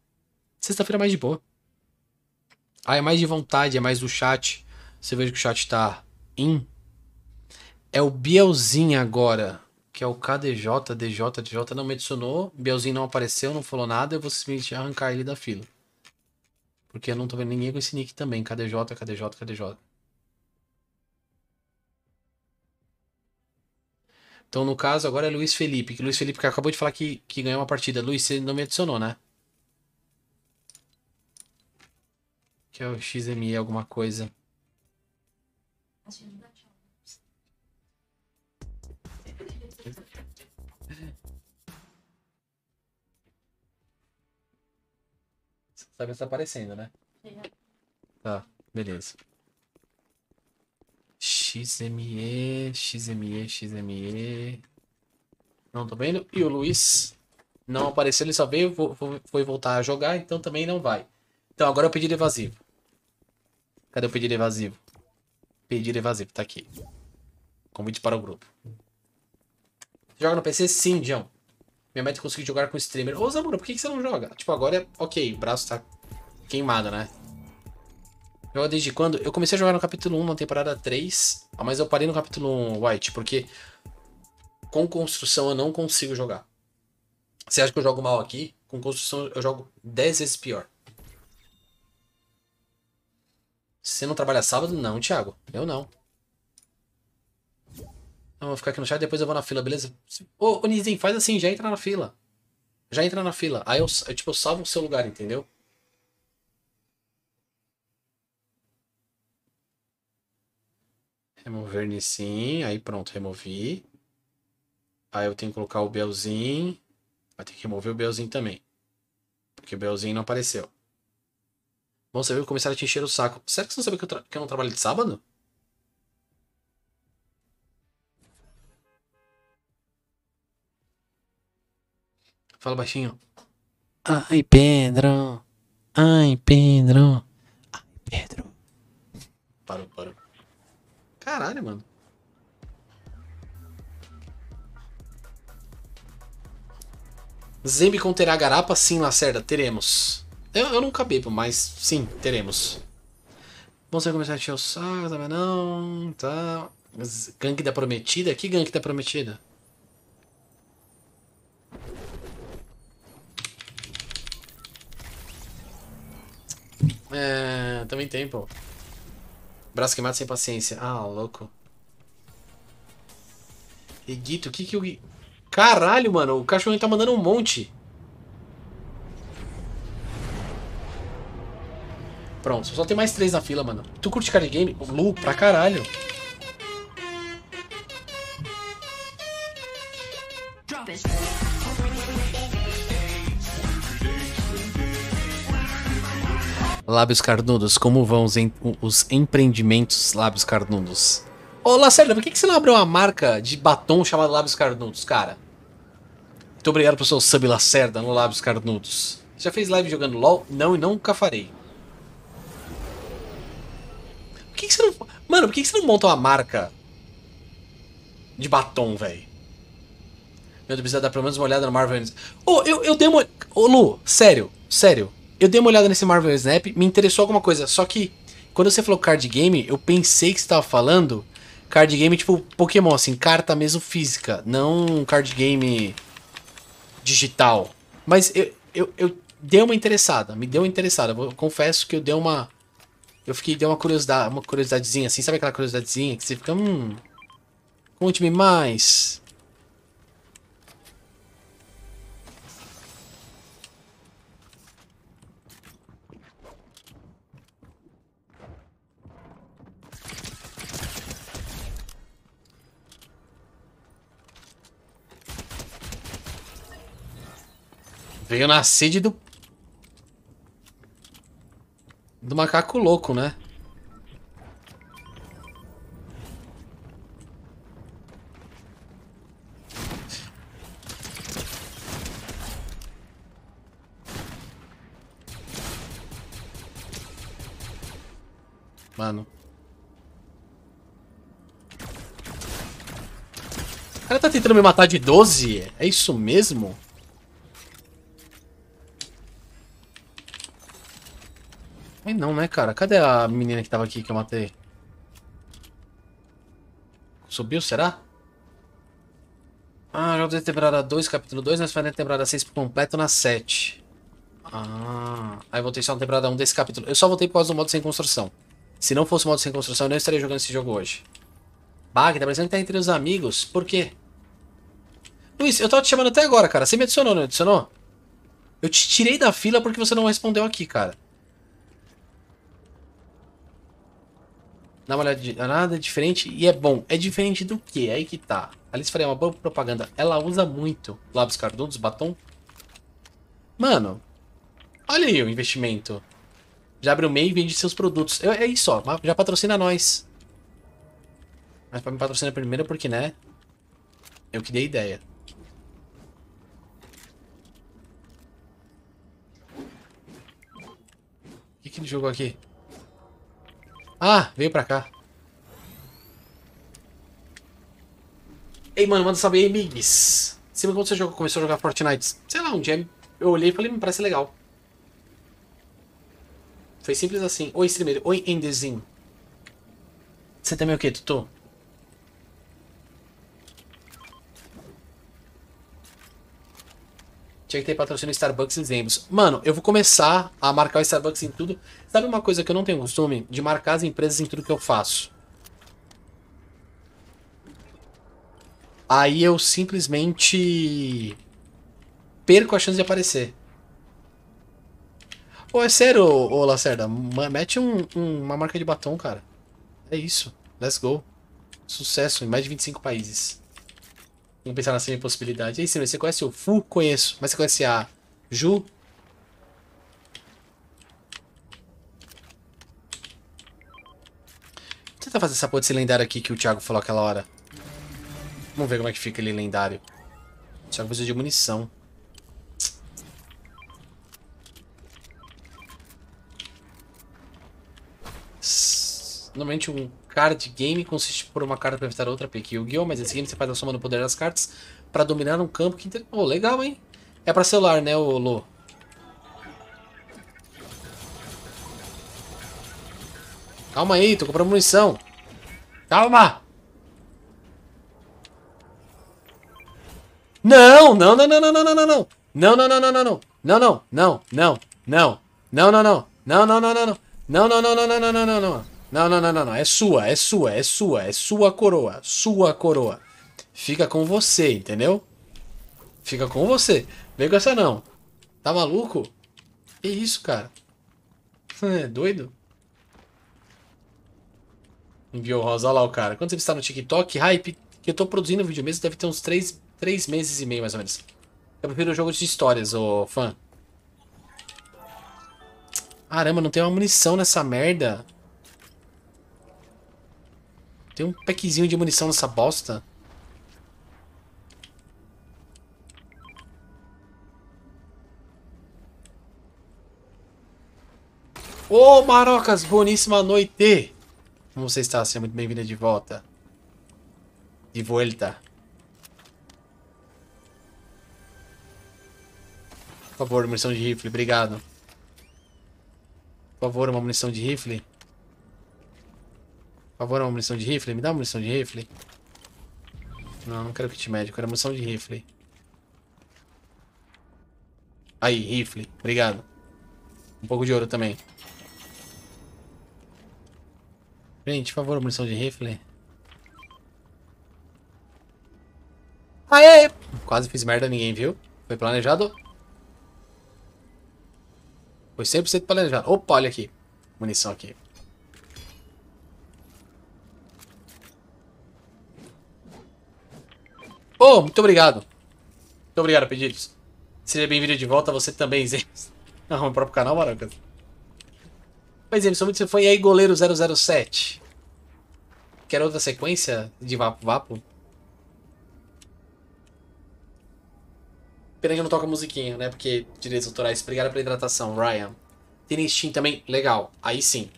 Sexta-feira é mais de boa. Ah, é mais de vontade, é mais do chat. Você veja que o chat tá in. É o Bielzinho agora. Que é o KDJ, DJ não me adicionou. Bielzinho não apareceu, não falou nada. Eu vou simplesmente arrancar ele da fila. Porque eu não tô vendo ninguém com esse nick também. KDJ. Então, no caso, agora é Luiz Felipe. Que Luiz Felipe que acabou de falar que ganhou uma partida. Luiz, você não me adicionou, né? Que é o XME alguma coisa. Sabe se tá aparecendo, né? Tá, beleza. XME. Não tô vendo. E o Luiz não apareceu, ele só veio, foi voltar a jogar, então também não vai. Então agora é o pedido evasivo. Cadê o pedido evasivo? Pedido evasivo, tá aqui. Convite para o grupo. Joga no PC? Sim, João. Minha meta é conseguir jogar com streamer. Ô, Zamora, por que você não joga? Tipo, agora é ok, o braço tá queimado, né? Joga desde quando? Eu comecei a jogar no capítulo 1, na temporada 3, mas eu parei no capítulo 1, White, porque com construção eu não consigo jogar. Você acha que eu jogo mal aqui? Com construção eu jogo 10 vezes pior. Você não trabalha sábado? Não, Thiago. Eu não. Eu vou ficar aqui no chat, depois eu vou na fila, beleza? Ô Nizinho, faz assim, já entra na fila. Já entra na fila. Aí tipo, eu salvo o seu lugar, entendeu? Remover sim. Aí pronto, removi. Aí eu tenho que colocar o Belzinho. Vai ter que remover o Belzinho também. Porque o Belzinho não apareceu. Bom, você viu que começaram a te encher o saco. Será que você não sabe que eu não trabalho de sábado? Fala baixinho. Ai, Pedro. Ai, Pedro. Ai, Pedro. Parou. Caralho, mano. Zembe conterá garapa? Sim, Lacerda, teremos. Eu nunca bebo, mas sim, teremos. Bom, você vai começar a encher o saco, também não, tá. Gangue da Prometida? Que gangue da Prometida? É, também tem, pô. Braço queimado sem paciência. Ah, louco. Eguito, o que que eu... Caralho, mano, o cachorro tá mandando um monte. Pronto, só tem mais 3 na fila, mano. Tu curte card game? Lu, pra caralho. Lábios carnudos, como vão os empreendimentos Lábios Carnudos? Ô, Lacerda, por que você não abriu uma marca de batom chamada Lábios Carnudos, cara? Muito obrigado pelo seu sub, Lacerda, no Lábios Carnudos. Já fez live jogando LOL? Não, e nunca farei. Por que você não... Mano, por que você não monta uma marca de batom, velho? Meu Deus, precisa dar pelo menos uma olhada no Marvel... Ô, eu dei uma... Ô, Lu, sério. Eu dei uma olhada nesse Marvel Snap, me interessou alguma coisa. Só que, quando você falou card game, eu pensei que você tava falando card game tipo Pokémon, assim, carta mesmo física. Não card game digital. Mas eu dei uma interessada, me deu uma interessada. Eu confesso que eu dei uma... dei uma curiosidadezinha, assim, sabe aquela curiosidadezinha que você fica, conte-me mais. Veio na sede do macaco louco, né? Mano. O cara tá tentando me matar de 12? É isso mesmo? Ai não, né, cara? Cadê a menina que tava aqui que eu matei? Subiu, será? Ah, jogo da temporada 2, capítulo 2, nós fazemos a temporada 6 por completo na 7. Ah, aí eu voltei só na temporada 1 desse capítulo. Eu só voltei por causa do modo sem construção. Se não fosse o modo sem construção, eu não estaria jogando esse jogo hoje. Bah, que tá parecendo que tá entre os amigos. Por quê? Luiz, eu tava te chamando até agora, cara. Você me adicionou, não adicionou? Eu te tirei da fila porque você não respondeu aqui, cara. Dá uma olhada, nada diferente e é bom. É diferente do quê? Aí que tá. Alice Faria é uma boa propaganda. Ela usa muito lábios carnudos, batom. Mano, olha aí o investimento. Já abre o MEI e vende seus produtos. É isso, ó. Já patrocina nós. Mas pra me patrocinar primeiro porque, né? Eu que dei ideia. O que ele jogou aqui? Ah, veio pra cá. Ei, mano, manda salve aí, amigos. Você quando você começou a jogar Fortnite? Sei lá, um dia eu olhei e falei, me parece legal. Foi simples assim. Oi, streamer. Oi, Enderzinho. Você também o quê, Tutu? Tinha que ter patrocínio Starbucks em Zembos. Mano, eu vou começar a marcar o Starbucks em tudo. Sabe uma coisa que eu não tenho costume? De marcar as empresas em tudo que eu faço. Aí eu simplesmente perco a chance de aparecer. Pô, é sério, ô Lacerda. Mete uma marca de batom, cara. É isso. Let's go. Sucesso em mais de 25 países. Vamos pensar nessa possibilidade. E aí, Silvio, você conhece o Fu? Conheço. Mas você conhece a Ju? Vou tentar fazer essa porra desse lendário aqui que o Thiago falou aquela hora. Vamos ver como é que fica ele lendário. O Thiago precisa de munição. Normalmente um card game consiste por uma carta para evitar outra pique Yu-Gi-Oh! Mas nesse game você faz a soma do poder das cartas para dominar um campo que... Oh, legal, hein? É para celular, né, ô Lô? Calma aí, tô comprando munição. Calma! Não, não, não, não, não, não, não, não, não. Não, não, não, não, não, não. Não, não, não, não, não. Não, não, não. Não, não, não, não, não. Não, não, não, não, não, não, não, não, não. Não, não, não, não, não. É sua, é sua, é sua, é sua coroa. Sua coroa. Fica com você, entendeu? Fica com você. Vem com essa não. Tá maluco? Que isso, cara? É doido? Enviou rosa, olha lá o cara. Quando você está no TikTok, hype, que eu tô produzindo vídeo mesmo, deve ter uns 3 meses e meio, mais ou menos. Eu prefiro o jogo de histórias, ô fã. Caramba, não tem uma munição nessa merda. Tem um packzinho de munição nessa bosta. Ô, Marocas, boníssima noite. Como você está? Seja muito bem-vinda de volta. De volta. Por favor, munição de rifle, obrigado. Por favor, uma munição de rifle. Por favor, uma munição de rifle. Me dá uma munição de rifle. Não, não quero kit médico, quero munição de rifle. Aí, rifle, obrigado. Um pouco de ouro também. Gente, por favor, munição de rifle. Aê! Quase fiz merda, ninguém viu. Foi planejado. Foi 100% planejado. Opa, olha aqui. Munição aqui. Oh, muito obrigado. Muito obrigado, pedidos. Seja bem-vindo de volta, você também, Zé. Não, o próprio canal, Marocas. Pois é, muito você foi aí, goleiro 007. Quer outra sequência de Vapo Vapo? Pena que eu não toco a musiquinha, né? Porque direitos autorais. Obrigado pela hidratação, Ryan. Tem Steam também? Legal. Aí sim.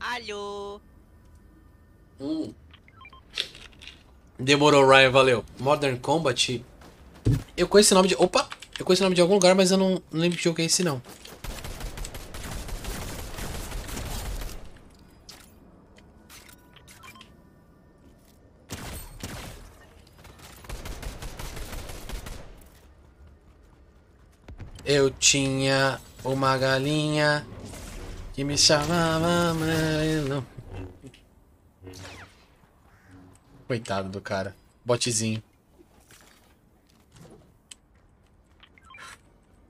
Alô? Demorou, Ryan, valeu. Modern Combat. Eu conheço esse nome de... Opa! Eu conheço o nome de algum lugar, mas eu não lembro que jogo é esse, não. Eu tinha uma galinha que me chamava amarelo. Coitado do cara. Botezinho.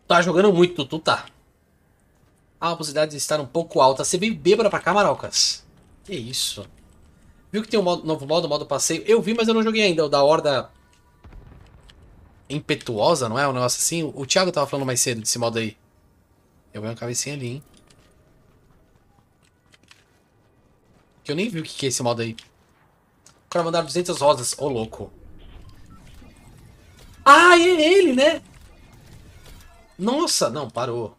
Tá jogando muito, tu tá. A possibilidade de estar um pouco alta. Você veio bêbada pra cá, Marocas? Que isso? Viu que tem um novo modo passeio? Eu vi, mas eu não joguei ainda. O da Horda Impetuosa, não é? Um negócio assim. O Thiago tava falando mais cedo desse modo aí. Eu ganhei uma cabecinha ali, hein? Que eu nem vi o que é esse modo aí. O cara mandaram 200 rosas. Ô, louco. Ah, é ele, né? Nossa, não, parou.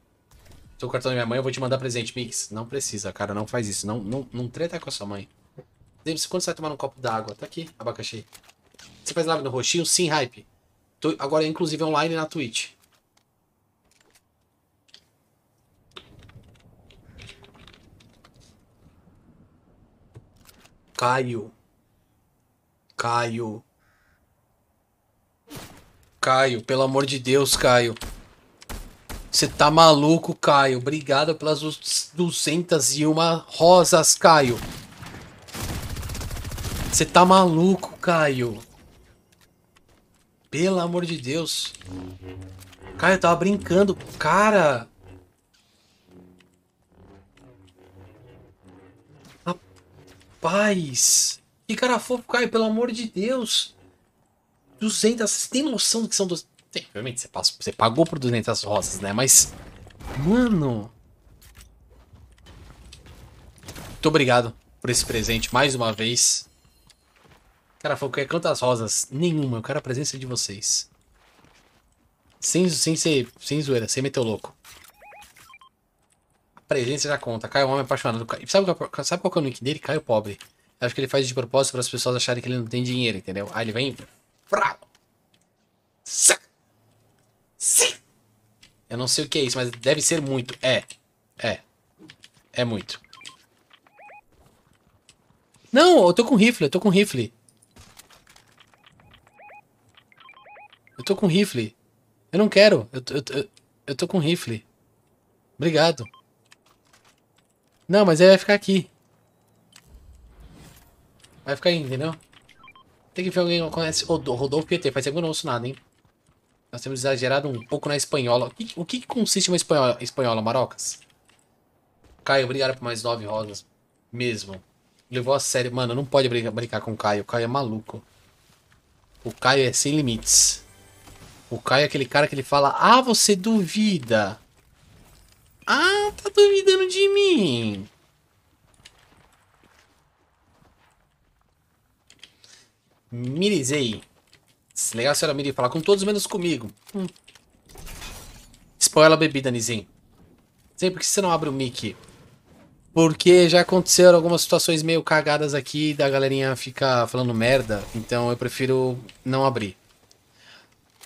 Seu cartão da minha mãe, eu vou te mandar presente, Mix. Não precisa, cara, não faz isso. Não treta com a sua mãe. Lembre-se, quando você vai tomar um copo d'água? Tá aqui, abacaxi. Você faz live no roxinho? Sim, hype. Tô agora, inclusive, online na Twitch. Caio. Caio. Caio, pelo amor de Deus, Caio. Você tá maluco, Caio. Obrigado pelas 201 rosas, Caio. Você tá maluco, Caio. Pelo amor de Deus. Caio, eu tava brincando. Cara. Rapaz. Que cara fofo, Caio. Pelo amor de Deus. 200. Você tem noção do que são 200? Tem, obviamente, você pagou por 200 rosas, né? Mas... Mano... Muito obrigado por esse presente mais uma vez. Cara, falou que quantas rosas? Nenhuma. Eu quero a presença de vocês. Sem zoeira, sem meter o louco. A presença já conta. Caio é um homem apaixonado. Sabe qual que é o nick dele? Caio Pobre. Eu acho que ele faz de propósito para as pessoas acharem que ele não tem dinheiro, entendeu? Aí ele vem... Sim. Eu não sei o que é isso, mas deve ser muito. É muito. Não, eu tô com rifle, eu tô com rifle. Eu tô com rifle. Eu não quero. Eu tô com rifle. Obrigado. Não, mas aí vai ficar aqui. Vai ficar aí, entendeu? Tem que ver alguém que conhece Rodolfo PT. Faz tempo que eu não ouço nada, hein? Nós temos exagerado um pouco na espanhola. O que consiste uma espanhola, Marocas? Caio, obrigado por mais 9 rosas. Mesmo. Levou a sério. Mano, não pode brincar com o Caio. O Caio é maluco. O Caio é sem limites. O Caio é aquele cara que ele fala: ah, você duvida. Ah, tá duvidando de mim. Mirizei. Legal a senhora Miri falar com todos menos comigo. Spoiler a bebida, Nizim. Sei por que você não abre o mic? Porque já aconteceram algumas situações meio cagadas aqui da galerinha ficar falando merda. Então eu prefiro não abrir.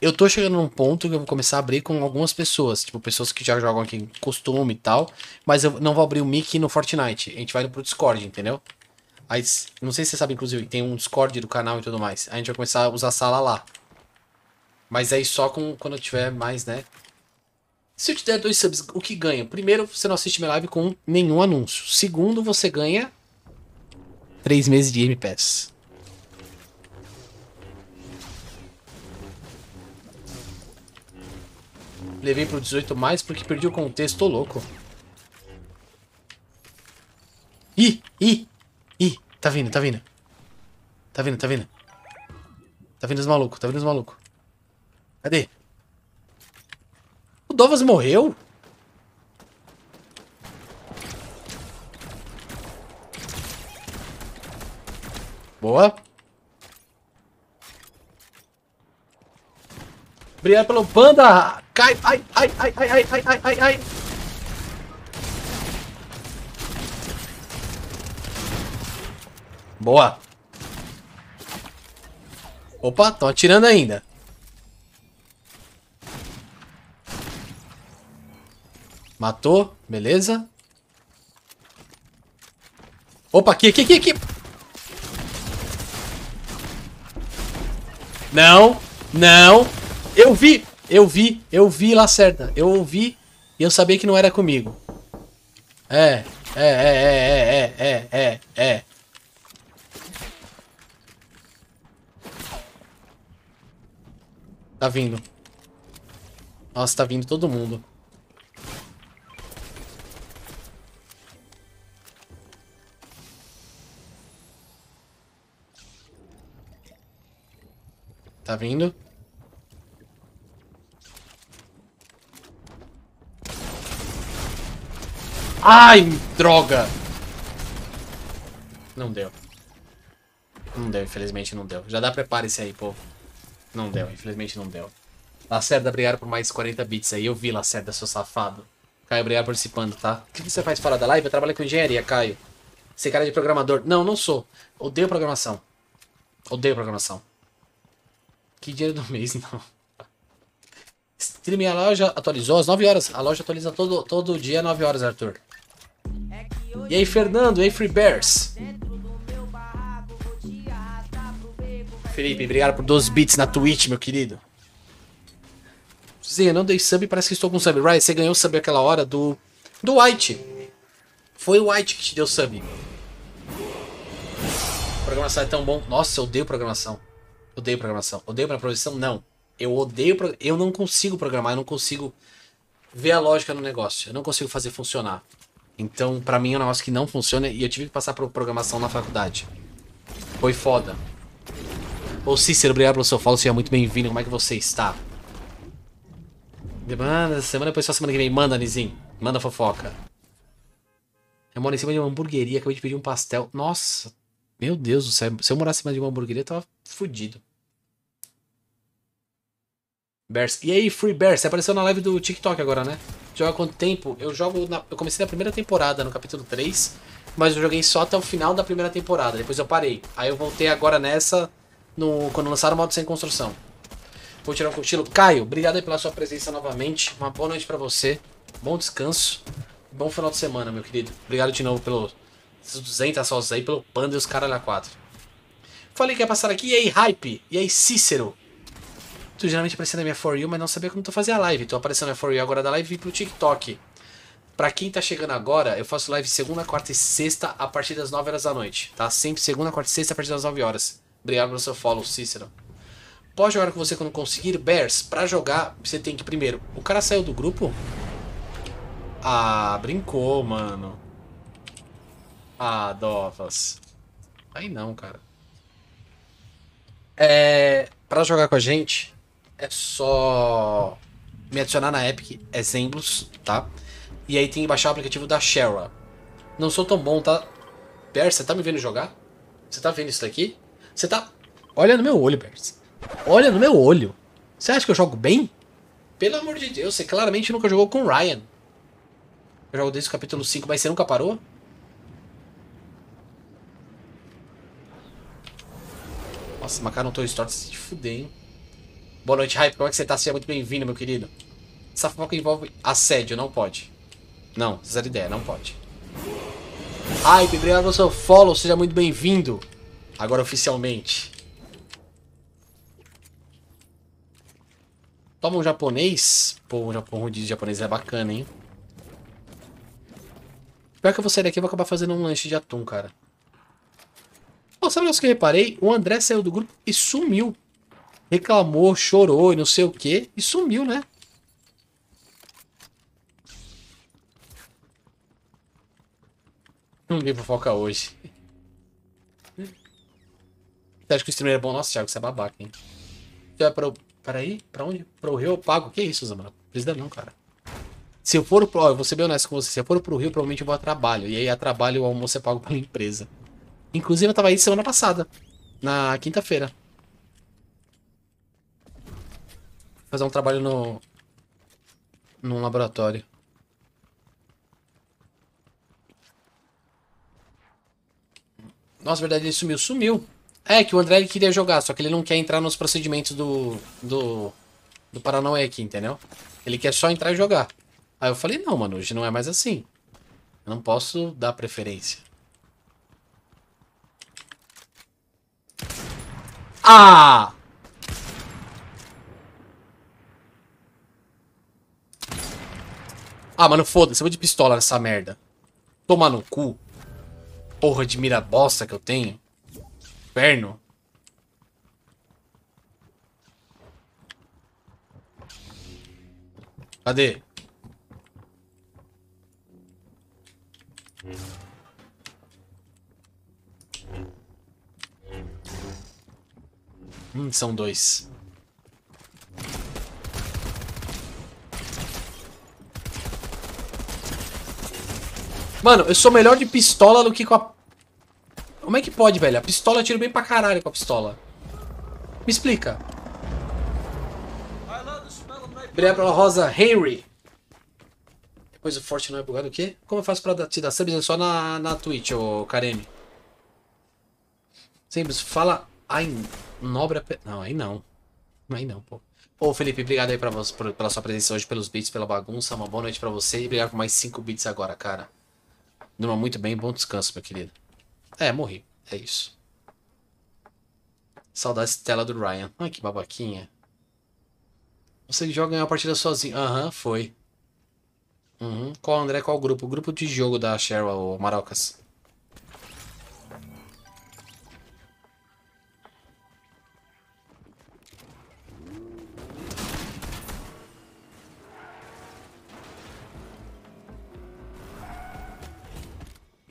Eu tô chegando num ponto que eu vou começar a abrir com algumas pessoas. Tipo, pessoas que já jogam aqui em costume e tal. Mas eu não vou abrir o mic no Fortnite. A gente vai pro Discord, entendeu? Aí, não sei se você sabe, inclusive, tem um Discord do canal e tudo mais. A gente vai começar a usar a sala lá. Mas aí só quando eu tiver mais, né? Se eu te der 2 subs, o que ganha? Primeiro, você não assiste minha live com nenhum anúncio. Segundo, você ganha 3 meses de Game Pass. Levei pro 18 mais porque perdi o contexto, tô louco. Ih! Tá vindo. Tá vindo os malucos, Cadê? O Dovas morreu? Boa. Obrigado pelo panda. Cai. Ai. Boa. Opa, estão atirando ainda. Matou, beleza. Opa, aqui. Não, não. Eu vi, Lacerda. Eu ouvi e eu sabia que não era comigo. É. Tá vindo. Nossa, tá vindo todo mundo. Tá vindo. Ai, droga! Não deu. Não deu, infelizmente não deu. Já dá prepare-se aí, povo. Não deu, infelizmente não deu. Lacerda, obrigado por mais 40 bits aí. Eu vi, Lacerda, seu safado. Caio, obrigado por participando, tá? O que você faz fora da live? Eu trabalho com engenharia, Caio. Você é cara de programador? Não, não sou. Odeio programação. Odeio programação. Que dinheiro do mês, não. Streaming, a loja atualizou às 9 horas. A loja atualiza todo dia às 9 horas, Arthur. E aí, Fernando? E aí, Free Bears? Felipe, obrigado por 12 bits na Twitch, meu querido. Sim, eu não dei sub, parece que estou com sub. Ryan, você ganhou sub aquela hora do White. Foi o White que te deu sub. Programação é tão bom. Nossa, eu odeio programação. Odeio programação. Odeio pra programação? Não. Eu odeio... Eu não consigo programar, eu não consigo ver a lógica no negócio. Eu não consigo fazer funcionar. Então, pra mim é um negócio que não funciona e eu tive que passar por programação na faculdade. Foi foda. Ô Cícero, obrigado pelo seu follow, seja muito bem-vindo. Como é que você está? Manda, semana depois, só semana que vem. Manda, Nizinho. Manda fofoca. Eu moro em cima de uma hamburgueria, acabei de pedir um pastel. Nossa, meu Deus do céu. Se eu morasse em cima de uma hamburgueria, eu tava fudido. Bears. E aí, Free Bears? Você apareceu na live do TikTok agora, né? Joga há quanto tempo? Eu comecei na primeira temporada, no capítulo 3. Mas eu joguei só até o final da primeira temporada. Depois eu parei. Aí eu voltei agora nessa, quando lançaram o modo sem construção. Vou tirar um cochilo. Caio, obrigado aí pela sua presença novamente. Uma boa noite pra você. Bom descanso. Bom final de semana, meu querido. Obrigado de novo pelos 200 sócios aí, pelo Panda e os caralho a 4. Falei que ia passar aqui. E aí, Hype? E aí, Cícero? Tu geralmente aparecia na minha For You, mas não sabia como tu fazia a live. Tu apareceu na For You agora da live e vim pro TikTok. Pra quem tá chegando agora, eu faço live segunda, quarta e sexta a partir das 9 horas da noite. Tá? Sempre segunda, quarta e sexta a partir das 9 horas. Obrigado pelo seu follow, Cícero. Pode jogar com você quando conseguir. Bears, pra jogar, você tem que primeiro... O cara saiu do grupo? Ah, brincou, mano. Ah, Dovas. Aí não, cara. Pra jogar com a gente, é só me adicionar na Epic Exemplos, tá? E aí tem que baixar o aplicativo da Shara. Não sou tão bom, tá? Bears, você tá me vendo jogar? Você tá vendo isso daqui? Você tá... Olha no meu olho, Bears. Olha no meu olho. Você acha que eu jogo bem? Pelo amor de Deus, você claramente nunca jogou com o Ryan. Eu jogo desde o capítulo 5, mas você nunca parou? Nossa, Macaron Toy Story, se te fuder, hein? Boa noite, Hype. Como é que você tá? Seja muito bem-vindo, meu querido. Essa fofoca envolve assédio, não pode. Não, zero ideia, não pode. Hype, obrigado pelo seu follow, seja muito bem-vindo. Agora oficialmente. Toma um japonês. Pô, um Japão de japonês é bacana, hein? Pior que eu vou sair daqui e vou acabar fazendo um lanche de atum, cara. Pô, sabe o que eu reparei? O André saiu do grupo e sumiu. Reclamou, chorou e não sei o que. E sumiu, né? Não vi fofoca hoje. Você acha que o streamer é bom? Nossa, Thiago, você é babaca, hein? Você vai pra... Peraí, pra onde? Pro Rio eu pago? Que isso, Zamara? Precisa não, cara. Se eu for pro... Ó, eu vou ser bem honesto com você. Se eu for pro Rio, provavelmente eu vou a trabalho. E aí a trabalho o almoço é pago pela empresa. Inclusive eu tava aí semana passada. Na quinta-feira. Fazer um trabalho num laboratório. Nossa, verdade, ele sumiu. Sumiu. É, que o André ele queria jogar, só que ele não quer entrar nos procedimentos do Paranauê aqui, entendeu? Ele quer só entrar e jogar. Aí eu falei, não, mano, hoje não é mais assim. Eu não posso dar preferência. Ah! Ah, mano, foda-se, eu vou de pistola nessa merda. Toma no cu. Porra de mira bosta que eu tenho. Inferno. Cadê? São dois. Mano, eu sou melhor de pistola do que com a... Como é que pode, velho? A pistola eu tiro bem pra caralho com a pistola. Me explica. Obrigado pela rosa, Henry. Depois o Forte não é bugado o quê? Como eu faço pra te dar subs? É só na Twitch, ô Karemi. Simples, fala... Ai, nobre... Não, aí não. Aí não, pô. Ô, Felipe, obrigado aí pela sua presença hoje, pelos bits, pela bagunça. Uma boa noite pra você e obrigado por mais 5 bits agora, cara. Durma muito bem, bom descanso, meu querido. É, morri. É isso. Saudades tela do Ryan. Ai, que babaquinha. Você joga ganhar a partida sozinho. Aham, foi. Qual André, qual grupo? O grupo de jogo da Cheryl, o Marocas.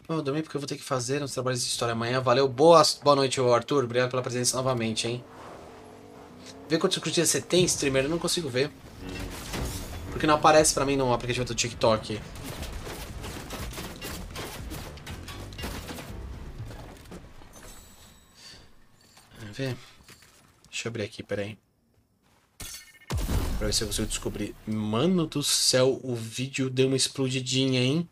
Eu dormi porque eu vou ter que fazer uns trabalhos de história amanhã. Valeu. Boa noite, Arthur. Obrigado pela presença novamente, hein. Vê quantos curtidas você tem, streamer? Eu não consigo ver. Porque não aparece pra mim no aplicativo do TikTok. Vamos ver. Deixa eu abrir aqui, peraí. Pra ver se eu consigo descobrir. Mano do céu, o vídeo deu uma explodidinha, hein?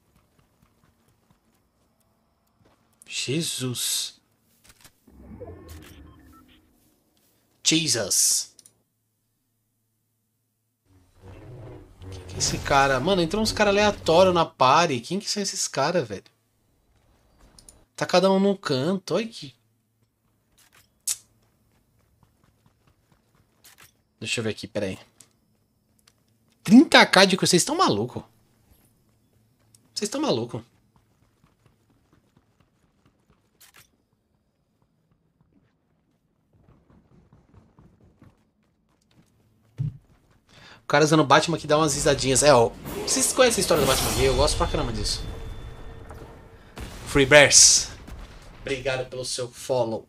Jesus. Jesus. Quem que é esse cara? Mano, entrou uns caras aleatórios na party. Quem que são esses caras, velho? Tá cada um num canto. Olha que... Deixa eu ver aqui, peraí. 30k de... Vocês estão malucos. Vocês estão malucos. O cara usando Batman que dá umas risadinhas. É, ó. Vocês conhecem a história do Batman gay? Eu gosto pra caramba disso. Free Bears. Obrigado pelo seu follow.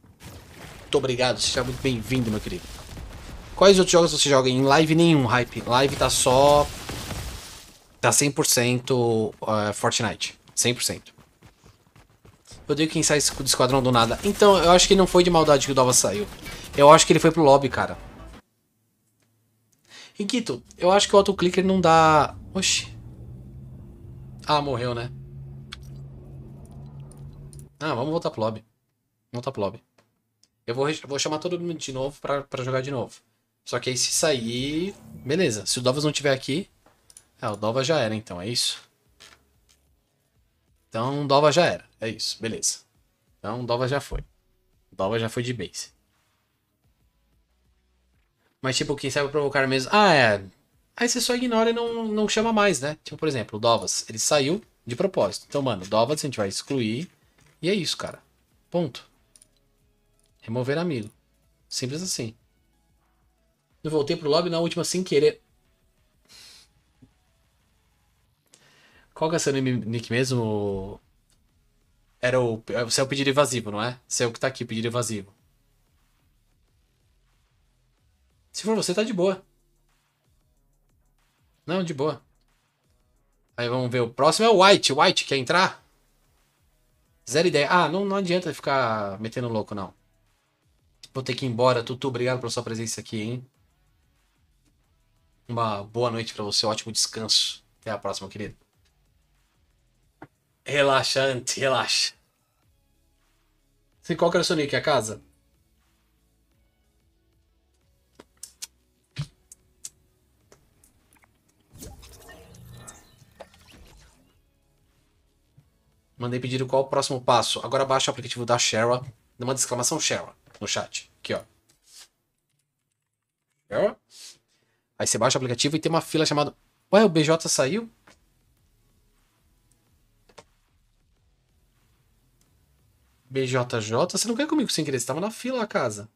Muito obrigado. Seja muito bem-vindo, meu querido. Quais outros jogos você joga? Em live nenhum, hype. Live tá só... Tá 100% Fortnite. 100%. Eu odeio quem sai do esquadrão do nada. Então, eu acho que não foi de maldade que o Dova saiu. Eu acho que ele foi pro lobby, cara. Riquito, eu acho que o autoclicker não dá... Oxi. Ah, morreu, né? Ah, vamos voltar pro lobby. Vamos voltar pro lobby. Eu vou chamar todo mundo de novo pra jogar de novo. Só que aí se sair... Beleza. Se o Dovas não estiver aqui... Ah, o Dova já era, então. É isso? Então, o Dova já era. É isso. Beleza. Então, o Dova já foi. O Dova já foi de base. Mas, tipo, quem sabe provocar mesmo... Ah, é... Aí você só ignora e não chama mais, né? Tipo, por exemplo, o Dovas. Ele saiu de propósito. Então, mano, o Dovas a gente vai excluir. E é isso, cara. Ponto. Remover amigo. Simples assim. Eu voltei pro lobby na última sem querer. Qual que é seu nick mesmo? Era o... Você é o pedido evasivo, não é? Você é o que tá aqui, pedido evasivo. Se for você, tá de boa. Não, de boa. Aí vamos ver. O próximo é o White. White, quer entrar? Zero ideia. Ah, não adianta ficar metendo louco, não. Vou ter que ir embora. Tutu, obrigado pela sua presença aqui, hein? Uma boa noite pra você. Ótimo descanso. Até a próxima, querido. Relaxante, relaxa. Qual que era o seu nick? A casa? Mandei pedir qual o próximo passo. Agora baixa o aplicativo da Shara. Dá uma exclamação Shara no chat. Aqui, ó. Shara. Aí você baixa o aplicativo e tem uma fila chamada... Ué, o BJ saiu? BJJ? Você não quer comigo sem querer? Você tava na fila, a casa.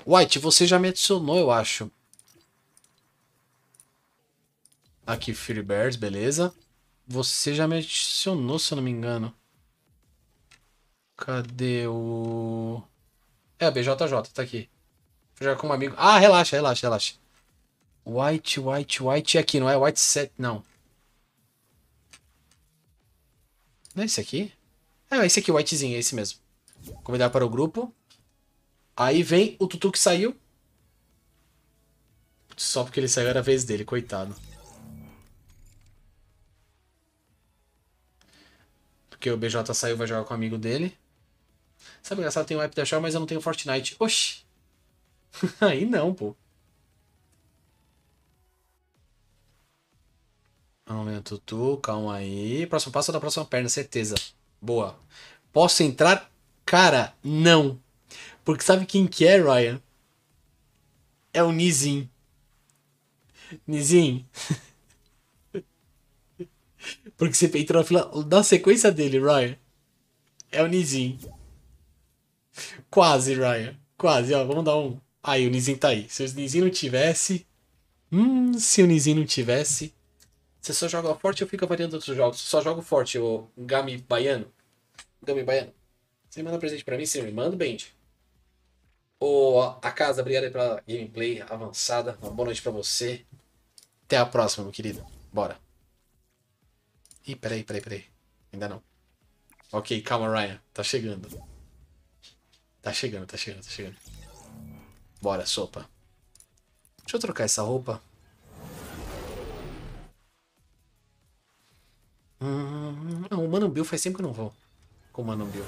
White, você já me adicionou, eu acho. Aqui, Free Bears, beleza. Você já me adicionou, se eu não me engano. Cadê o... É, BJJ, tá aqui. Vou jogar com um amigo. Ah, relaxa. White aqui, não é White 7, não. Não é esse aqui? É esse aqui, o Whitezinho, é esse mesmo. Convidar para o grupo. Aí vem o Tutu que saiu. Só porque ele saiu era a vez dele, coitado. Porque o BJ saiu, vai jogar com o amigo dele. Sabe, engraçado, tem o app da Shaw, mas eu não tenho Fortnite. Oxi. Aí não, pô. Vamos ver, Tutu, calma aí. Próximo passo é da próxima perna, certeza. Boa. Posso entrar? Cara, não. Porque sabe quem que é, Ryan? É o Nizin. Nizin. Porque você entrou na fila da sequência dele, Ryan. É o Nizin. Quase, Ryan. Quase, ó. Vamos dar um. Aí, o Nizin tá aí. Se o Nizin não tivesse. Se o Nizin não tivesse. Você só joga forte ou fica variando outros jogos? Só jogo forte, o Gami Baiano. Gami Baiano. Você manda presente pra mim? Sim, me manda, Bendy. Ô, a casa, obrigado aí pela gameplay avançada. Uma boa noite pra você. Até a próxima, meu querido. Bora. Ih, peraí. Ainda não. Ok, calma, Ryan. Tá chegando. Tá chegando. Bora, sopa. Deixa eu trocar essa roupa. Não, o Mano Bill faz tempo que eu não vou com o Mano Bill.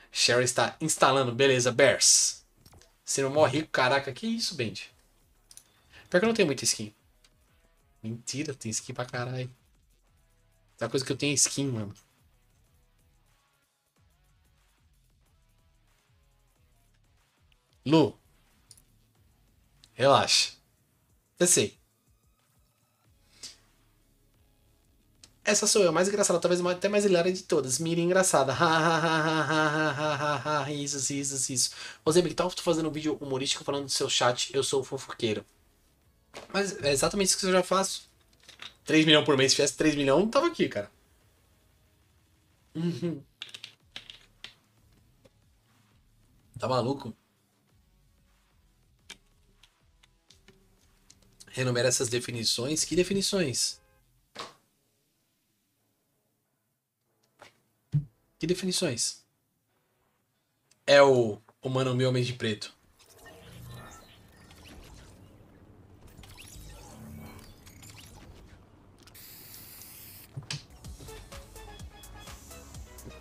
Sherry está instalando. Beleza, Bears. Sendo mó rico, caraca. Que isso, Bendy? Pior que eu não tenho muita skin. Mentira, tem skin pra caralho. A coisa que eu tenho é skin, mano. Lu. Relaxa. Eu sei. Essa sou eu, a mais engraçada, talvez até mais hilária de todas. Mira engraçada. Isso. Ô, Zé, que tal tu fazendo um vídeo humorístico falando do seu chat? Eu sou o fofoqueiro. Mas é exatamente isso que eu já faço. 3 milhões por mês. Se tivesse 3 milhões, não tava aqui, cara. Tá maluco? Renumera essas definições. Que definições? Que definições? É o Mano Meu Homem de Preto.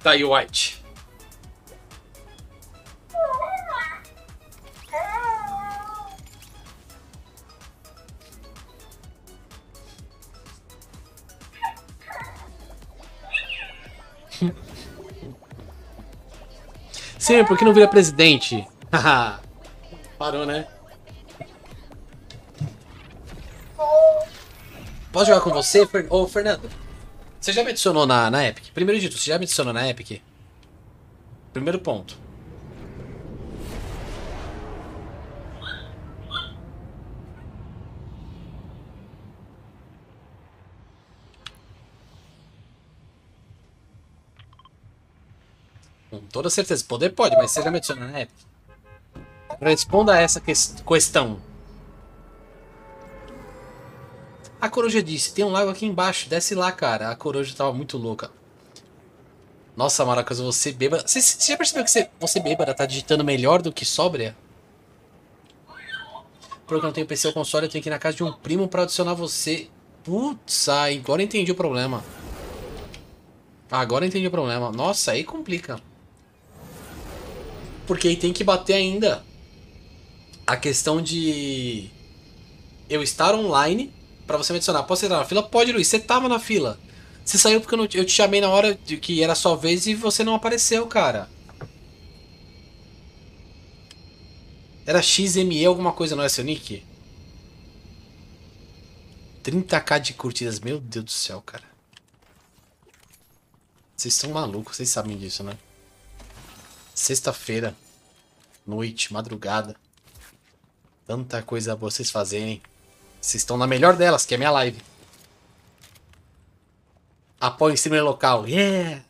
Tá aí, White. Sim, por que não vira presidente? Haha. Parou, né? Posso jogar com você, Ô, Fernando? Você já me adicionou na Epic? Primeiro de tudo, você já me adicionou na Epic? Primeiro ponto. Com toda certeza. Poder pode, mas você já me adicionou na Epic? Responda a essa questão. A coruja disse, tem um lago aqui embaixo, desce lá, cara. A coruja tava muito louca. Nossa, Maracas, você bêbada... Você já percebeu que você bêbada tá digitando melhor do que sóbria? Porque eu não tenho PC ou console, eu tenho que ir na casa de um primo pra adicionar você. Putz, agora eu entendi o problema. Agora eu entendi o problema. Nossa, aí complica. Porque aí tem que bater ainda a questão de eu estar online pra você me adicionar. Posso entrar na fila? Pode, Luiz. Você tava na fila. Você saiu porque eu te chamei na hora de que era sua vez e você não apareceu, cara. Era XME alguma coisa, não é seu nick? 30k de curtidas. Meu Deus do céu, cara. Vocês são malucos, vocês sabem disso, né? Sexta-feira, noite, madrugada. Tanta coisa pra vocês fazerem. Vocês estão na melhor delas, que é minha live. Apoio o streamer local. Yeah!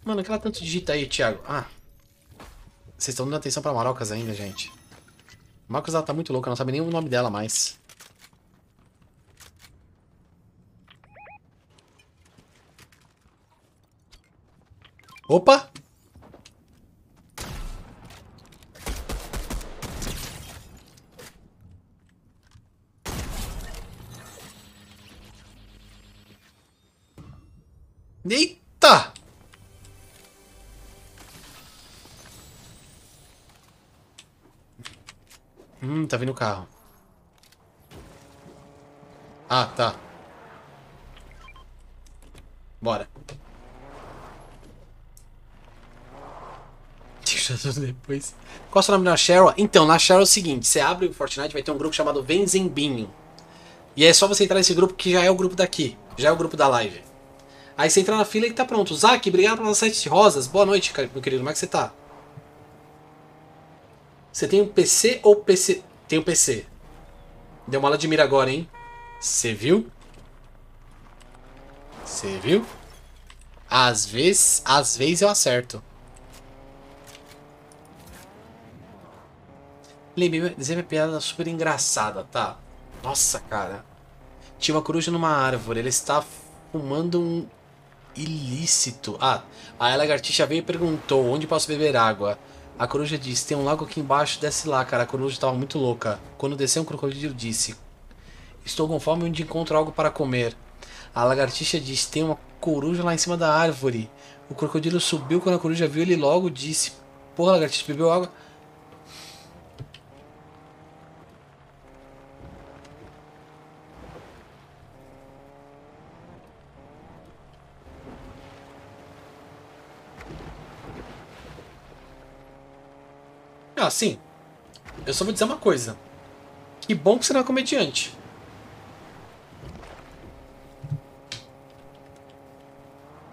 Mano, aquela tanto digita aí, Thiago. Ah. Vocês estão dando atenção pra Marocas ainda, gente. Marcos, ela tá muito louca, não sabe nem o nome dela mais. Opa! Eita! Tá vindo o carro. Ah, tá. Bora. Deixa tudo depois. Qual é o seu nome na Cheryl? Então, na Cheryl é o seguinte: você abre o Fortnite, vai ter um grupo chamado Venzembinho. E é só você entrar nesse grupo que já é o grupo daqui. Já é o grupo da live. Aí você entra na fila e tá pronto. Zac, obrigado pelas 7 rosas. Boa noite, meu querido. Como é que você tá? Você tem um PC ou PC? Tem um PC. Deu uma aula de mira agora, hein? Você viu? Você viu? Às vezes eu acerto. Lembrei, dizer minha piada super engraçada, tá? Nossa, cara. Tinha uma coruja numa árvore. Ele está fumando um ilícito. Ah, a lagartixa veio e perguntou: onde posso beber água? A coruja disse: tem um lago aqui embaixo, desce lá, cara. A coruja estava muito louca. Quando desceu, um crocodilo disse: estou com fome onde encontro algo para comer. A lagartixa disse: tem uma coruja lá em cima da árvore. O crocodilo subiu quando a coruja viu ele logo disse: porra, lagartixa, bebeu água? Ah, sim. Eu só vou dizer uma coisa. Que bom que você não é comediante.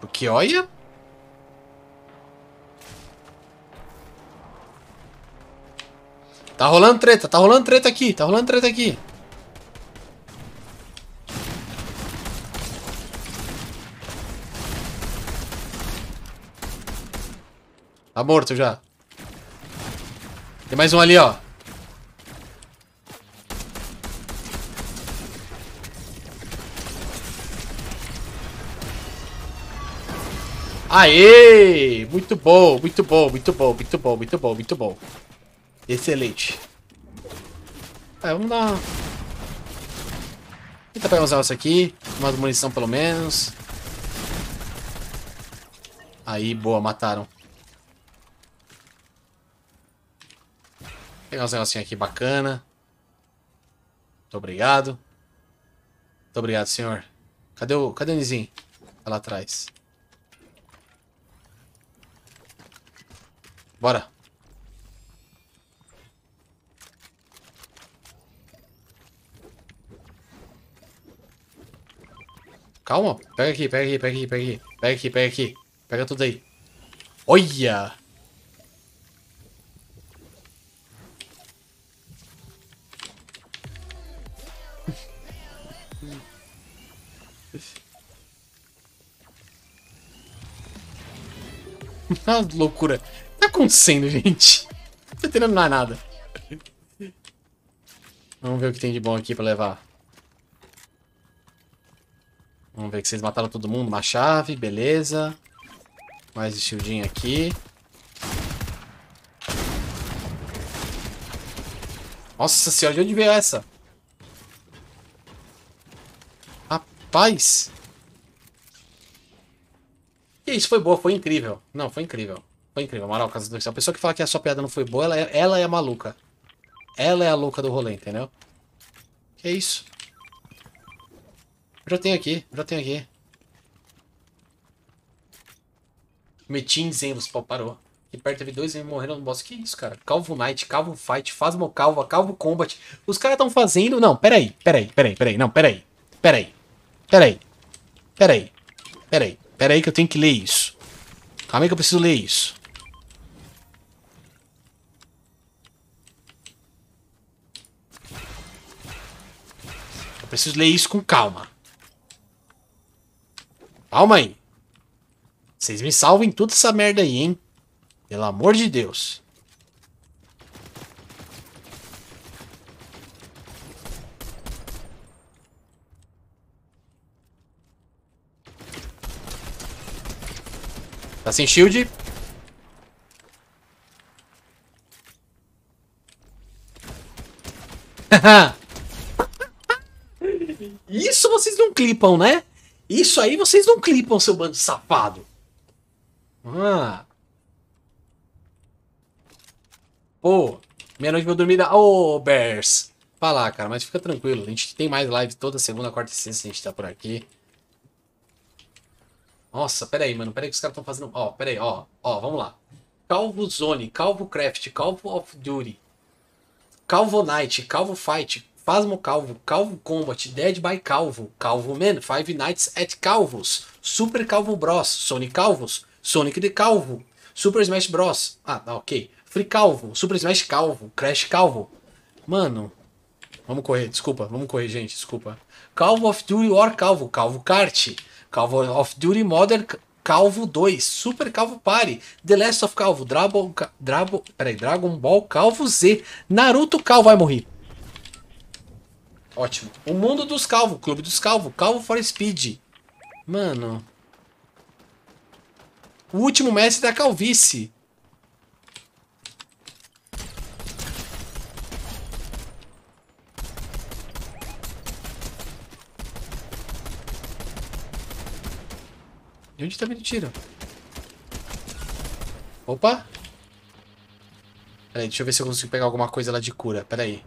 Porque olha. Tá rolando treta aqui, tá rolando treta aqui. Tá morto já. Tem mais um ali, ó. Aê! Muito bom, muito bom, muito bom, muito bom, muito bom, muito bom. Excelente. Vamos dar. Tentar pegar uns negócios aqui. Uma munição pelo menos. Aí, boa, mataram. Pegar uns negocinhos aqui bacana. Muito obrigado. Muito obrigado, senhor. Cadê o Nizinho? Tá lá atrás. Bora. Calma. Pega aqui, pega aqui, pega aqui, pega aqui. Pega aqui, pega aqui. Pega tudo aí. Olha! Ah, loucura. O que tá acontecendo, gente? Não tô entendendo mais nada. Vamos ver o que tem de bom aqui pra levar. Vamos ver que vocês mataram todo mundo. Uma chave, beleza. Mais shieldinho aqui. Nossa senhora, de onde veio essa? Rapaz. E isso foi boa, foi incrível. Não, foi incrível. Foi incrível, Maroca. A pessoa que fala que a sua piada não foi boa, ela é a maluca. Ela é a louca do rolê, entendeu? Que isso? Já tenho aqui, já tenho aqui. Meti em Zenvos, pô, parou. Aqui perto teve dois e morreram no boss. Que isso, cara? Calvo Knight, Calvo Fight, Phasmo Calva, Calvo Combat. Os caras estão fazendo... Não, peraí. Não, peraí. Peraí que eu tenho que ler isso. Calma aí que eu preciso ler isso. Eu preciso ler isso com calma. Calma aí. Vocês me salvem toda essa merda aí, hein? Pelo amor de Deus. Tá sem shield? Isso vocês não clipam, né? Isso aí vocês não clipam, seu bando de safado. Ah. Pô, meia-noite vou dormir da... Ô, Bears. Vai lá, cara, mas fica tranquilo. A gente tem mais live toda segunda, quarta e sexta. A gente tá por aqui. Nossa, pera aí, mano. Pera aí que os caras estão fazendo... Ó, pera aí, ó. Ó, vamos lá. Calvo Zone, Calvo Craft, Calvo of Duty, Calvo Night, Calvo Fight, Phasmo Calvo, Calvo Combat, Dead by Calvo, Calvo Man, Five Nights at Calvos, Super Calvo Bros, Sonic Calvos, Sonic the Calvo, Super Smash Bros. Ah, tá, ok. Free Calvo, Super Smash Calvo, Crash Calvo. Mano, vamos correr, desculpa, vamos correr, gente, desculpa. Calvo of Duty War Calvo, Calvo Kart, Calvo of Duty Modern Calvo 2, Super Calvo Party, The Last of Calvo, Dragon Ball Calvo Z, Naruto Calvo, vai morrer. Ótimo. O Mundo dos Calvos, Clube dos Calvos, Calvo for Speed. Mano. O último mestre da calvície. De onde tá vindo tiro? Opa. Peraí, deixa eu ver se eu consigo pegar alguma coisa lá de cura. Peraí.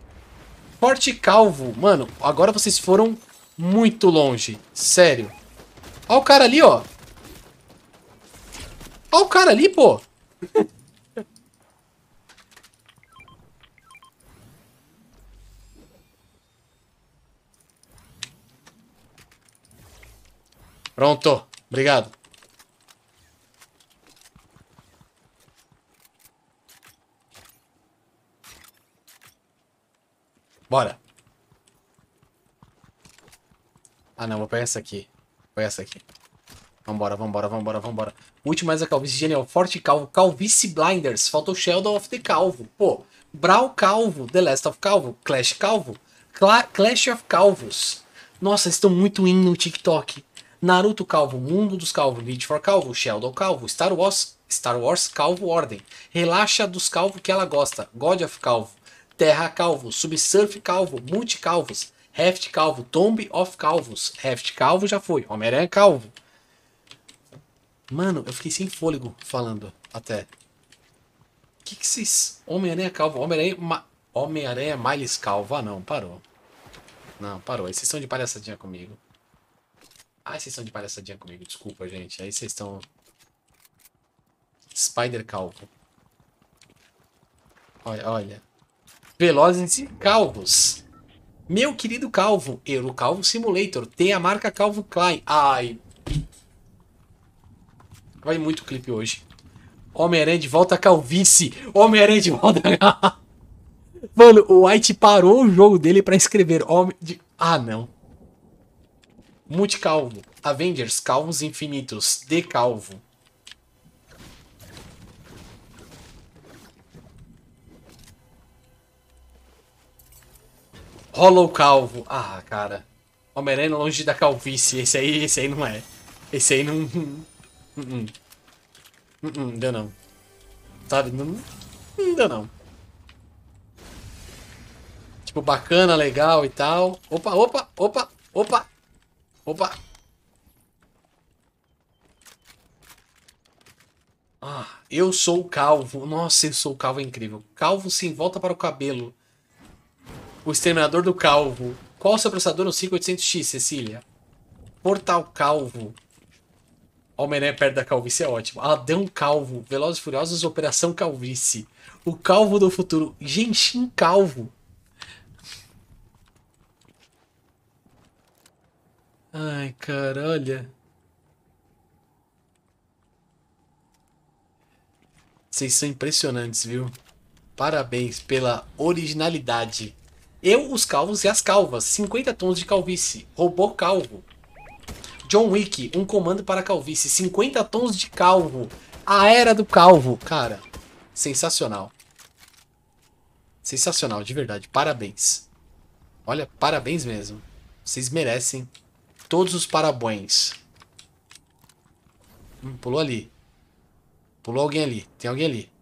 Forte Calvo. Mano, agora vocês foram muito longe. Sério. Ó o cara ali, ó. Ó o cara ali, pô. Pronto. Obrigado. Bora. Ah, não. Vou pegar essa aqui. Vou pegar essa aqui. Vambora. Último mais a calvície genial. Forte Calvo. Calvície Blinders. Faltou Sheldon of the Calvo. Pô. Brawl Calvo. The Last of Calvo. Clash Calvo. Clash of Calvos. Nossa, estão muito in no TikTok. Naruto Calvo. Mundo dos Calvos. Need for Calvo. Sheldon Calvo. Star Wars Calvo Ordem. Relaxa dos Calvo que ela gosta. God of Calvo. Terra Calvo. Subsurf Calvo. Multi Calvos. Heft Calvo. Tomb of Calvos. Heft Calvo já foi. Homem-Aranha Calvo. Mano, eu fiquei sem fôlego falando até. Que vocês... Homem-Aranha Calvo. Homem-Aranha Miles Calvo. Ah, não. Parou. Não, parou. Aí vocês estão de palhaçadinha comigo. Desculpa, gente. Aí vocês estão... Spider Calvo. Olha. Velozes e Calvos. Meu querido Calvo. Euro Calvo Simulator. Tem a marca Calvo Klein. Ai. Vai muito clipe hoje. Homem-Aranha de volta à calvície. Homem-Aranha de volta a... Mano, o White parou o jogo dele pra escrever Ah, não. Multicalvo. Avengers. Calvos Infinitos. De Calvo. Hollow Calvo. Ah, cara. Homem-Aranha longe da calvície. Esse aí não é. Esse aí não... Deu não. Sabe? Não deu não. Tipo, bacana, legal e tal. Opa, opa, opa, opa, opa. Ah, eu sou o calvo. Nossa, eu sou o calvo, é incrível. Calvo sim, volta para o cabelo. O exterminador do calvo. Qual o seu processador no 5800X, Cecília? Portal calvo. Homem-Aranha perto da calvície é ótimo. Adão Calvo. Velozes e Furiosos, Operação Calvície. O Calvo do Futuro. Genshin Calvo. Ai, cara, olha. Vocês são impressionantes, viu? Parabéns pela originalidade. Eu, os calvos e as calvas. 50 tons de calvície. Robô calvo. John Wick, um comando para a calvície. 50 tons de calvo. A era do calvo. Cara, sensacional. Sensacional, de verdade. Parabéns. Olha, parabéns mesmo. Vocês merecem todos os parabéns. Pulou ali. Pulou alguém ali. Tem alguém ali.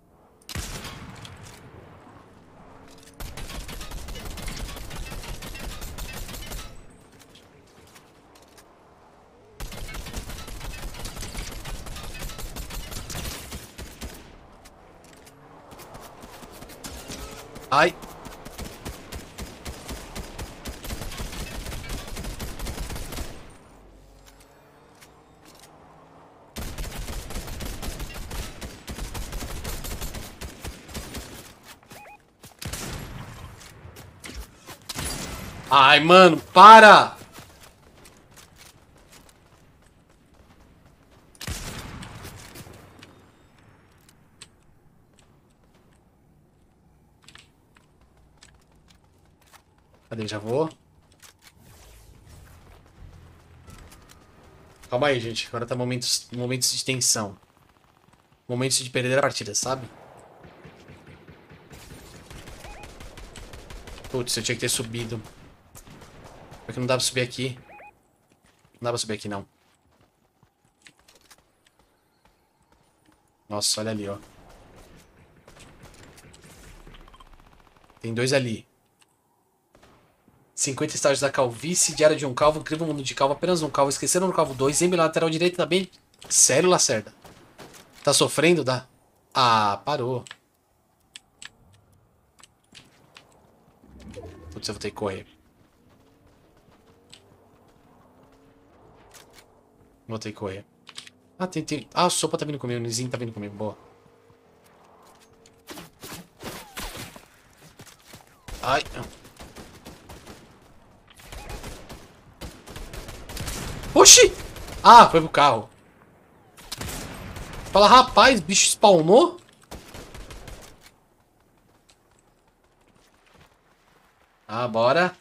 Ai. Ai, mano, para! Cadê? Já vou. Calma aí, gente. Agora tá momentos de tensão. Momentos de perder a partida, sabe? Putz, eu tinha que ter subido. Porque não dá pra subir aqui. Não dá pra subir aqui, não. Nossa, olha ali, ó. Tem dois ali. 50 estágios da calvície, diário de um calvo, incrível mundo de calvo, apenas um calvo, esqueceram do calvo 2, M lateral direito também. Sério, Lacerda? Tá sofrendo? Dá? Ah, parou. Putz, eu vou ter que correr. Vou ter que correr. Ah, tem. Ah, a sopa tá vindo comigo, o Nizinho tá vindo comigo, boa. Ai. Oxi! Ah, foi pro carro. Fala, rapaz, bicho spawnou? Ah, bora.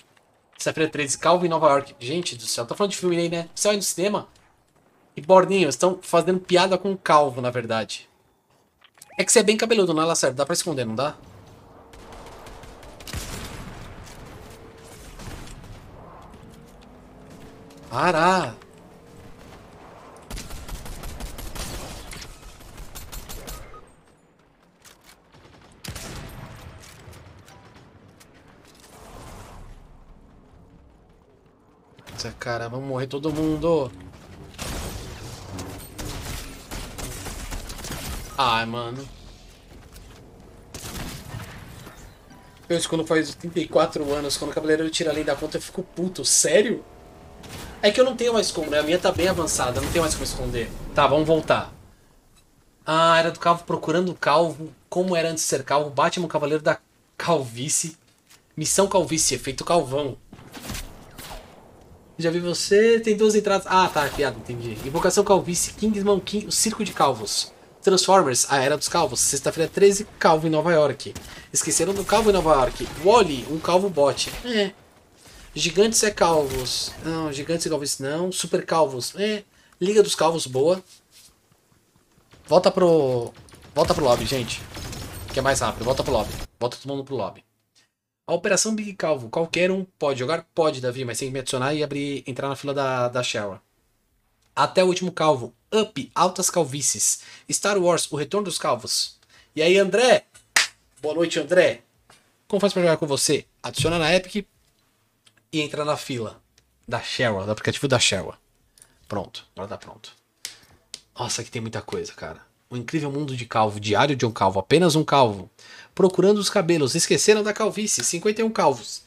Sexta-feira 13, Calvo em Nova York. Gente do céu, tô falando de filme aí, né? Você vai no cinema? E Borninho, estão fazendo piada com o Calvo, na verdade. É que você é bem cabeludo, não é, Lacerda? Dá pra esconder, não dá? Para! Nossa, cara, vamos morrer todo mundo. Ai, mano. Eu, quando faz 34 anos, quando o cabeleireiro tira além da conta, eu fico puto. Sério? É que eu não tenho mais como, né? A minha tá bem avançada, não tenho mais como esconder. Tá, vamos voltar. Ah, era do Calvo procurando o Calvo. Como era antes de ser Calvo? Batman, Cavaleiro da Calvície. Missão Calvície, efeito Calvão. Já vi você, tem duas entradas. Ah, tá, piada, entendi. Invocação Calvície, Kingsman King, o Circo de Calvos. Transformers, a Era dos Calvos. Sexta-feira 13, Calvo em Nova York. Esqueceram do Calvo em Nova York. Wally, um calvo bot. É. Gigantes é calvos. Não, gigantes e calvos não. Super calvos. É. Liga dos Calvos, boa. Volta pro lobby, gente. Que é mais rápido. Volta pro lobby. Volta todo mundo pro lobby. A Operação Big Calvo. Qualquer um pode jogar? Pode, Davi, mas tem que me adicionar e entrar na fila da Sheryl. Até o último calvo. Up, altas calvícies. Star Wars, o retorno dos calvos. E aí, André? Boa noite, André. Como faz pra jogar com você? Adiciona na Epic e entra na fila da Cheryl, do aplicativo da Cheryl. Pronto, agora tá pronto. Nossa, aqui tem muita coisa, cara. O incrível mundo de calvo, diário de um calvo, apenas um calvo. Procurando os cabelos, esqueceram da calvície, 51 calvos.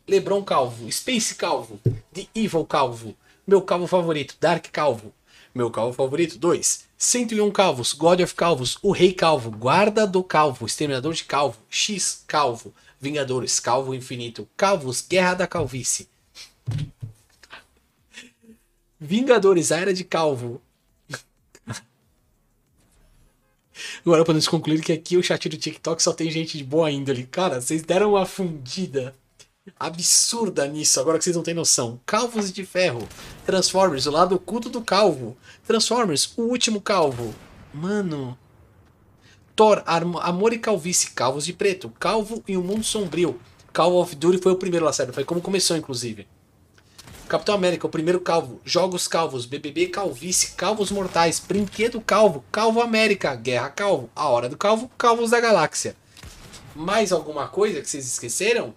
Lebron calvo, Space calvo, The Evil calvo, meu calvo favorito, Dark calvo. Meu calvo favorito, 2. 101 calvos, God of calvos, o rei calvo, guarda do calvo, exterminador de calvo, X calvo, Vingadores, calvo infinito, calvos, guerra da calvície. Vingadores, a era de calvo. Agora podemos concluir que aqui o chat do TikTok só tem gente de boa índole. Cara, vocês deram uma fundida absurda nisso, agora que vocês não têm noção. Calvos de ferro. Transformers, o lado oculto do calvo. Transformers, o último calvo. Mano. Thor, amor e calvície. Calvos de preto. Calvo e o mundo sombrio. Call of Duty foi o primeiro lá, sério. Foi como começou, inclusive. Capitão América, o primeiro calvo. Jogos calvos. BBB calvície. Calvos mortais. Brinquedo calvo. Calvo América. Guerra calvo. A hora do calvo. Calvos da galáxia. Mais alguma coisa que vocês esqueceram?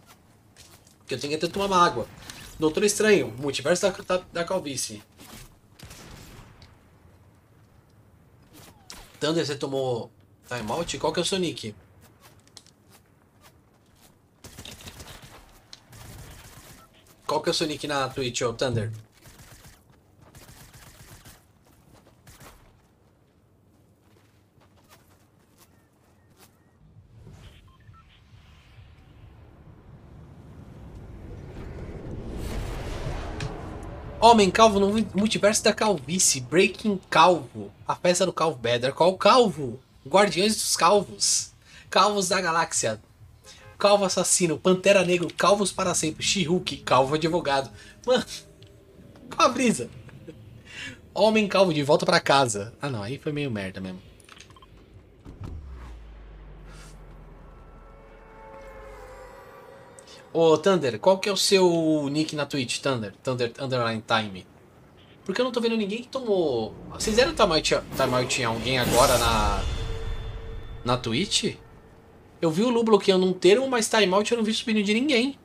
Que eu tenho que até tomar uma água. Doutor Estranho. Multiverso da calvície. Thunder, você tomou timeout? Qual que é o seu nick? Qual que é o seu nick na Twitch, ô Thunder? Homem calvo no multiverso da calvície. Breaking calvo. A festa do calvo Better. Qual calvo? Guardiões dos calvos. Calvos da galáxia. Calvo assassino. Pantera negro. Calvos para sempre. She-Hulk. Calvo advogado. Mano. Qual a brisa? Homem calvo de volta pra casa. Ah não, aí foi meio merda mesmo. Ô, Thunder, qual que é o seu nick na Twitch, Thunder? Thunder Underline Time. Porque eu não tô vendo ninguém que tomou... Vocês deram timeout em alguém agora na Twitch? Eu vi o Lu bloqueando um termo, mas timeout eu não vi subindo de ninguém.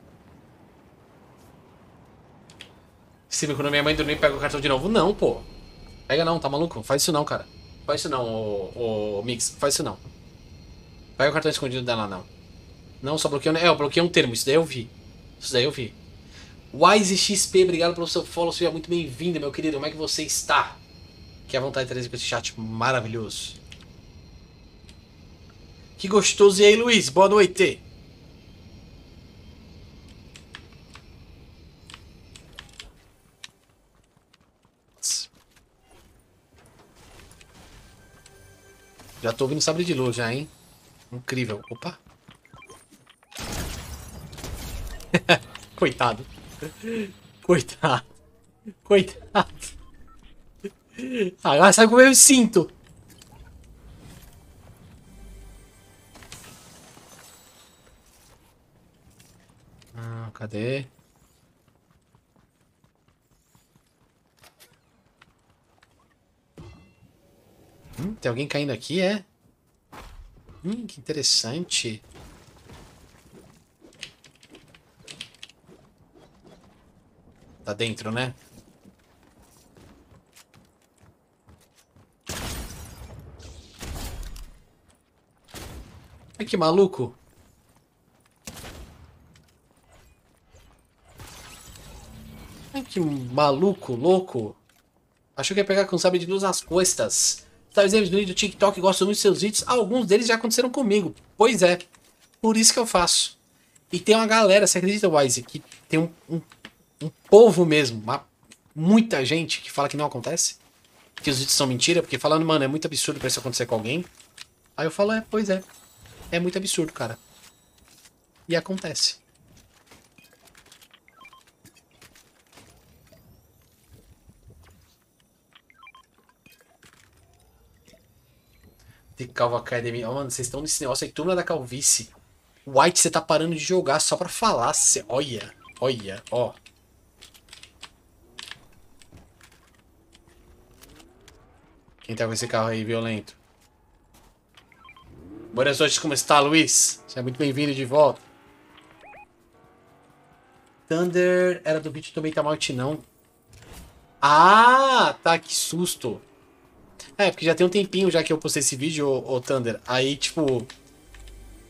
Se quando minha mãe dormir, pega o cartão de novo. Não, pô. Pega não, tá maluco? Faz isso não, cara. Faz isso não, ô Mix. Faz isso não. Pega o cartão escondido dela, não. Não, só bloqueou... eu bloqueei um termo. Isso daí eu vi. Isso daí eu vi. Wise XP, obrigado pelo seu follow. Seja muito bem-vindo, meu querido. Como é que você está? Que a vontade de trazer com esse chat maravilhoso. Que gostoso. E aí, Luiz? Boa noite. Já tô ouvindo sabre de luz já, hein? Incrível. Opa. Coitado. Coitado. Coitado. Agora sabe como eu me sinto. Ah, cadê? Tem alguém caindo aqui, é? Que interessante. Tá dentro, né? Ai, que maluco. Ai, que maluco, louco. Achou que ia pegar com sabre de luz nas costas. Tá dizendo no do TikTok, gosto muito dos seus vídeos. Alguns deles já aconteceram comigo. Pois é. Por isso que eu faço. E tem uma galera, você acredita, Wise, que tem um povo mesmo, muita gente que fala que não acontece. Que os vídeos são mentira, porque falando, mano, é muito absurdo pra isso acontecer com alguém. Aí eu falo, pois é. É muito absurdo, cara. E acontece. The Calvo Academy. Oh, mano, vocês estão nesse negócio aí, turma da calvície. White, você tá parando de jogar só pra falar. Cê... Olha, olha, ó. Quem tá com esse carro aí violento? Boas noites, como está, Luiz? Seja muito bem-vindo de volta. Thunder era do vídeo do Metamalt, não. Ah, tá, que susto. É, porque já tem um tempinho já que eu postei esse vídeo, ô Thunder. Aí, tipo,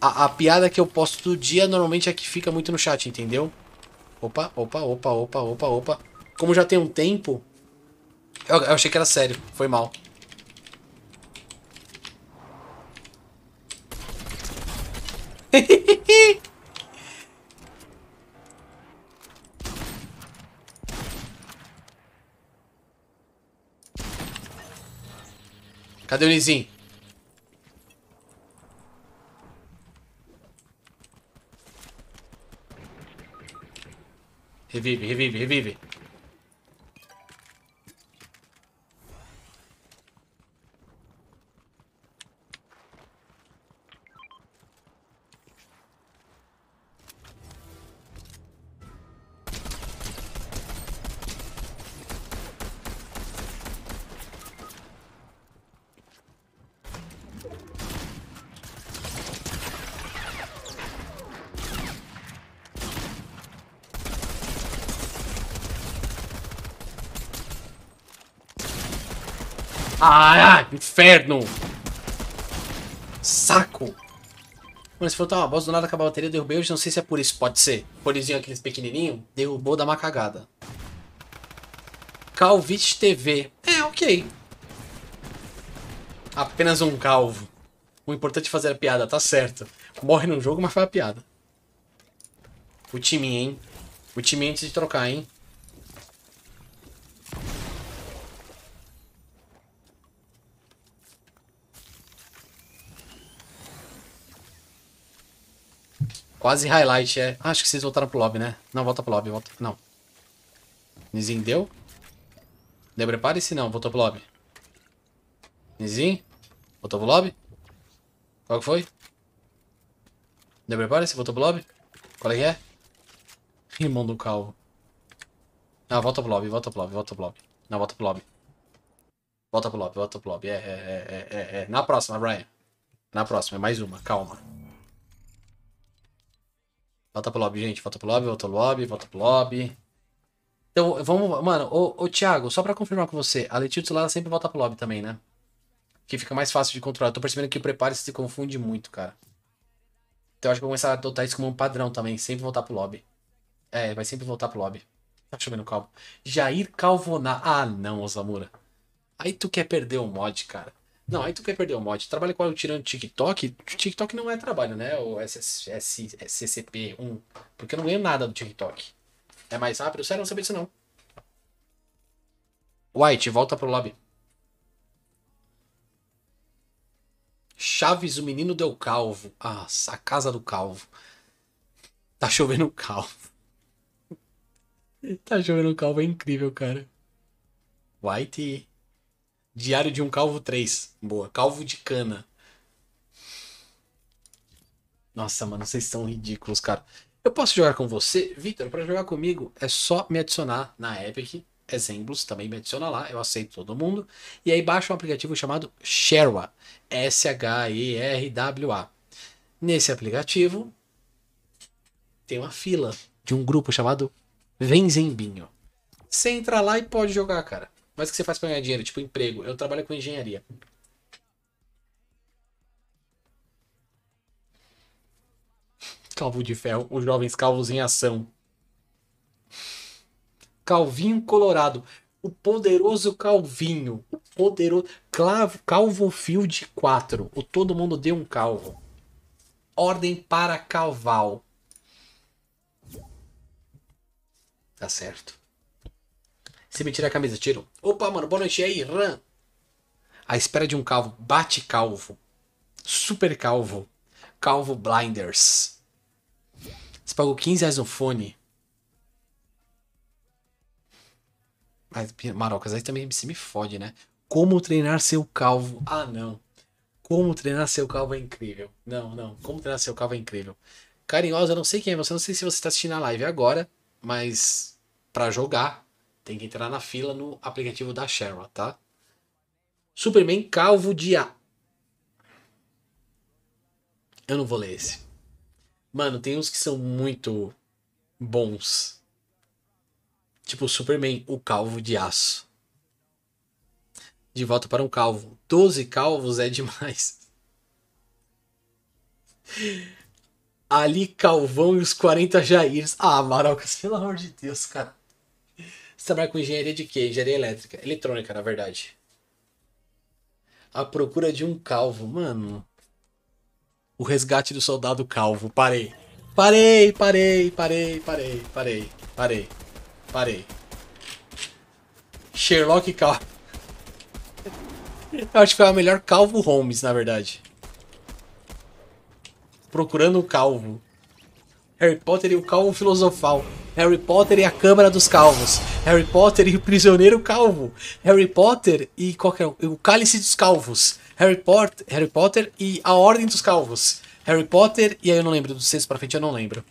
a piada que eu posto todo dia normalmente é que fica muito no chat, entendeu? Opa, opa, opa, opa, opa, opa. Como já tem um tempo, eu achei que era sério. Foi mal. Cadê o Nizinho? Revive, revive, revive. Ah, inferno! Saco! Mano, se for uma bosta do nada acabar a bateria, eu derrubei hoje. Não sei se é por isso, pode ser. Polizinho aqueles pequenininho, derrubou da uma cagada. Calvite TV. É, ok. Apenas um calvo. O importante é fazer a piada, tá certo. Morre num jogo, mas faz a piada. O time, hein? O time antes de trocar, hein? Quase highlight, é. Ah, acho que vocês voltaram pro lobby, né? Não, volta pro lobby, volta. Não. Nizinho deu? Deu prepare-se? Não, voltou pro lobby. Nizinho? Voltou pro lobby? Qual que foi? Deu prepare-se? Voltou pro lobby? Qual é que é? Irmão do calvo. Ah, volta pro lobby, volta pro lobby, volta pro lobby. Não, volta pro lobby. Volta pro lobby, volta pro lobby. É. Na próxima, Brian. Na próxima, é mais uma, calma. Volta pro lobby, gente. Volta pro lobby, volta pro lobby, volta pro lobby. Então, vamos... Mano, ô Thiago, só pra confirmar com você, a Letícia lá sempre volta pro lobby também, né? Que fica mais fácil de controlar. Eu tô percebendo que o prepare se confunde muito, cara. Então eu acho que eu vou começar a adotar isso como um padrão também. Sempre voltar pro lobby. É, vai sempre voltar pro lobby. Tá chovendo calvo. Jair Calvonar. Ah, não, Osamura. Aí tu quer perder o mod, cara. Não, aí tu quer perder o mod. Trabalha com tirando TikTok. TikTok não é trabalho, né? O SCP-1. Porque eu não ganho nada do TikTok. É mais rápido? Sério, não sabia disso não. White, volta pro lobby. Chaves, o menino deu calvo. Ah, a casa do calvo. Tá chovendo calvo. Tá chovendo calvo, é incrível, cara. White. Diário de um Calvo 3. Boa. Calvo de cana. Nossa, mano, vocês são ridículos, cara. Eu posso jogar com você? Victor, pra jogar comigo é só me adicionar na Epic. Exemplos, também me adiciona lá. Eu aceito todo mundo. E aí baixa um aplicativo chamado Sherwa. Sherwa. Nesse aplicativo tem uma fila de um grupo chamado Venzembinho. Você entra lá e pode jogar, cara. Mas o que você faz pra ganhar dinheiro? Tipo emprego. Eu trabalho com engenharia. Calvo de ferro. Os jovens calvos em ação. Calvinho Colorado. O poderoso Calvinho. O poderoso... Calvo Field 4. O todo mundo deu um calvo. Ordem para Calval. Tá certo. Se me tira a camisa, tiro. Opa, mano, boa noite. E aí, Ran? À espera de um calvo. Bate calvo. Super calvo. Calvo Blinders. Você pagou 15 reais no fone. Mas, Marocas, aí também se me fode, né? Como treinar seu calvo? Ah, não. Como treinar seu calvo é incrível. Não, não. Como treinar seu calvo é incrível. Carinhosa, eu não sei quem é você. Não sei se você está assistindo a live agora. Mas pra jogar, tem que entrar na fila no aplicativo da Sherwa, tá? Superman calvo de A. Eu não vou ler esse. Mano, tem uns que são muito bons. Tipo Superman, o calvo de aço. De volta para um calvo. 12 calvos é demais. Ali Calvão e os 40 Jairs. Ah, Marocas, pelo amor de Deus, cara. Você trabalha com engenharia de quê? Engenharia elétrica. Eletrônica, na verdade. A procura de um calvo. Mano. O resgate do soldado calvo. Parei. Parei. Sherlock Calvo. Eu acho que foi a melhor Calvo Holmes, na verdade. Procurando o calvo. Harry Potter e o Calvo Filosofal. Harry Potter e a Câmara dos Calvos. Harry Potter e o Prisioneiro Calvo. Harry Potter e o Cálice dos Calvos. Harry Potter e a Ordem dos Calvos. Harry Potter e aí eu não lembro, do sexto pra frente eu não lembro.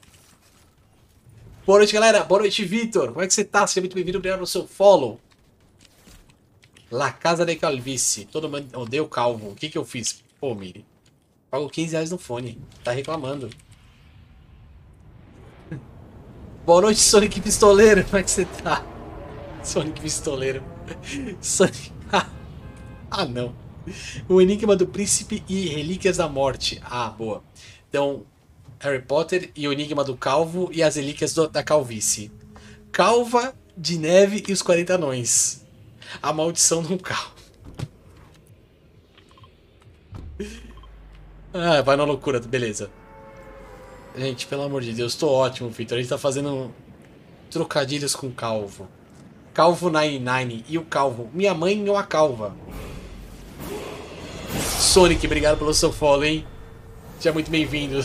Boa noite, galera. Boa noite, Vitor. Como é que você tá? Seja muito bem-vindo. Obrigado pelo seu follow. La Casa de Calvície. Todo mundo odeia o calvo. O que eu fiz? Pô, Miri. Pago 15 reais no fone. Tá reclamando. Boa noite, Sonic Pistoleiro. Como é que você tá? Sonic Pistoleiro. Sonic... Ah, não. O Enigma do Príncipe e Relíquias da Morte. Ah, boa. Então, Harry Potter e o Enigma do Calvo e as Relíquias da Calvície. Calva de Neve e os 40 Anões. A Maldição de um Calvo. Ah, vai na loucura, beleza. Gente, pelo amor de Deus, tô ótimo, Victor. A gente tá fazendo trocadilhos com calvo. Calvo 99 e o calvo. Minha mãe é uma calva. Sonic, obrigado pelo seu follow, hein? Seja muito bem-vindo.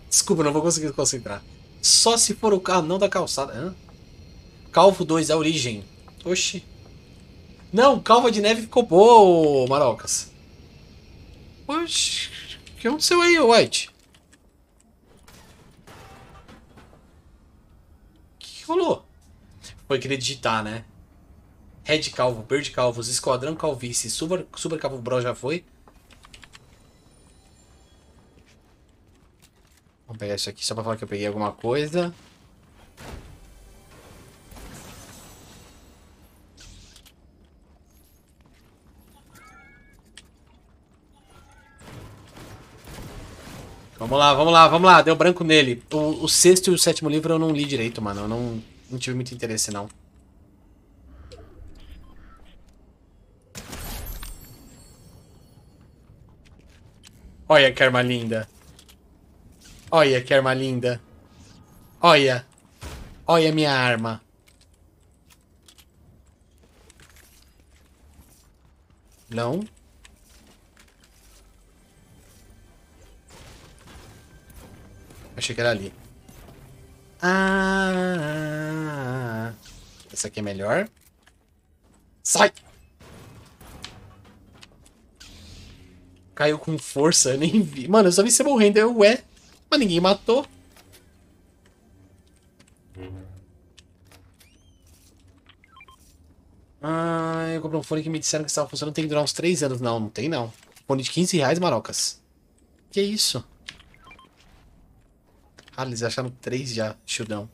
Desculpa, não vou conseguir concentrar. Só se for o carro não da calçada. Hã? Calvo 2, a origem. Oxi. Não, Calva de Neve ficou boa, Marocas. Oxi. O que aconteceu aí, White? O que rolou? Foi querer digitar, né? Red Calvo, Verde Calvos, Esquadrão Calvície, Super Calvo Bro já foi. Vamos pegar isso aqui só pra falar que eu peguei alguma coisa. Vamos lá. Deu branco nele. O sexto e o sétimo livro eu não li direito, mano. Eu não tive muito interesse, não. Olha que arma linda. Olha que arma linda. Olha. Olha minha arma. Não. Achei que era ali. Ah. Essa aqui é melhor. Sai! Caiu com força, eu nem vi. Mano, eu só vi você morrendo. Eu, ué. Mas ninguém matou. Ah, eu comprei um fone que me disseram que estava funcionando. Tem que durar uns 3 anos. Não, não tem não. Fone de 15 reais, Marocas. Que isso? Ah, eles acharam 3 já, chudão.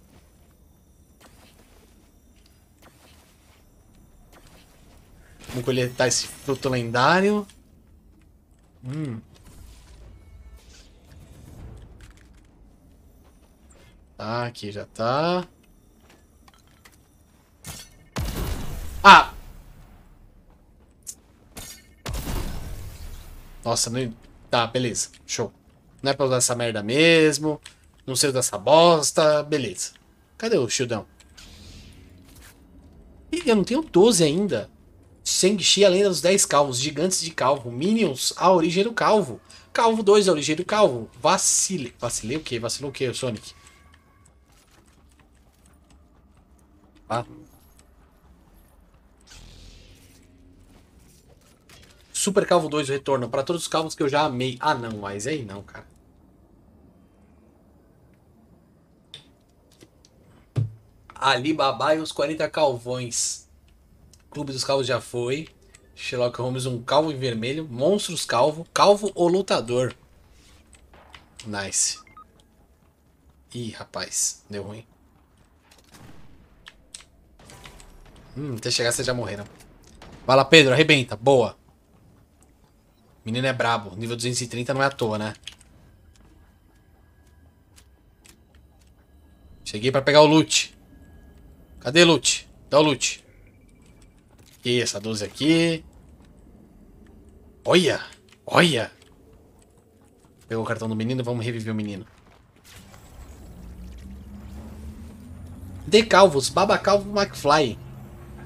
Vamos coletar esse fruto lendário. Tá, aqui já tá. Ah! Nossa, não... Tá, beleza. Show. Não é pra usar essa merda mesmo. Não sei usar essa bosta. Beleza. Cadê o shieldão? Ih, eu não tenho 12 ainda. Shang-Chi, a lenda dos 10 calvos. Gigantes de calvo. Minions, a origem do calvo. Calvo 2, a origem do calvo. Vacile. Vacilei o quê? Vacilou o quê, Sonic? Ah. Super Calvo 2, o retorno. Para todos os calvos que eu já amei. Ah, não. Mas aí não, cara. Alibaba e os 40 calvões. Clube dos Calvos já foi. Sherlock Holmes, um calvo em vermelho. Monstros calvo. Calvo ou lutador. Nice. Ih, rapaz. Deu ruim. Até chegar vocês já morreram. Vai lá, Pedro, arrebenta. Boa. Menino é brabo. Nível 230 não é à toa, né? Cheguei pra pegar o loot. Cadê o loot? Dá o loot. E essa 12 aqui. Olha! Olha! Pegou o cartão do menino, vamos reviver o menino. Decalvos, Babacalvo McFly.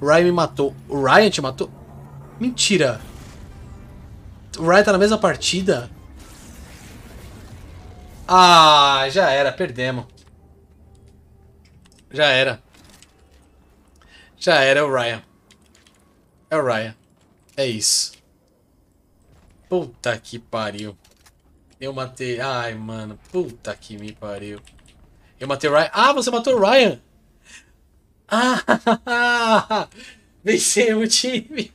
O Ryan me matou. O Ryan te matou? Mentira! O Ryan tá na mesma partida? Ah, já era, perdemos. Já era. Já era, é o Ryan. É o Ryan. É isso. Puta que pariu. Eu matei... Ai, mano. Puta que me pariu. Eu matei o Ryan. Ah, você matou o Ryan? Ah! Vencemos o time.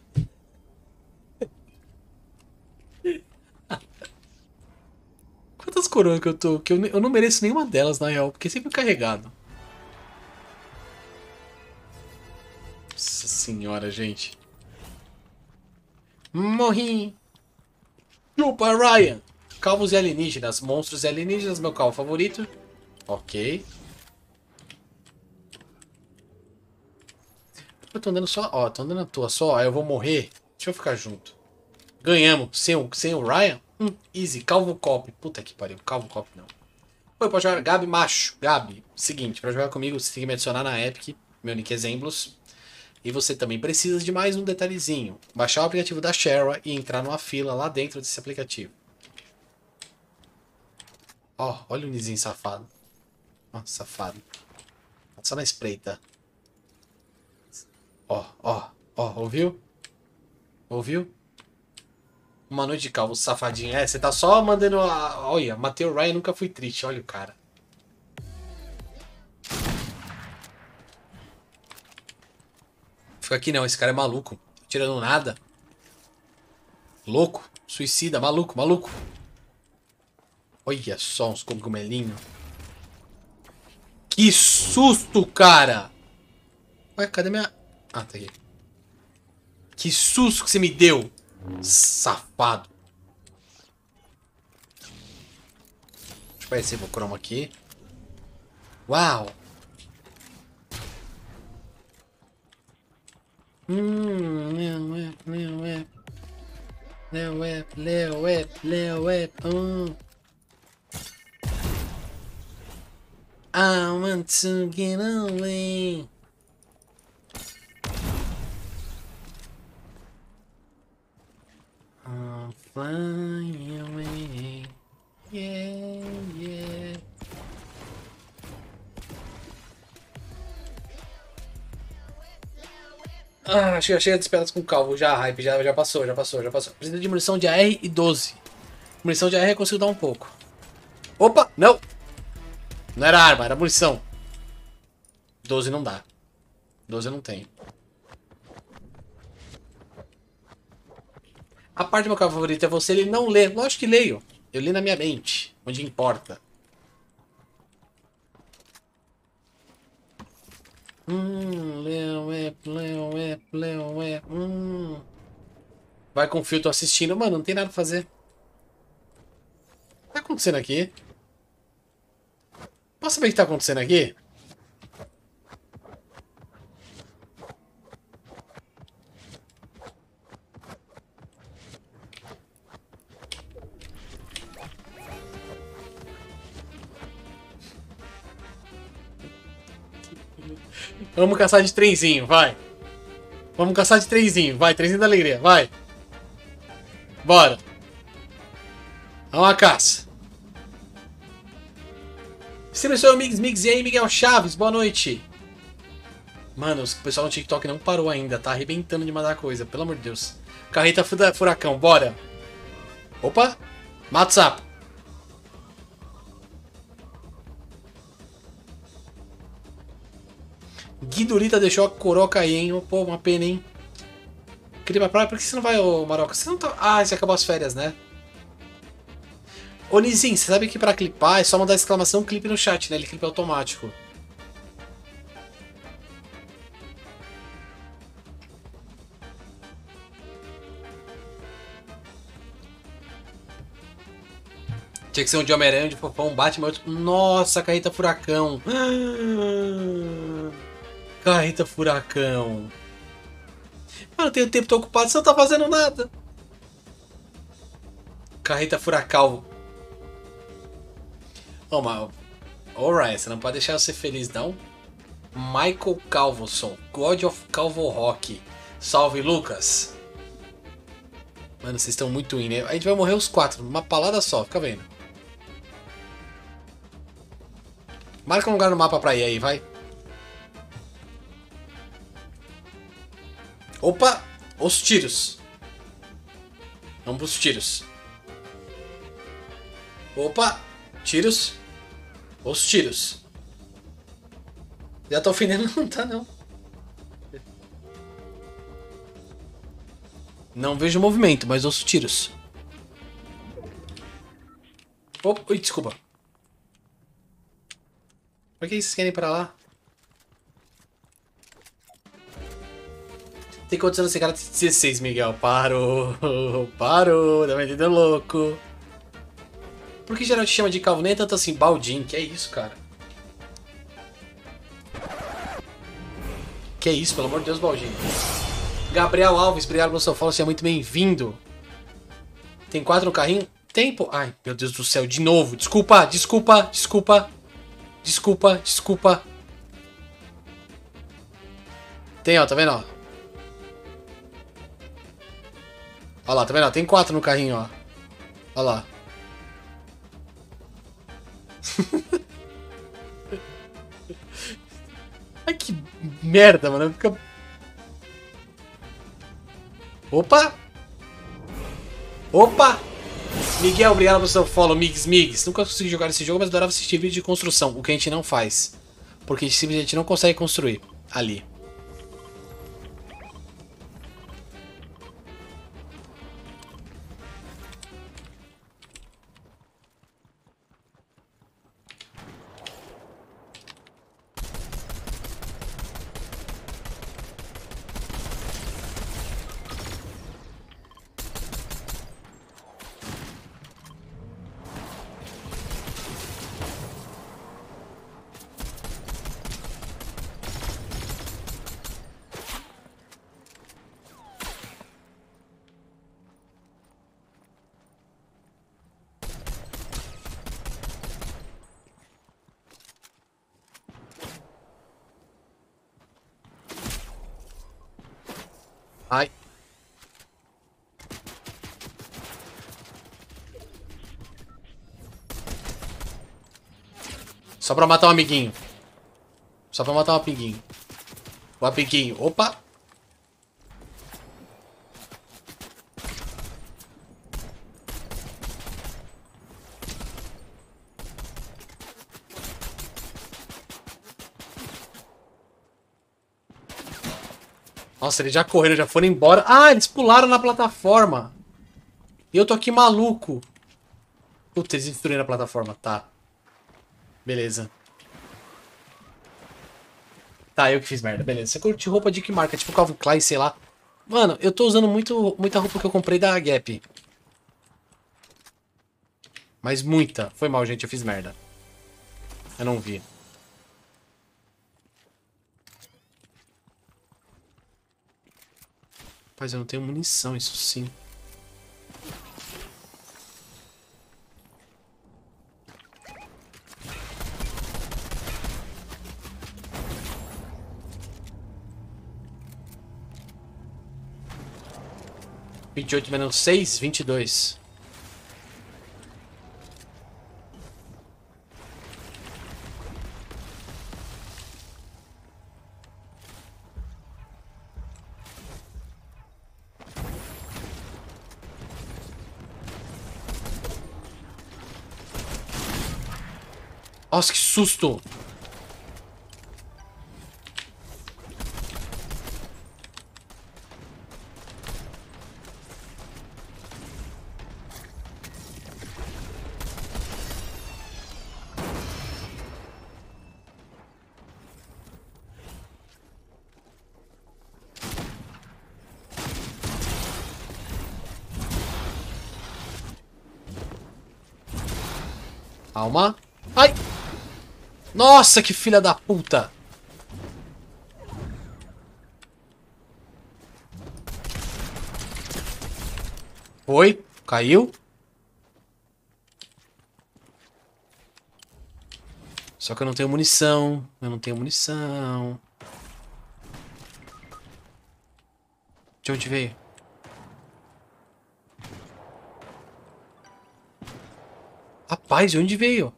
Quantas coroas que eu tô? Que eu não mereço nenhuma delas, na real. Porque sempre carregado. Nossa senhora, gente. Morri. Chupa, Ryan. Calvos e alienígenas. Monstros e alienígenas, meu calvo favorito. Ok. Eu tô andando só... Ó, tô andando à toa só. Aí eu vou morrer. Deixa eu ficar junto. Ganhamos. Sem o Ryan? Easy. Calvo Cop. Puta que pariu. Calvo Cop não. Oi, pode jogar Gabi Macho. Gabi. Seguinte, pra jogar comigo você tem que me adicionar na Epic. Meu nick é Zemblos. E você também precisa de mais um detalhezinho. Baixar o aplicativo da Shara e entrar numa fila lá dentro desse aplicativo. Ó, olha o Nizinho safado. Ó, safado. Só na espreita. Ó, ouviu? Ouviu? Uma noite de calvo, safadinho. É, você tá só mandando a... Olha, matei o Ryan, nunca fui triste. Olha o cara. Fica aqui não, esse cara é maluco. Tirando nada. Louco. Suicida, maluco, maluco. Olha só uns cogumelinhos. Que susto, cara! Ué, cadê minha... Ah, tá aqui. Que susto que você me deu, safado. Deixa eu ver esse cromo aqui. Uau! I want to get away. I'm flying away. Yeah, yeah. Ah, acho que chega de esperança com calvo. Já, hype, já passou. Precisa de munição de AR e 12. Munição de AR eu consigo dar um pouco. Opa, não! Não era arma, era munição. 12 não dá. 12 eu não tenho. A parte do meu carro favorito é você, ele não lê. Lógico que leio. Eu li na minha mente, onde importa. Vai com o fio, tô assistindo. Mano, não tem nada pra fazer. O que tá acontecendo aqui? Posso saber o que tá acontecendo aqui? Vamos caçar de trenzinho, vai. Vamos caçar de trenzinho, vai. Trenzinho da alegria, vai. Bora. Vamos à caça. Seleção Mix, e aí, Miguel Chaves, boa noite. Mano, o pessoal no TikTok não parou ainda, tá arrebentando de mandar coisa, pelo amor de Deus. Carreta furacão, bora. Opa, mata o sapo. Guidurita deixou a coroa cair, hein? Pô, uma pena, hein? Queria ir pra praia, por que você não vai, ô Maroca? Você não tá... Ah, você acabou as férias, né? Ô, Nizin, você sabe que pra clipar é só mandar exclamação clipe no chat, né? Ele clipa automático. Tinha que ser um de Homem-Aranha, um de Fofão, um Batman, outro... Nossa, Carreta Furacão. Carreta Furacão. Mano, eu tenho tempo, tô ocupado, você não tá fazendo nada. Carreta Furacão. Ô, mas... Alright, você não pode deixar eu ser feliz, não? Michael Calvoson, God of Calvo Rock. Salve, Lucas. Mano, vocês estão muito in, né? A gente vai morrer os 4, numa palada só, fica vendo. Marca um lugar no mapa pra ir aí, vai. Opa! Os tiros. Vamos pros tiros. Opa! Tiros. Os tiros. Já tô ofendendo, não tá não. Não vejo movimento, mas ouço tiros. Opa, ui, desculpa. Por que vocês querem ir pra lá? Tem quantos anos esse cara? Tem 16, Miguel. Parou. Parou. Tá me entendendo louco. Por que geral te chama de calvo? Nem é tanto assim, Baldin. Que é isso, cara? Que é isso, pelo amor de Deus, Baldin. Gabriel Alves, obrigado pelo seu follow, seja muito bem-vindo. Tem 4 no carrinho? Tempo? Ai, meu Deus do céu, de novo. Desculpa, desculpa, desculpa. Desculpa, desculpa. Tem, ó, tá vendo, ó? Olha lá, tá vendo, ó? Tem 4 no carrinho, ó. Olha lá. Ai, que merda, mano. Fica... Opa! Opa! Miguel, obrigado pelo seu follow, Migs. Nunca consegui jogar esse jogo, mas adorava assistir vídeo de construção, o que a gente não faz. Porque a gente simplesmente não consegue construir ali. Ai. Só pra matar um amiguinho. Só pra matar um amiguinho. O amiguinho. Opa! Nossa, eles já correram, já foram embora. Ah, eles pularam na plataforma. E eu tô aqui maluco. Putz, eles destruíram a plataforma. Tá. Beleza. Tá, eu que fiz merda. Beleza. Você curte roupa de que marca? Tipo Calvin Klein, sei lá. Mano, eu tô usando muita roupa que eu comprei da Gap. Mas muita. Foi mal, gente. Eu fiz merda. Eu não vi. Rapaz, eu não tenho munição, isso sim. -28 - 6, 22. Nossa, que susto! Calma. Ai! Nossa, que filha da puta! Foi. Caiu. Só que eu não tenho munição. Eu não tenho munição. De onde veio? Rapaz, de onde veio?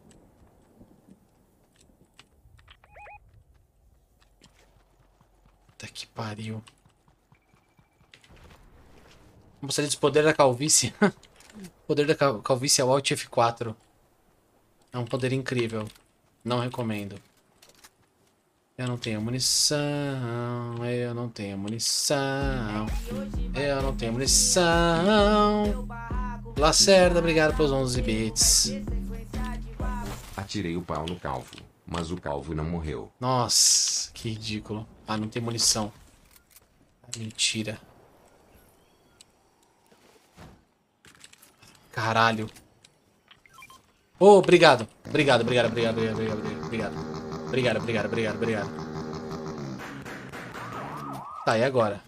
Puta que pariu. Gostaria dos poderes da calvície. O poder da calvície é o Alt F4. É um poder incrível. Não recomendo. Eu não tenho munição. Eu não tenho munição. Eu não tenho munição. Lacerda, obrigado pelos 11 bits. Atirei o pau no calvo, mas o calvo não morreu. Nossa, que ridículo. Ah, não tem munição. Mentira. Caralho. Oh, obrigado. Obrigado. Obrigado. Tá, e agora?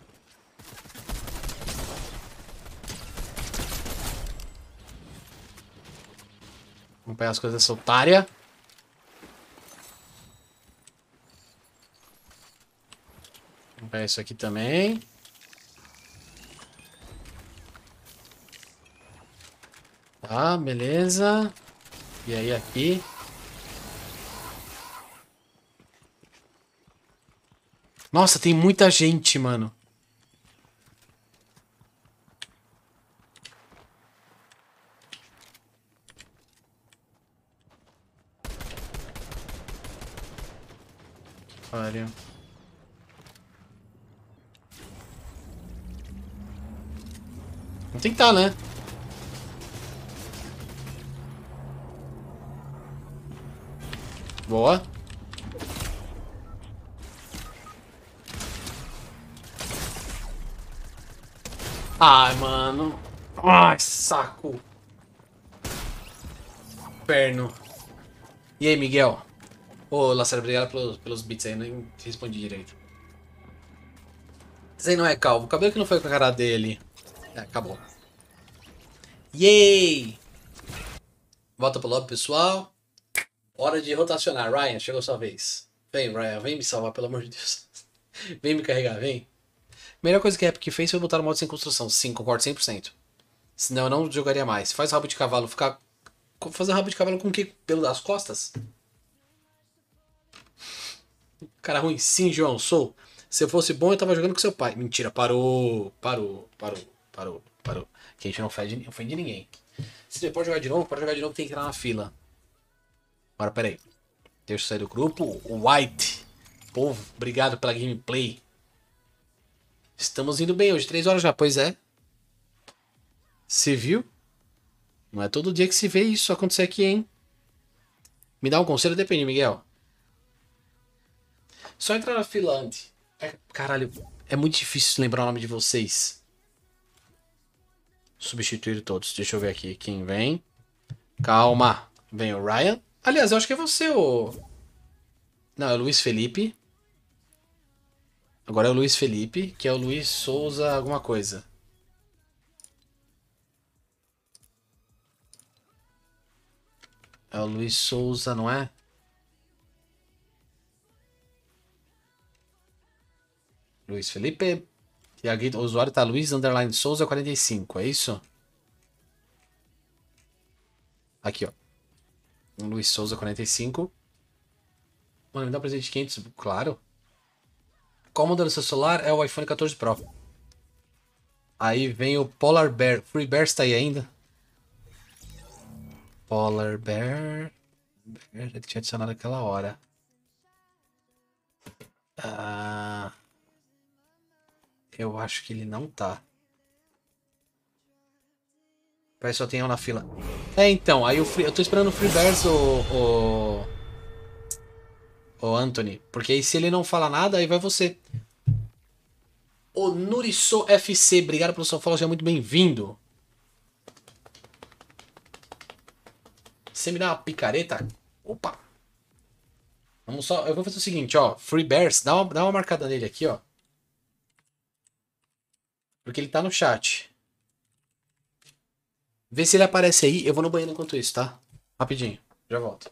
Vamos pegar as coisas dessa otária. Vamos pegar isso aqui também. Tá, beleza. E aí aqui. Nossa, tem muita gente, mano. Pariu. Vamos tentar, né? Boa. Ai, mano. Ai, saco. Perno. E aí, Miguel? Ô, Lacerda, obrigado pelos bits aí. Nem respondi direito. Esse aí não é calvo. O cabelo que não foi com a cara dele. É, acabou. Yay! Volta pro lobby, pessoal. Hora de rotacionar. Ryan, chegou a sua vez. Vem, Ryan, vem me salvar, pelo amor de Deus. Vem me carregar, vem. Melhor coisa que a Epic fez foi botar o modo sem construção. Sim, concordo 100%. Senão eu não jogaria mais. Faz rabo de cavalo. Ficar... Fazer rabo de cavalo com o quê? Pelo das costas? Cara ruim. Sim, João, sou. Se eu fosse bom, eu tava jogando com seu pai. Mentira, parou. Que a gente não ofende ninguém. Se você pode jogar de novo, tem que entrar na fila. Agora, peraí. Deixa eu sair do grupo. O White. Povo, obrigado pela gameplay. Estamos indo bem hoje. 3 horas já, pois é. Se viu? Não é todo dia que se vê isso acontecer aqui, hein? Me dá um conselho? Depende, Miguel. Só entrar na fila antes. Caralho, é muito difícil lembrar o nome de vocês. Substituir todos. Deixa eu ver aqui quem vem. Calma. Vem o Ryan. Aliás, eu acho que é você, o... Não, é o Luiz Felipe. Agora é o Luiz Felipe, que é o Luiz Souza alguma coisa. É o Luiz Souza, não é? Luiz Felipe. E aqui o usuário tá Luiz Underline Souza 45, é isso? Aqui, ó. Luiz Souza 45. Mano, me dá um presente de 500, claro. Qual modelo do seu celular? É o iPhone 14 Pro. Aí vem o Polar Bear. Free Bear está aí ainda? Polar Bear. Ele tinha adicionado aquela hora. Eu acho que ele não tá. Parece que só tem um na fila. É, então. Aí eu tô esperando o Free Bears, o Anthony. Porque aí se ele não fala nada, aí vai você. O Nurisso FC. Obrigado pelo seu follow, seja muito bem-vindo. você me dá uma picareta... Opa! Vamos só... Eu vou fazer o seguinte, ó. Free Bears, dá uma marcada nele aqui, ó. Porque ele tá no chat. Vê se ele aparece aí. Eu vou no banheiro enquanto isso, tá? Rapidinho. Já volto.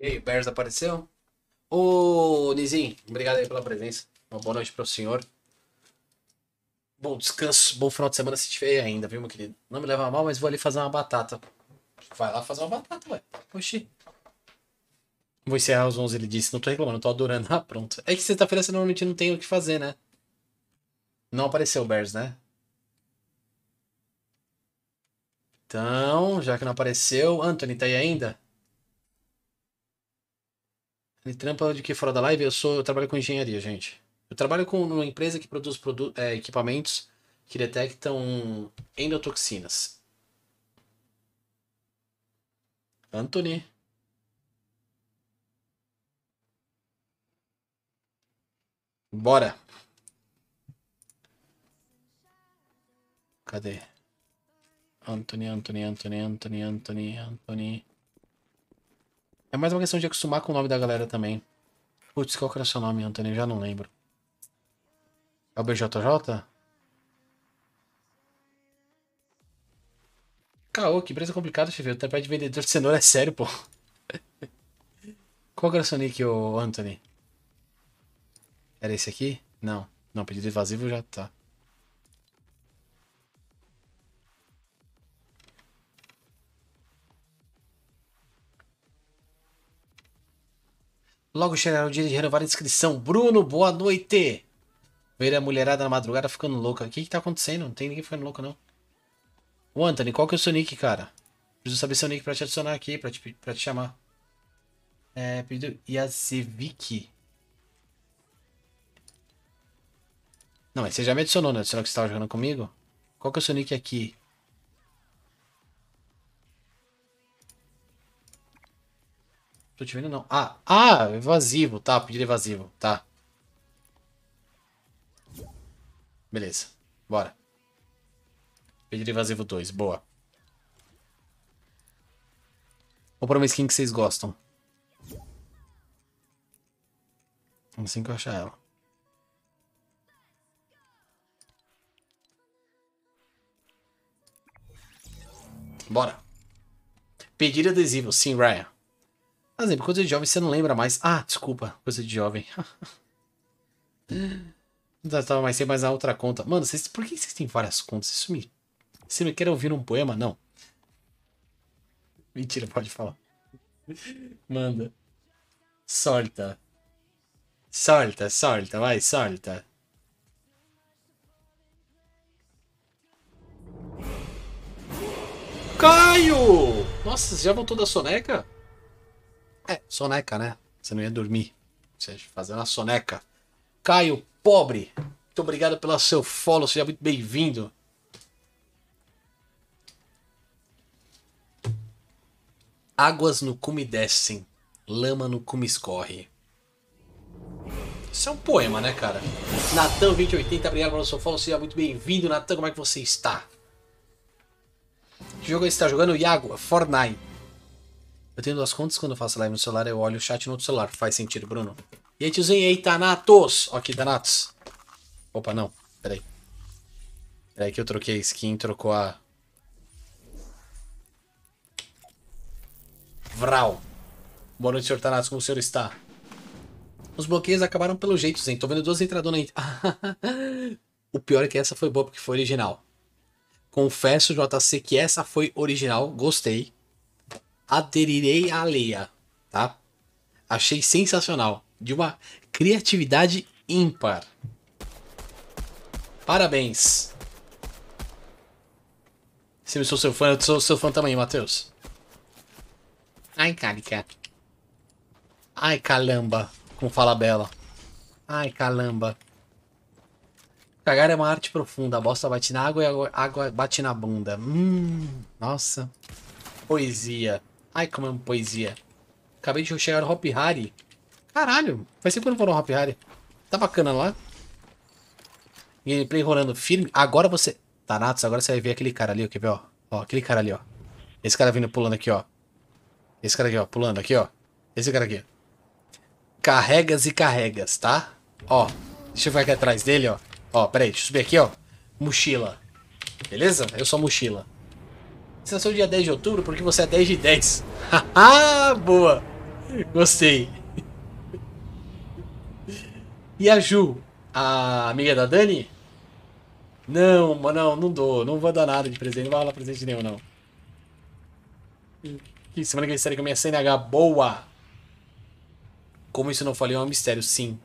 E aí, o Bears apareceu? Ô, Nizim, obrigado aí pela presença. Uma boa noite para o senhor. Bom descanso, bom final de semana se tiver ainda, viu, meu querido? Não me leva a mal, mas vou ali fazer uma batata. Vai lá fazer uma batata, ué. Oxi. Vou encerrar os 11, ele disse. Não tô reclamando, tô adorando. Ah, pronto. É que sexta-feira você normalmente não tem o que fazer, né? Não apareceu o Bears, né? Então, já que não apareceu, Anthony tá aí ainda? Ele trampa de que fora da live? Eu trabalho com engenharia, gente. Eu trabalho com uma empresa que produz equipamentos que detectam endotoxinas. Anthony. Bora. Cadê? Anthony. É mais uma questão de acostumar com o nome da galera também. Putz, qual que era o seu nome, Anthony? Já não lembro. É o BJJ? Caô, que empresa complicada, chefe. O trabalho de vendedor de cenoura é sério, pô. Qual que era o seu nick, ô Anthony? Era esse aqui? Não. Não, pedido invasivo já tá. Logo chegará o dia de renovar a inscrição. Bruno, boa noite! Ver a mulherada na madrugada ficando louca. O que que tá acontecendo? Não tem ninguém ficando louco, não. Ô, Anthony, qual que é o seu nick, cara? Preciso saber seu nick pra te adicionar aqui, pra te chamar. É, pedido Yazevic. Não, mas você já me adicionou, né? Adicionou que você tava jogando comigo? Qual que é o seu nick aqui? Tô te vendo, não. Evasivo. Tá, pedido evasivo. Tá. Beleza. Bora. Pedido evasivo 2. Boa. Vou pra uma skin que vocês gostam. Assim que eu achar ela. Bora. Pedir adesivo. Sim, Ryan. Por exemplo, coisa de jovem você não lembra mais. Ah, desculpa. Coisa de jovem. Tava mais sem mais na outra conta. Mano, por que vocês têm várias contas? Você me quer ouvir um poema? Não. Mentira, pode falar. Manda. Solta. Solta, solta, vai, solta. Caio! Nossa, você já voltou da soneca? É, soneca, né? Você não ia dormir. Você ia fazer uma soneca. Caio, pobre. Muito obrigado pelo seu follow, seja muito bem-vindo. Águas no cume descem, lama no cume escorre. Isso é um poema, né, cara? Natan 2080, obrigado pelo seu follow, seja muito bem-vindo. Natan, como é que você está? Que jogo você está jogando? Iago, Fortnite. Eu tenho duas contas, quando eu faço live no celular, eu olho o chat no outro celular. Faz sentido, Bruno. E aí, tiozinho, e aí, Thanatos? Ó, aqui, Thanatos. Opa, não, peraí. Peraí que eu troquei a skin, trocou a... Vral. Boa noite, senhor Thanatos, como o senhor está? Os bloqueios acabaram pelo jeito, Zen. Tô vendo duas entradonas aí. O pior é que essa foi boa, porque foi original. Confesso, JC, que essa foi original. Gostei. Aderirei à alheia, tá? Achei sensacional. De uma criatividade ímpar. Parabéns. Se eu sou seu fã, eu sou seu fã também, Matheus. Ai, carica. Ai, calamba. Como fala a Bela. Ai, calamba. Cagar é uma arte profunda. A bosta bate na água e a água bate na bunda. Nossa. Poesia. Ai, como é uma poesia. Acabei de chegar no Hop Hari. Caralho. Faz tempo que eu não vou no Hop Hari. Tá bacana lá. Gameplay rolando firme. Agora você... Thanatos, agora você vai ver aquele cara ali, ó. Quer ver, ó? Ó, aquele cara ali, ó. Esse cara vindo pulando aqui, ó. Esse cara aqui, ó. Pulando aqui, ó. Esse cara aqui. Carregas e carregas, tá? Ó. Deixa eu ver aqui atrás dele, ó. Ó, peraí. Deixa eu subir aqui, ó. Mochila. Beleza? Eu sou mochila. Você nasceu dia 10 de outubro porque você é 10 de 10. Haha, boa. Gostei. E a Ju? A amiga da Dani? Não, mano, não dou. Não vou dar nada de presente. Não vai rolar presente nenhum, não. Que semana que eu estarei com a minha CNH boa. Como isso não falei é um mistério, sim.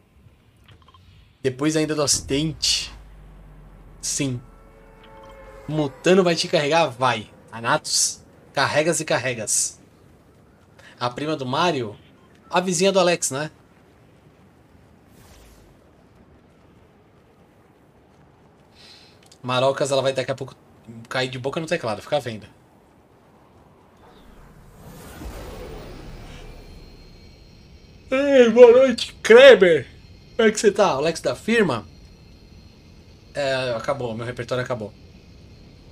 Depois ainda do acidente. Sim. Mutano vai te carregar? Vai. Thanatos, carregas e carregas. A prima do Mario? A vizinha do Alex, né? Marocas, ela vai daqui a pouco cair de boca no teclado, fica vendo. Ei, boa noite, Kreber. Como é que você tá? Alex da firma? É, acabou, meu repertório acabou.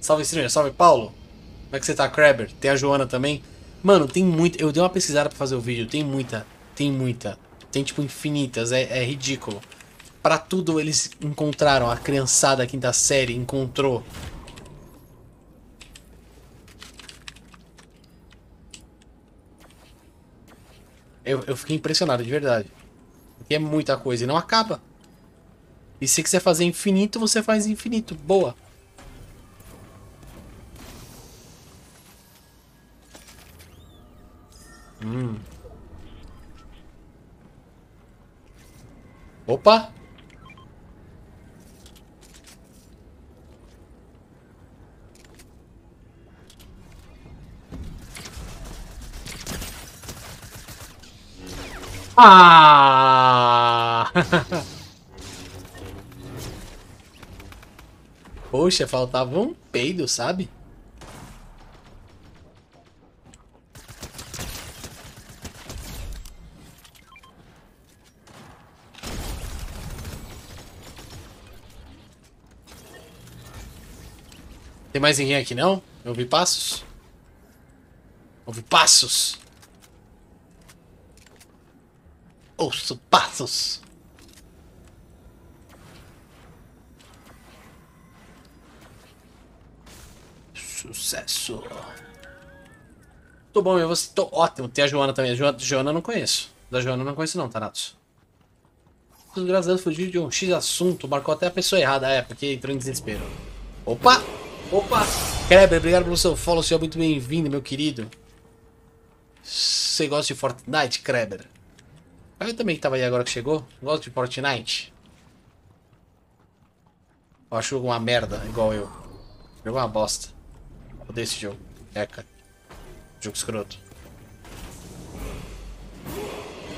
Salve, Streamer, salve, Paulo. Como é que você tá, Kreber? Tem a Joana também. Mano, tem muita... Eu dei uma pesquisada pra fazer o vídeo. Tem muita. Tem muita. Tem, tipo, infinitas. É ridículo. Pra tudo eles encontraram. A criançada da quinta série encontrou. Eu fiquei impressionado, de verdade. Porque é muita coisa e não acaba. E se quiser fazer infinito, você faz infinito. Boa. Opa! Ah! Poxa, faltava um peido, sabe? Tem mais ninguém aqui não? Eu ouvi passos? Ouvi passos? Ouço passos. Sucesso. Tô bom, eu tô ótimo. Tem a Joana também. A Joana eu não conheço. Da Joana eu não conheço não, Thanatos. Graças a Deus fugiu de um X assunto. Marcou até a pessoa errada. É, porque entrou em desespero. Opa! Opa! Kreber, obrigado pelo seu follow. Seja muito bem-vindo, meu querido. Você gosta de Fortnite, Kreber? Eu também que tava aí agora que chegou. Gosto de Fortnite. Eu acho uma merda, igual eu. Jogo uma bosta. Odeio esse jogo. Eca. Jogo escroto.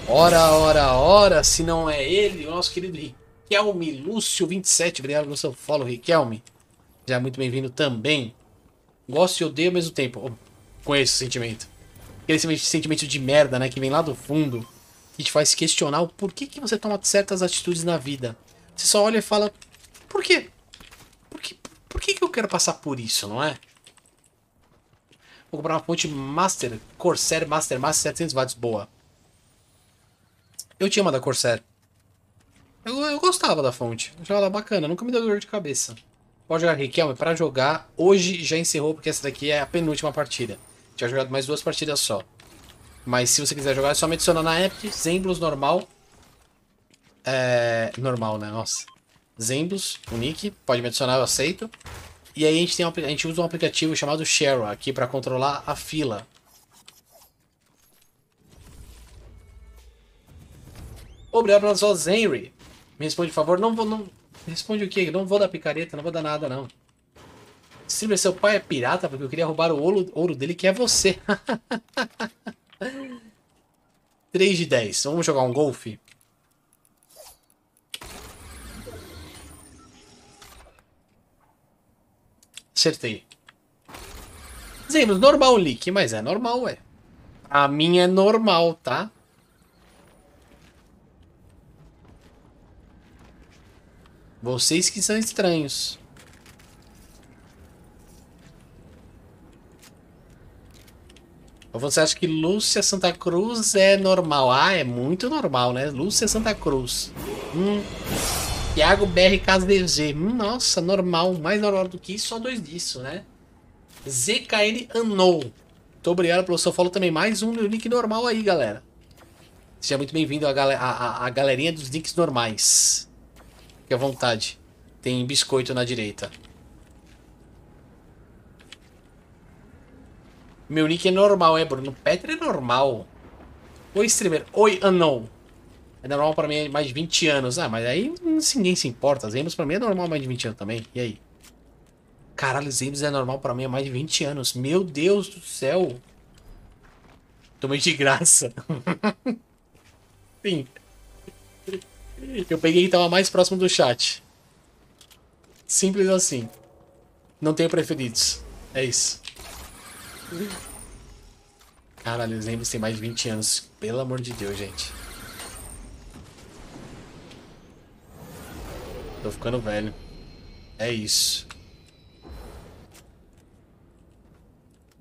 Ora, se não é ele, o nosso querido Riquelme Lúcio27. Obrigado pelo seu follow, Riquelme. Já muito bem-vindo também. Gosto e odeio ao mesmo tempo. Oh, conheço o sentimento. Aquele sentimento de merda, né? Que vem lá do fundo. Que te faz questionar o porquê que você toma certas atitudes na vida. Você só olha e fala, por quê? Por que eu quero passar por isso, não é? Vou comprar uma fonte Master, Corsair Master 700 watts, boa. Eu tinha uma da Corsair. Eu gostava da fonte. Eu achava ela bacana, nunca me deu dor de cabeça. Pode jogar Riquelme para jogar. Hoje já encerrou, porque essa daqui é a penúltima partida. Tinha jogado mais 2 partidas só. Mas se você quiser jogar, é só me adicionar na Epic, Zemblos normal. Normal, né? Nossa. Zemblos, o nick. Pode me adicionar, eu aceito. E aí a gente usa um aplicativo chamado Share aqui para controlar a fila. Obrigado pela sua Zenry. Me responde, por favor. Não vou, não. Responde o quê? Não vou dar picareta, não vou dar nada, não. Streamer, seu pai é pirata porque eu queria roubar o ouro dele, que é você. 3 de 10. Vamos jogar um golfe? Acertei. Zemos, normal leak, mas é normal, ué. A minha é normal, tá? Vocês que são estranhos. Ou você acha que Lúcia Santa Cruz é normal? Ah, é muito normal, né? Lúcia Santa Cruz. Thiago BR KZG. Nossa, normal. Mais normal do que isso, só 2 disso, né? ZKN Unknown. Muito obrigado pelo seu follow também. Mais um link normal aí, galera. Seja muito bem-vindo à galerinha dos links normais. Fique à vontade. Tem biscoito na direita. Meu nick é normal, é, Bruno? Petra é normal. Oi, streamer. Oi, Unknown. É normal pra mim há mais de 20 anos. Ah, mas aí ninguém se importa. Zemos pra mim é normal há mais de 20 anos também. E aí? Caralho, Zemos é normal pra mim há mais de 20 anos. Meu Deus do céu. Tomei de graça. Sim. Eu peguei e tava mais próximo do chat. Simples assim. Não tenho preferidos. É isso. Caralho, os Zemos tem mais de 20 anos. Pelo amor de Deus, gente. Tô ficando velho. É isso.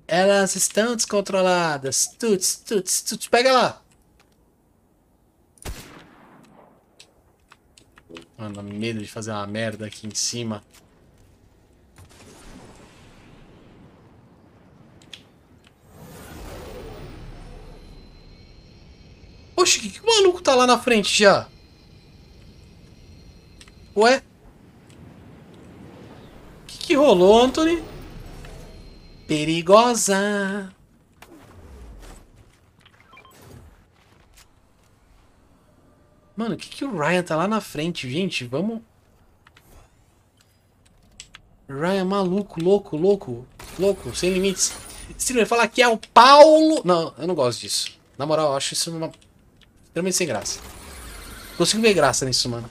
Elas estão descontroladas. Tuts, tuts, tuts. Pega lá. Mano, medo de fazer uma merda aqui em cima. Oxe, que maluco tá lá na frente já? Ué? Que rolou, Anthony? Perigosa. Mano, que o Ryan tá lá na frente, gente? Vamos... Ryan maluco, louco, sem limites. Streamer fala que é o Paulo... Não, eu não gosto disso. Na moral, eu acho isso extremamente sem graça. Consigo ver graça nisso, mano.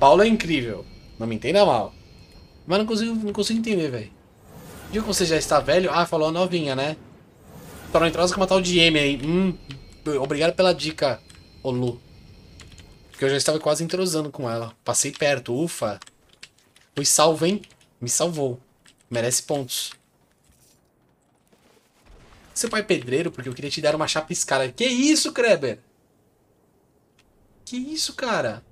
Paulo é incrível. Não me entenda mal. Mas não consigo entender, velho. Viu que você já está velho? Ah, falou a novinha, né? Só não entrosa com uma tal de M aí. Obrigado pela dica, ô Lu. Porque eu já estava quase entrosando com ela. Passei perto, ufa. Fui salvo, hein? Me salvou. Merece pontos. Seu pai é pedreiro, porque eu queria te dar uma chapiscada. Que isso, Kreber? Que isso, cara?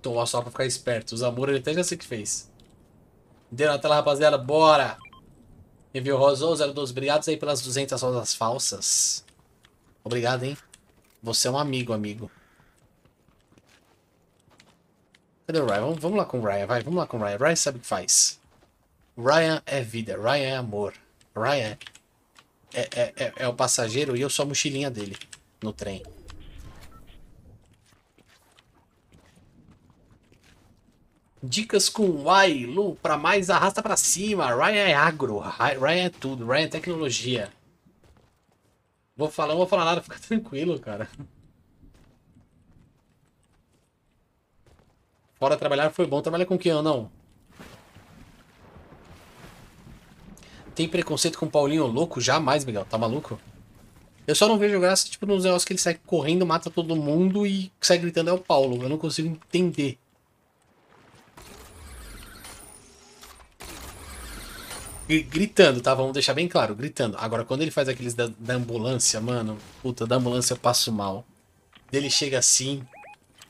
Tomou só pra ficar esperto. Os amor ele até já sei o que fez. Deu na tela, rapaziada. Bora! Enviou Rosou 012. Obrigado aí pelas 200 rosas falsas. Obrigado, hein? Você é um amigo, amigo. Cadê o Ryan? Vamos lá com o Ryan, vai. Vamos lá com o Ryan. Ryan sabe o que faz. Ryan é vida. Ryan é amor. Ryan é o passageiro e eu sou a mochilinha dele no trem. Dicas com Y, Lu, pra mais arrasta pra cima. Ryan é agro, Ryan é tudo, Ryan é tecnologia. Não vou falar nada, fica tranquilo, cara. Fora trabalhar foi bom, trabalhar com quem ou não? Tem preconceito com o Paulinho louco? Jamais, Miguel, tá maluco? Eu só não vejo graça, tipo, nos negócios que ele sai correndo, mata todo mundo e sai gritando é o Paulo. Eu não consigo entender. Gritando, tá? Vamos deixar bem claro, gritando. Agora, quando ele faz aqueles da ambulância, mano, puta, da ambulância eu passo mal. Ele chega assim,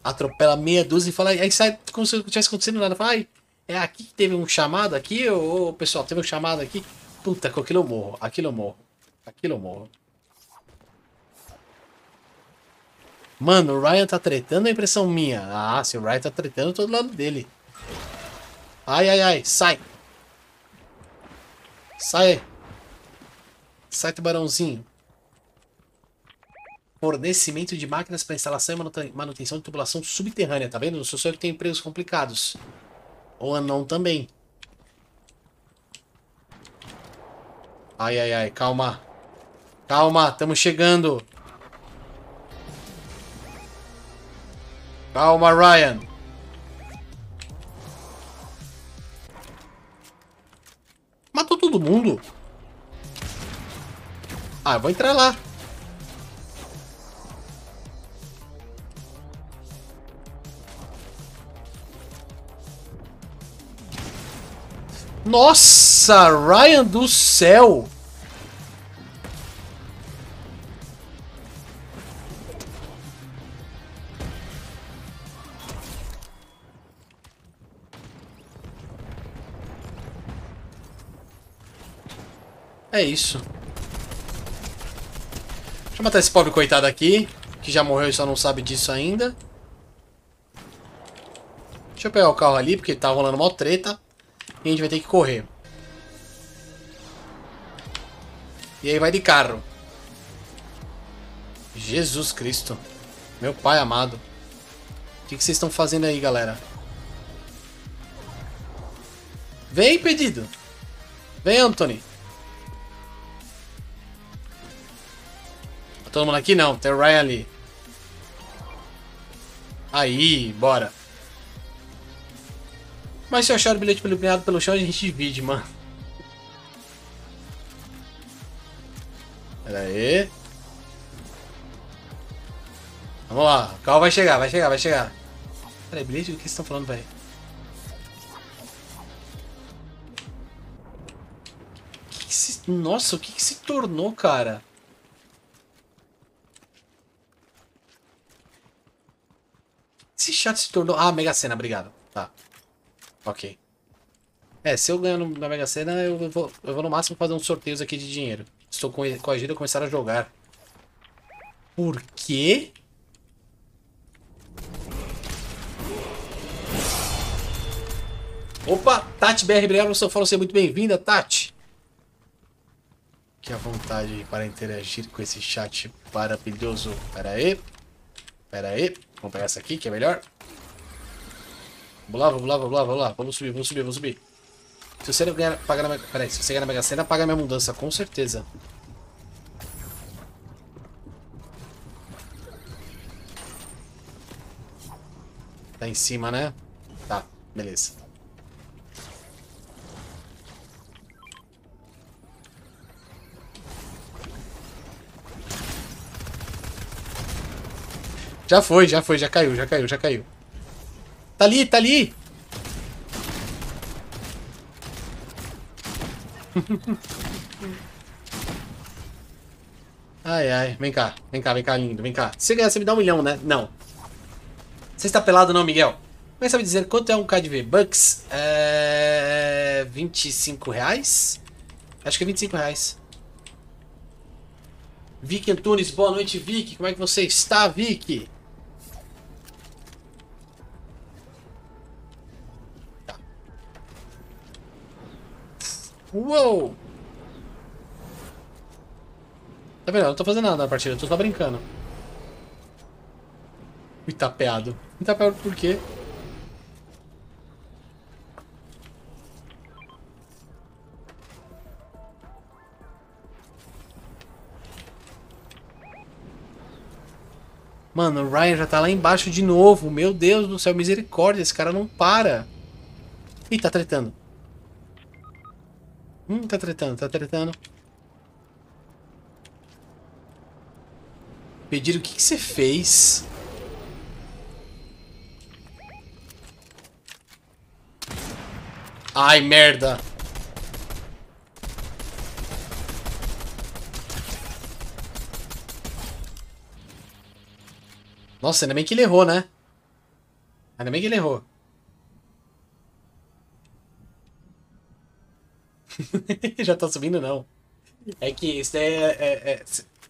atropela meia dúzia e fala, aí sai como se não tivesse acontecendo nada. Fala, ai, é aqui que teve um chamado aqui, ô pessoal, teve um chamado aqui. Puta, com aquilo eu morro, aquilo eu morro, aquilo eu morro. Mano, o Ryan tá tretando, é impressão minha. Ah, se o Ryan tá tretando, eu tô do lado dele. Ai, ai, ai, sai. Sai. Sai, tubarãozinho. Fornecimento de máquinas para instalação e manutenção de tubulação subterrânea, tá vendo? Não sou só eu que tenho empregos complicados. Ou não também. Ai, ai, ai, calma. Calma, estamos chegando. Calma, Ryan. Matou todo mundo? Ah, eu vou entrar lá. Nossa, Ryan do céu. É isso. Deixa eu matar esse pobre coitado aqui, que já morreu e só não sabe disso ainda. Deixa eu pegar o carro ali, porque tá rolando uma treta. E a gente vai ter que correr. E aí vai de carro. Jesus Cristo. Meu pai amado. O que vocês estão fazendo aí, galera? Vem, pedido. Vem, Anthony. Tá todo mundo aqui? Não. Tem o Ryan ali. Aí, bora. Mas se eu achar o bilhete iluminado pelo chão, a gente divide, mano. Pera aí. Vamos lá. O carro vai chegar, vai chegar, vai chegar. Pera aí, bilhete? O que vocês estão falando, velho? Nossa, o que se tornou, cara? Esse chat se tornou... Ah, Mega Sena, obrigado. Tá. Ok. É, se eu ganhar na Mega Sena, eu vou no máximo fazer uns sorteios aqui de dinheiro. Estou coagido a começar a jogar. Por quê? Opa, Tati BR, obrigado pelo seu follow, seja muito bem-vinda, Tati. Que a vontade para interagir com esse chat maravilhoso. Pera aí. Pera aí. Vamos pegar essa aqui, que é melhor. Vamos lá, vamos lá, vamos lá, vamos lá. Vamos subir, vamos subir, vamos subir. Se você ganhar, pagar na... Pera aí, se você ganhar na Mega Sena, paga a minha mudança, com certeza. Tá em cima, né? Tá, beleza. Já foi, já caiu, já caiu, já caiu. Tá ali, tá ali! Ai, ai, vem cá, lindo, vem cá. Se você ganhar, você me dá 1 milhão, né? Não. Você está pelado não, Miguel? Mas sabe dizer quanto é um K de V-Bucks? É... 25 reais? Acho que é 25 reais. Vicky Antunes, boa noite, Vicky. Como é que você está, Vicky? Tá. Uou! Tá vendo? Eu não tô fazendo nada na partida, eu tô só brincando. Me tapeado. Me tapeado por quê? Mano, o Ryan já tá lá embaixo de novo. Meu Deus do céu, misericórdia. Esse cara não para. Ih, tá tretando. Tá tretando, tá tretando. Pedir o que que você fez? Ai, merda. Nossa, ainda bem que ele errou, né? Ainda bem que ele errou. Já tá subindo, não. É que isso daí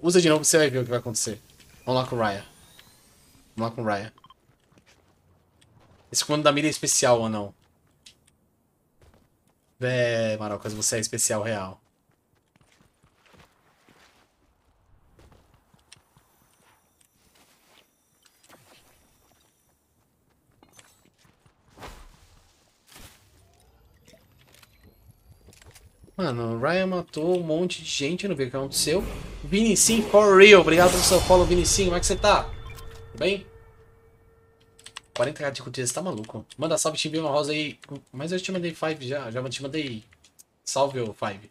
usa de novo, você vai ver o que vai acontecer. Vamos lá com o Raya. Vamos lá com o Raya. Esse comando da mira é especial ou não? Marocas, você é especial real. Mano, o Ryan matou um monte de gente, eu não vi o que aconteceu. Vinicinho, for real, obrigado pelo seu follow, Vinicinho, como é que você tá? Tudo bem? 40k de curtidas, você tá maluco? Manda salve, Tim uma rosa aí. Mas eu te mandei 5 já te mandei salve ou 5.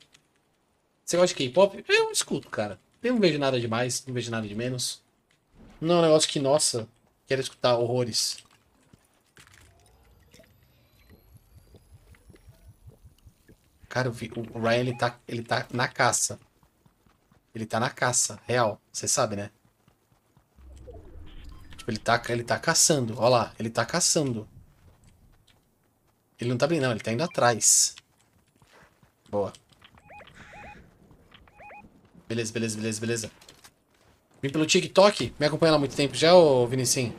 Você gosta de K-pop? Eu escuto, cara. Eu não vejo nada de mais, não vejo nada de menos. Não é um negócio que, nossa, quero escutar horrores. Cara, o Ryan, ele tá na caça. Ele tá na caça, real. Você sabe, né? Tipo, ele tá caçando. Olha lá, ele tá caçando. Ele não tá brincando, não, ele tá indo atrás. Boa. Beleza, beleza, beleza, beleza. Vim pelo TikTok? Me acompanha lá há muito tempo já, ô Vinicinho?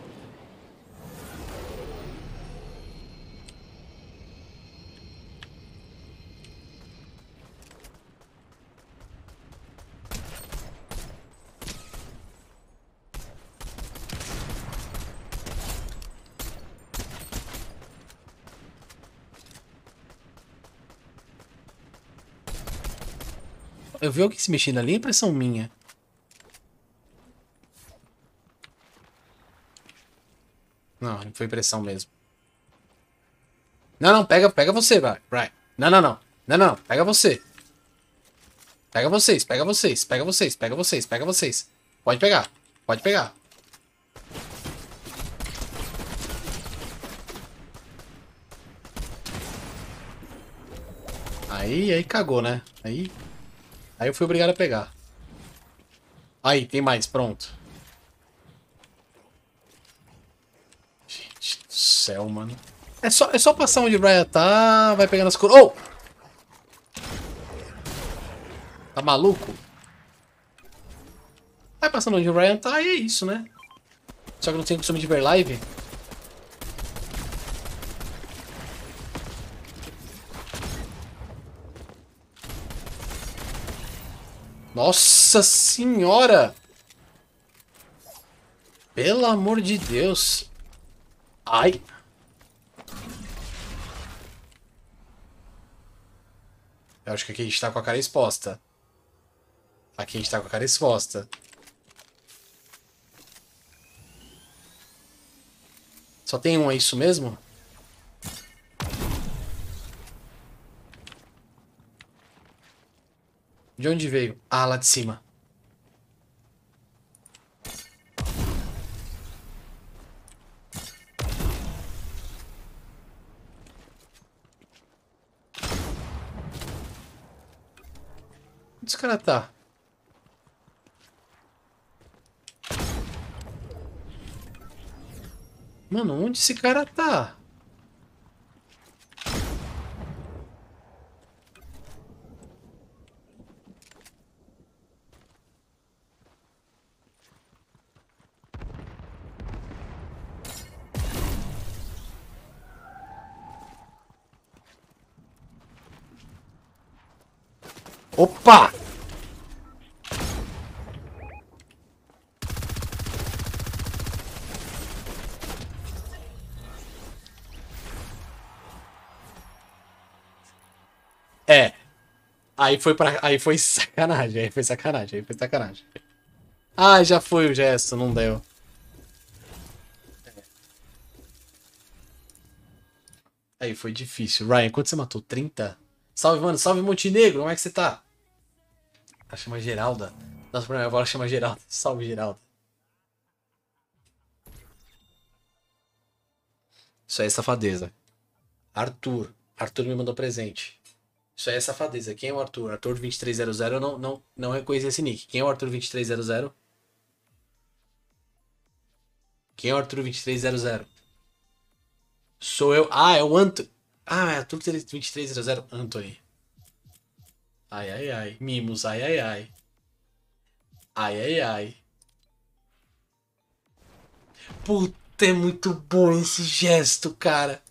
Eu vi alguém se mexendo ali, é impressão minha. Não, foi impressão mesmo. Não, não, pega você, vai. Não, não, não. Não, não, pega você. Pega vocês, pega vocês, pega vocês, pega vocês, pega vocês. Pode pegar, pode pegar. Aí cagou, né? Aí eu fui obrigado a pegar. Aí, tem mais, pronto. Gente do céu, mano. É só passar onde o Brian tá, vai pegando as cores. Oh! Tá maluco? Vai passando onde o Ryan tá e é isso, né? Só que não tem costume de ver live. Nossa senhora! Pelo amor de Deus! Ai! Eu acho que aqui a gente tá com a cara exposta. Aqui a gente tá com a cara exposta. Só tem um, é isso mesmo? De onde veio? Ah, lá de cima. Onde esse cara tá? Mano, onde esse cara tá? Opa! Aí foi sacanagem, aí foi sacanagem, aí foi sacanagem. Ah, já foi o gesto, não deu. Aí foi difícil. Ryan, quanto você matou? 30? Salve, mano. Salve, Montenegro. Como é que você tá? Ela chama Geralda. Nossa, minha avó chama Geralda. Salve, Geralda. Isso aí é safadeza. Arthur. Arthur me mandou presente. Isso aí é safadeza. Quem é o Arthur? Arthur 2300. Eu não reconheci esse nick. Quem é o Arthur 2300? Quem é o Arthur 2300? Sou eu. Ah, é o Anthony. Ah, é Arthur 2300. Anthony. Ai, ai, ai. Mimos. Ai, ai, ai. Ai, ai, ai. Puta, é muito bom esse gesto, cara.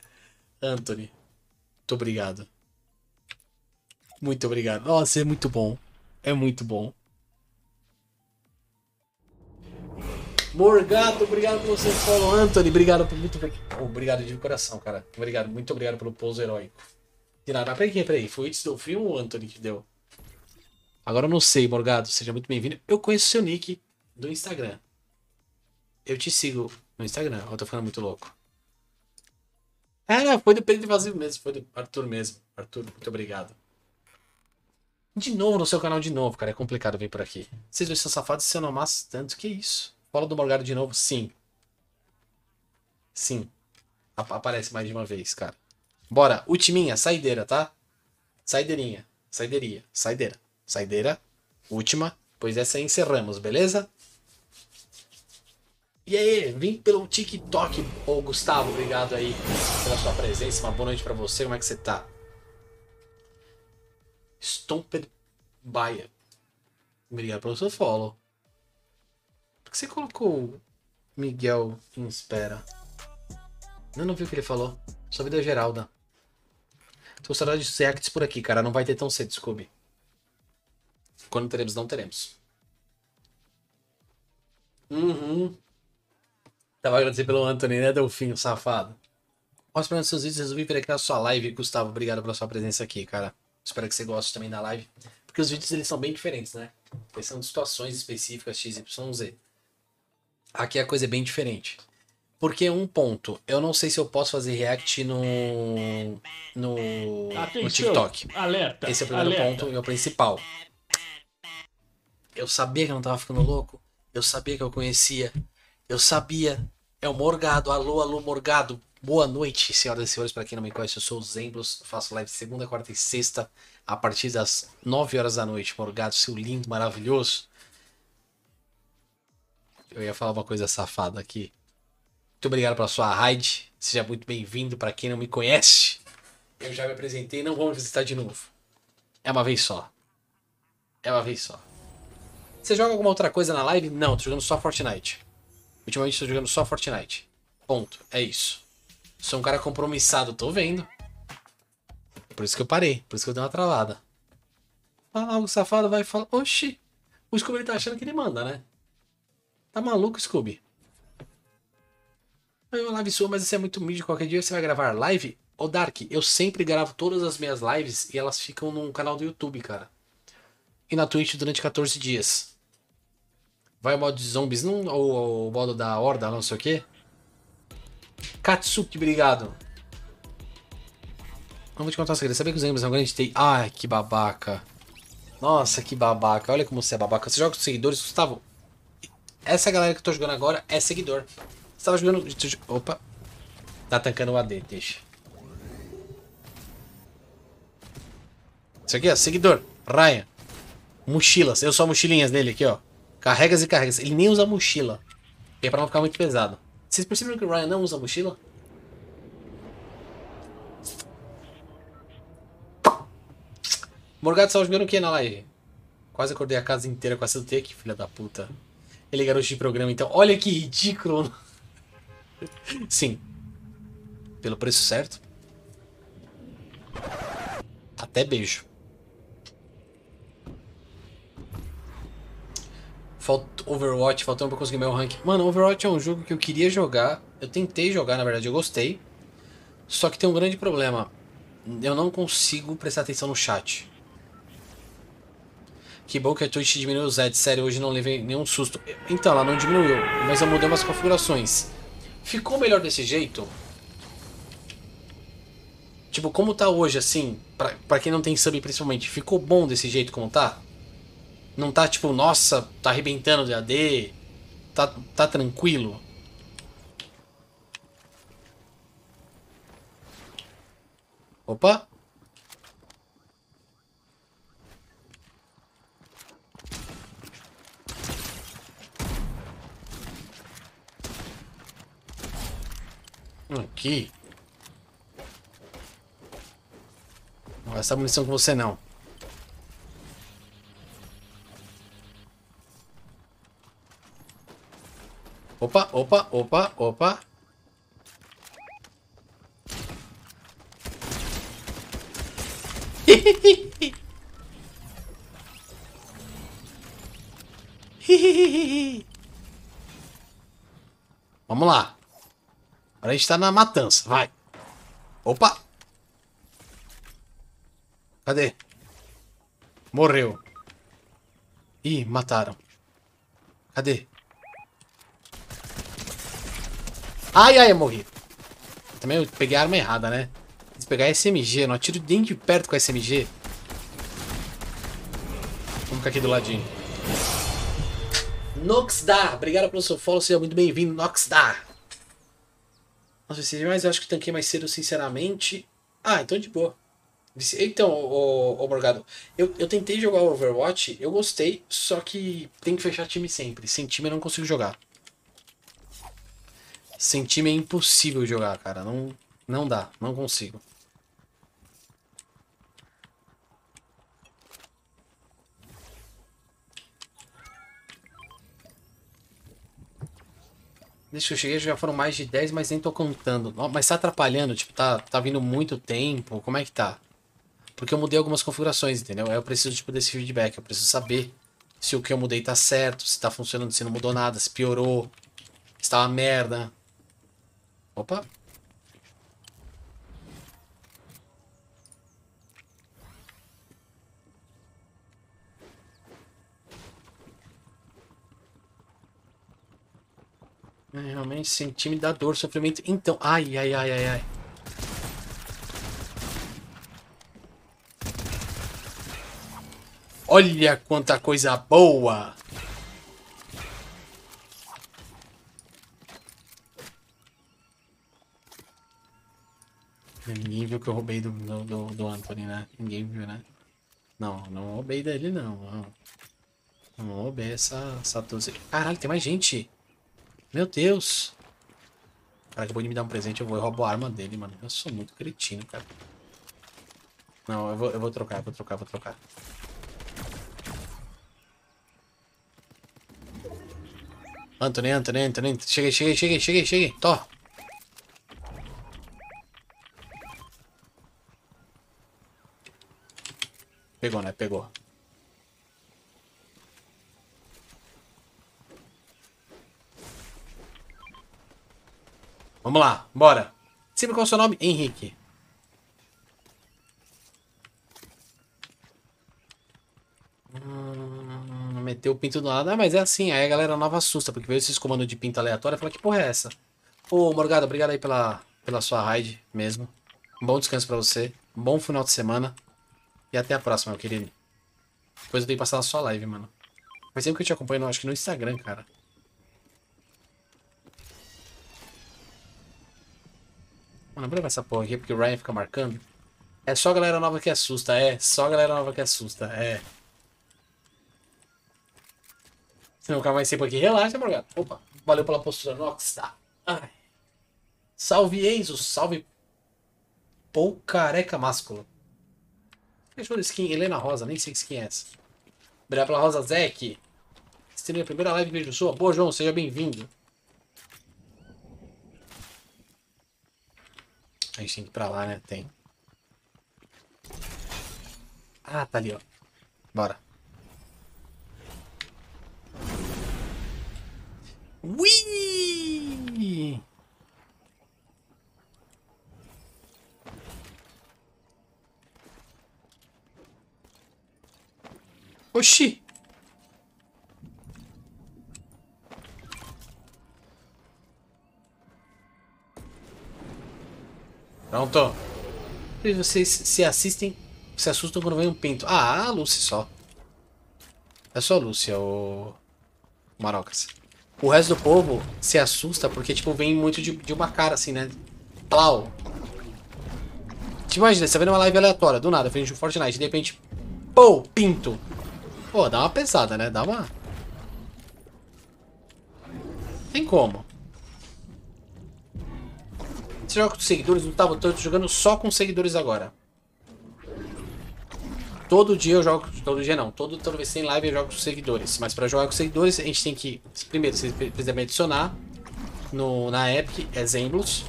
Anthony. Muito obrigado. Muito obrigado. Nossa, é muito bom. É muito bom. Morgado, obrigado por você follow. Anthony, obrigado por muito. Obrigado de coração, cara. Obrigado, muito obrigado pelo pouso heróico. De nada. Peraí. Foi antes do filme ou o Anthony que deu? Agora eu não sei, Morgado. Seja muito bem-vindo. Eu conheço seu nick do Instagram. Eu te sigo no Instagram. Eu tô ficando muito louco. Não, foi do Pedro Vazio mesmo. Foi do Arthur mesmo. Arthur, muito obrigado. De novo no seu canal de novo, cara. É complicado vir por aqui. Vocês dois são safados e se eu não amasse tanto. Que isso? Fala do Morgado de novo? Sim. Sim. Aparece mais de uma vez, cara. Bora. Ultiminha. Saideira, tá? Saideirinha. Saideria. Saideira. Saideira. Última. Pois essa aí encerramos, beleza? E aí, vim pelo TikTok. Ô, Gustavo, obrigado aí pela sua presença. Uma boa noite pra você. Como é que você tá? Stomped Baia. Obrigado pelo seu follow. Por que você colocou Miguel em espera? Eu não vi o que ele falou. Sua vida é Geralda. Tô com saudade de reacts por aqui, cara. Não vai ter tão cedo, Scooby. Quando teremos, não teremos. Tava agradecendo pelo Anthony, né, Delfinho, safado. Mostra seus vídeos, resolvi vir aqui na sua live. Gustavo, obrigado pela sua presença aqui, cara. Espero que você goste também da live. Porque os vídeos, eles são bem diferentes, né? Eles são de situações específicas, XYZ. Aqui a coisa é bem diferente. Porque um ponto, eu não sei se eu posso fazer react no TikTok. Alerta, Esse é o primeiro ponto e é o principal. Eu sabia que eu não tava ficando louco. Eu sabia que eu conhecia. Eu sabia. É o Morgado. Alô, alô, Morgado. Boa noite, senhoras e senhores. Para quem não me conhece, eu sou o Zemblos. Faço live segunda, quarta e sexta, a partir das 9 horas da noite. Morgado, seu lindo, maravilhoso. Eu ia falar uma coisa safada aqui. Muito obrigado pela sua raid. Seja muito bem-vindo. Para quem não me conhece, eu já me apresentei. Não vamos visitar de novo. É uma vez só. É uma vez só. Você joga alguma outra coisa na live? Não, tô jogando só Fortnite. Ultimamente tô jogando só Fortnite. Ponto. É isso. Sou um cara compromissado, tô vendo. Por isso que eu parei. Por isso que eu dei uma travada. Fala algo safado, vai falar. Oxi. O Scooby ele tá achando que ele manda, né? Tá maluco, Scooby? Aí uma live sua, mas você é muito mídia. Qualquer dia você vai gravar live? Ô Dark, eu sempre gravo todas as minhas lives e elas ficam num canal do YouTube, cara. E na Twitch durante 14 dias. Vai o modo de zombies, não? Ou o modo da horda, não sei o que. Katsuki, obrigado. Não vou te contar um segredo. Sabia que os zombies são um grande TI? Ai, que babaca. Nossa, que babaca. Olha como você é babaca. Você joga com seguidores, Gustavo? Essa galera que eu tô jogando agora é seguidor. Você tava jogando... Opa. Tá tancando o AD, deixa. Isso aqui, ó, seguidor. Ryan. Mochilas. Eu sou mochilinhas dele aqui, ó. Carregas e carregas. Ele nem usa mochila. Que é pra não ficar muito pesado. Vocês perceberam que o Ryan não usa mochila? Morgado estava jogando o que na live? Quase acordei a casa inteira com essa UT, que filha da puta. Ele é garoto de programa, então. Olha que ridículo. Sim. Pelo preço certo. Até beijo. Overwatch, faltando pra conseguir meu rank. Mano, Overwatch é um jogo que eu queria jogar. Eu tentei jogar, na verdade, eu gostei. Só que tem um grande problema. Eu não consigo prestar atenção no chat. Que bom que a Twitch diminuiu o Zed. Sério, hoje não levei nenhum susto. Então, ela não diminuiu, mas eu mudei umas configurações. Ficou melhor desse jeito? Tipo, como tá hoje, assim, pra quem não tem sub principalmente, ficou bom desse jeito como tá? Não tá tipo, nossa, tá arrebentando de AD? Tá tranquilo? Opa! Aqui. Não vai essa munição com você não. Opa, opa, opa, opa. Vamos lá. Agora a gente tá na matança, vai. Opa. Cadê? Morreu. Ih, mataram. Cadê? Ai, ai, eu morri. Também eu peguei a arma errada, né? Se pegar SMG, eu não atiro nem de perto com SMG. Vamos ficar aqui do ladinho. Noxdar, obrigado pelo seu follow, seja muito bem-vindo, Noxdar. Nossa, esse mais eu acho que tanquei mais cedo, sinceramente. Ah, então de boa. Então, ô Morgado, eu tentei jogar Overwatch, eu gostei, só que tem que fechar time sempre. Sem time eu não consigo jogar. Sem time é impossível jogar, cara. Não dá, não consigo. Desde que eu cheguei já foram mais de 10, mas nem tô contando. Mas tá atrapalhando, tipo, tá vindo muito tempo, como é que tá? Porque eu mudei algumas configurações, entendeu? Aí eu preciso, tipo, desse feedback, eu preciso saber se o que eu mudei tá certo, se tá funcionando, se não mudou nada, se piorou, se tá uma merda. Opa. É, realmente, sem time dá dor, sofrimento. Então, ai, ai, ai, ai, ai. Olha quanta coisa boa! Ninguém viu que eu roubei do Anthony, né? Ninguém viu, né? Não roubei dele, não. Não roubei essa 12. Caralho, tem mais gente! Meu Deus! O cara acabou de me dar um presente, eu roubo a arma dele, mano. Eu sou muito cretino, cara. Não, eu vou trocar. Anthony. Cheguei. Tó. Pegou, né? Pegou. Vamos lá, bora. Sempre qual é o seu nome? Henrique. Meteu o pinto do nada. Ah, mas é assim, aí a galera nova assusta, porque veio esses comandos de pinto aleatório e fala, que porra é essa? Ô, Morgado, obrigado aí pela sua raid mesmo. Bom descanso pra você. Bom final de semana. E até a próxima, meu querido. Depois eu tenho que passar na sua live, mano. Faz tempo que eu te acompanho, acho que no Instagram, cara. Mano, bora essa porra aqui, porque o Ryan fica marcando. É só a galera nova que assusta, é. Só a galera nova que assusta, é. Se não ficar mais tempo aqui, relaxa, Morgado. Opa, valeu pela postura, Nox, tá. Ai. Salve Enzo, salve Pou Careca Másculo. Fechou de skin, Helena Rosa, nem sei que skin é essa. Obrigado pela Rosa Zek. Stream a primeira live que vejo sua. Boa, João, seja bem-vindo. A gente tem que ir pra lá, né? Tem. Ah, tá ali, ó. Bora. Ui! Oxi. Pronto. E vocês se assustam quando vem um pinto. Ah, a Lucy só. É só a Lucy, o Marocas. O resto do povo se assusta porque, tipo, vem muito de uma cara, assim, né? Plau. Te imagina, você vê numa live aleatória, do nada, frente de um Fortnite, de repente, pô, pinto. Pô, dá uma pesada, né? Dá uma... Tem como. Você joga com seguidores? Não tava, tô jogando só com seguidores agora. Todo dia eu jogo... Todo dia não. Toda vez que tem live eu jogo com seguidores. Mas pra jogar com seguidores, a gente tem que... Primeiro, você precisa me adicionar na Epic, exemplos.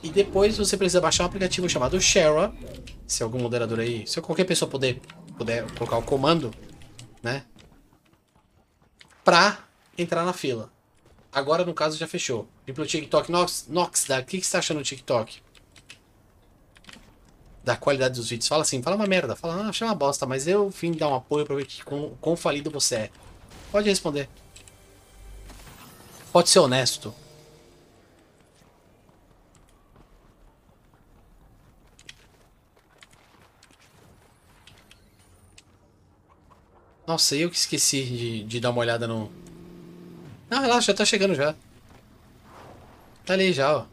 E depois você precisa baixar um aplicativo chamado Shara. Se algum moderador aí... Se qualquer pessoa puder colocar o comando, né? Pra entrar na fila. Agora, no caso, já fechou. E pro TikTok, Nox, o que você tá achando do TikTok? Da qualidade dos vídeos. Fala assim, fala uma merda. Fala, achei uma bosta, mas eu vim dar um apoio pra ver quão falido você é. Pode responder. Pode ser honesto. Nossa, eu que esqueci de dar uma olhada no... Não, relaxa, já tá chegando já. Tá ali já, ó.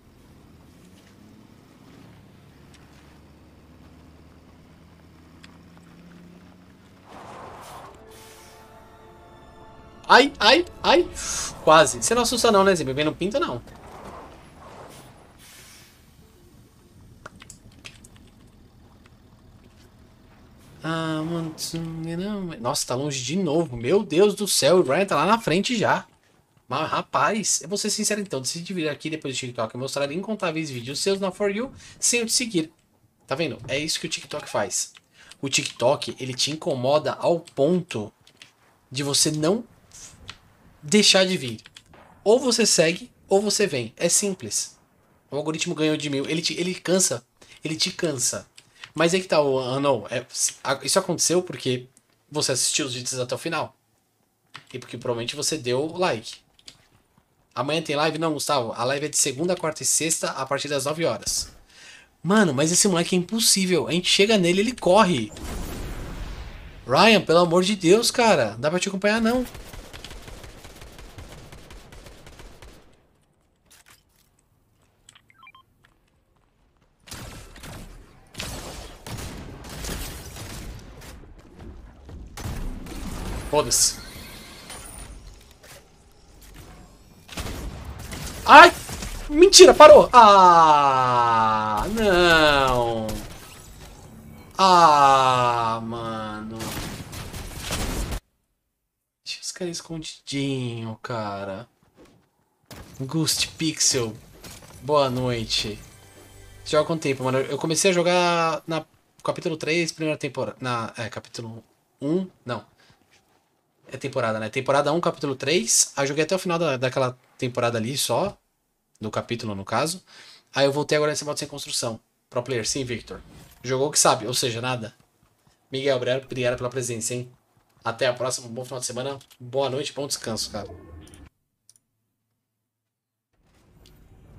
Ai, ai, ai. Quase. Você não assusta não, né, Zé? Bebê não pinta, não. Ah, mano. Nossa, tá longe de novo. Meu Deus do céu. O Ryan tá lá na frente já. Mas, rapaz, eu vou ser sincero então. Decidi vir aqui depois do TikTok e mostrar incontáveis vídeos seus na For You sem eu te seguir. Tá vendo? É isso que o TikTok faz. O TikTok, ele te incomoda ao ponto de você não deixar de vir. Ou você segue, ou você vem. É simples. O algoritmo ganhou de 1000. Ele cansa. Ele te cansa. Mas aí que tá o... não, isso aconteceu porque você assistiu os vídeos até o final. E porque provavelmente você deu like. Amanhã tem live? Não, Gustavo. A live é de segunda, quarta e sexta, a partir das 9 horas. Mano, mas esse moleque é impossível. A gente chega nele, ele corre. Ryan, pelo amor de Deus, cara. Não dá pra te acompanhar, não. Foda-se. Ai! Mentira, parou! Ah, não! Ah, mano. Deixa os caras escondidinho, cara. Ghost Pixel. Boa noite. Você joga quanto tempo, mano? Eu comecei a jogar na capítulo 3, primeira temporada. Capítulo 1. Não. É temporada, né? Temporada 1, capítulo 3. Aí eu joguei até o final daquela temporada ali só. Do capítulo, no caso. Aí eu voltei agora nesse modo sem construção. Pro player, sim, Victor. Jogou o que sabe, ou seja, nada. Miguel, obrigado pela presença, hein? Até a próxima, bom final de semana. Boa noite, bom descanso, cara.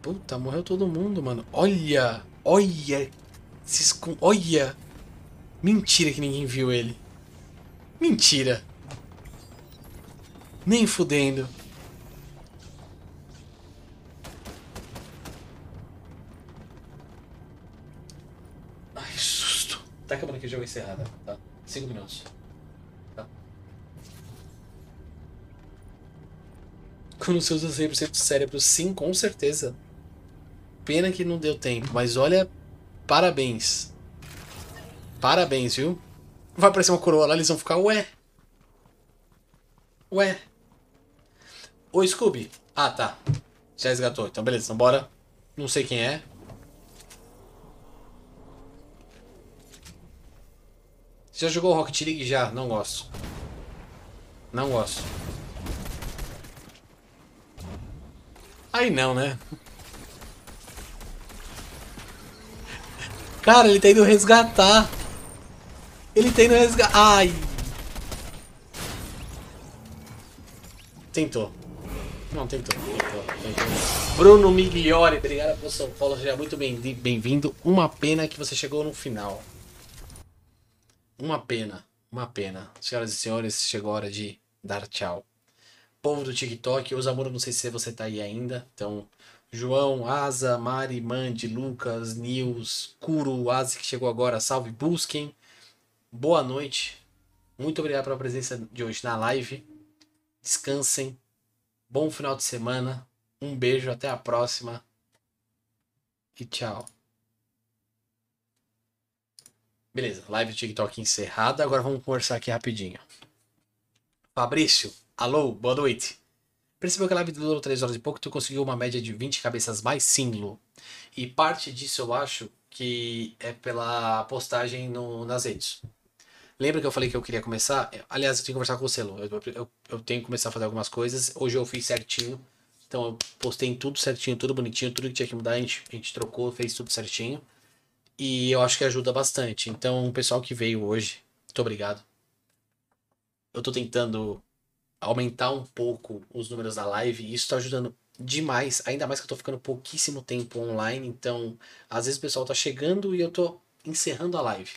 Puta, morreu todo mundo, mano. Olha! Olha! Olha! Mentira que ninguém viu ele. Mentira! Nem fudendo. Ai, susto. Tá acabando aqui o jogo encerrado, tá? 5 minutos. Tá? Quando você usa 100% do cérebro, sim, com certeza. Pena que não deu tempo, mas olha, parabéns. Parabéns, viu? Vai aparecer uma coroa lá, eles vão ficar, ué. Ué. Ô, Scooby. Ah, tá. Já resgatou. Então, beleza. Então, bora. Não sei quem é. Já jogou Rocket League? Já. Não gosto. Não gosto. Aí não, né? Cara, ele tá indo resgatar. Ele tá indo resgatar. Ai. tentou. Não, tentou. Bruno Migliori, obrigado pelo seu follow, seja muito bem-vindo. Uma pena que você chegou no final. Uma pena. Senhoras e senhores, chegou a hora de dar tchau. Povo do TikTok, Osamura, não sei se você tá aí ainda. Então, João, Asa, Mari, Mandy, Lucas, Nils, Kuro, Asi que chegou agora, salve, busquem. Boa noite. Muito obrigado pela presença de hoje na live. Descansem. Bom final de semana. Um beijo, até a próxima. E tchau. Beleza, live do TikTok encerrada. Agora vamos conversar aqui rapidinho. Fabrício, alô, boa noite. Percebeu que a live durou 3 horas e pouco, tu conseguiu uma média de 20 cabeças mais sim, Lu. E parte disso eu acho que é pela postagem nas redes. Lembra que eu falei que eu queria começar? Aliás, eu tenho que conversar com você, Lu. Eu tenho que começar a fazer algumas coisas. Hoje eu fiz certinho. Então eu postei tudo certinho, tudo bonitinho. Tudo que tinha que mudar, a gente trocou, fez tudo certinho. E eu acho que ajuda bastante. Então, o pessoal que veio hoje, muito obrigado. Eu tô tentando aumentar um pouco os números da live. E isso tá ajudando demais. Ainda mais que eu tô ficando pouquíssimo tempo online. Então, às vezes o pessoal tá chegando e eu tô encerrando a live.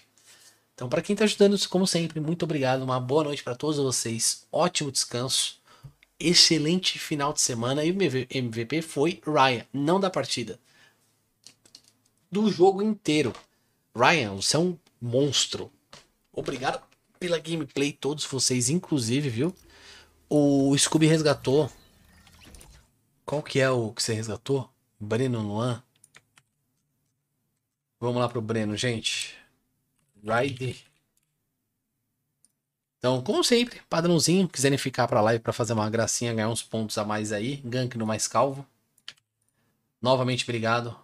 Então, para quem tá ajudando, como sempre, muito obrigado. Uma boa noite para todos vocês. Ótimo descanso. Excelente final de semana. E o MVP foi Ryan. Não da partida. Do jogo inteiro. Ryan, você é um monstro. Obrigado pela gameplay, todos vocês, inclusive, viu? O Scooby resgatou. Qual que é o que você resgatou? Breno Luan? Vamos lá pro Breno, gente. Ride. Então, como sempre, padrãozinho. Quiserem ficar pra live pra fazer uma gracinha, ganhar uns pontos a mais aí. Gank no mais calvo. Novamente, obrigado.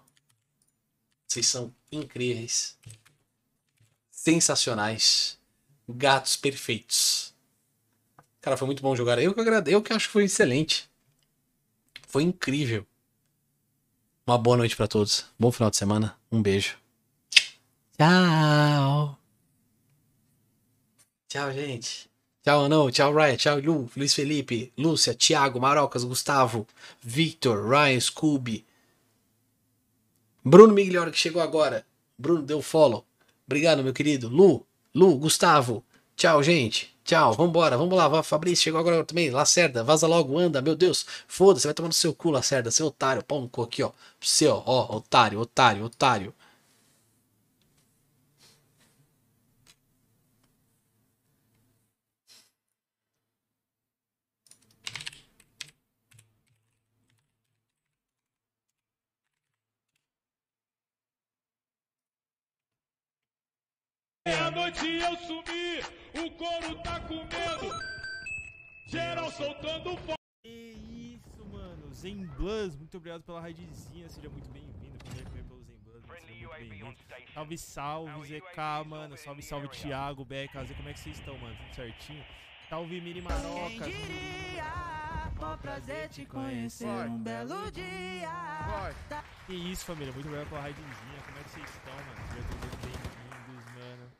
Vocês são incríveis. Sensacionais. Gatos perfeitos. Cara, foi muito bom jogar. Eu que acho que foi excelente. Foi incrível. Uma boa noite pra todos. Bom final de semana. Um beijo. Tchau. Tchau, gente. Tchau, não. Tchau, Ryan. Tchau, Lu. Luiz Felipe. Lúcia. Thiago. Marocas. Gustavo. Victor. Ryan. Scooby. Bruno Migliore, que chegou agora. Bruno deu follow. Obrigado, meu querido. Lu. Gustavo. Tchau, gente. Tchau. Vambora. Vamos lá. Fabrício chegou agora também. Lacerda. Vaza logo. Anda. Meu Deus. Foda-se. Vai tomar no seu cu, Lacerda. Seu otário. Pau no cu aqui, ó. Seu, ó. Otário. Meia-noite eu sumi, o couro tá com medo. Geral soltando fogo. Que isso, mano. Zen Bloods, muito obrigado pela raidzinha. Seja muito bem-vindo. Primeiro pelo Zen Bloods. Salve, ZK, mano. Salve, Thiago, Beca. Como é que vocês estão, mano? Tudo certinho? Salve, Miri Maroca. Bom prazer te conhecer, um belo dia. Que isso, família. Muito obrigado pela raidzinha. Como é que vocês estão, mano? Sejam todos bem-vindos, mano.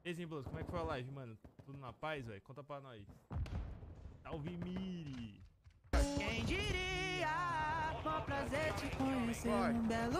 E Zen Bloods, como é que foi a live, mano? Tudo na paz, velho? Conta pra nós. Salve, Miri. Quem diria? Bom prazer te conhecer, um belo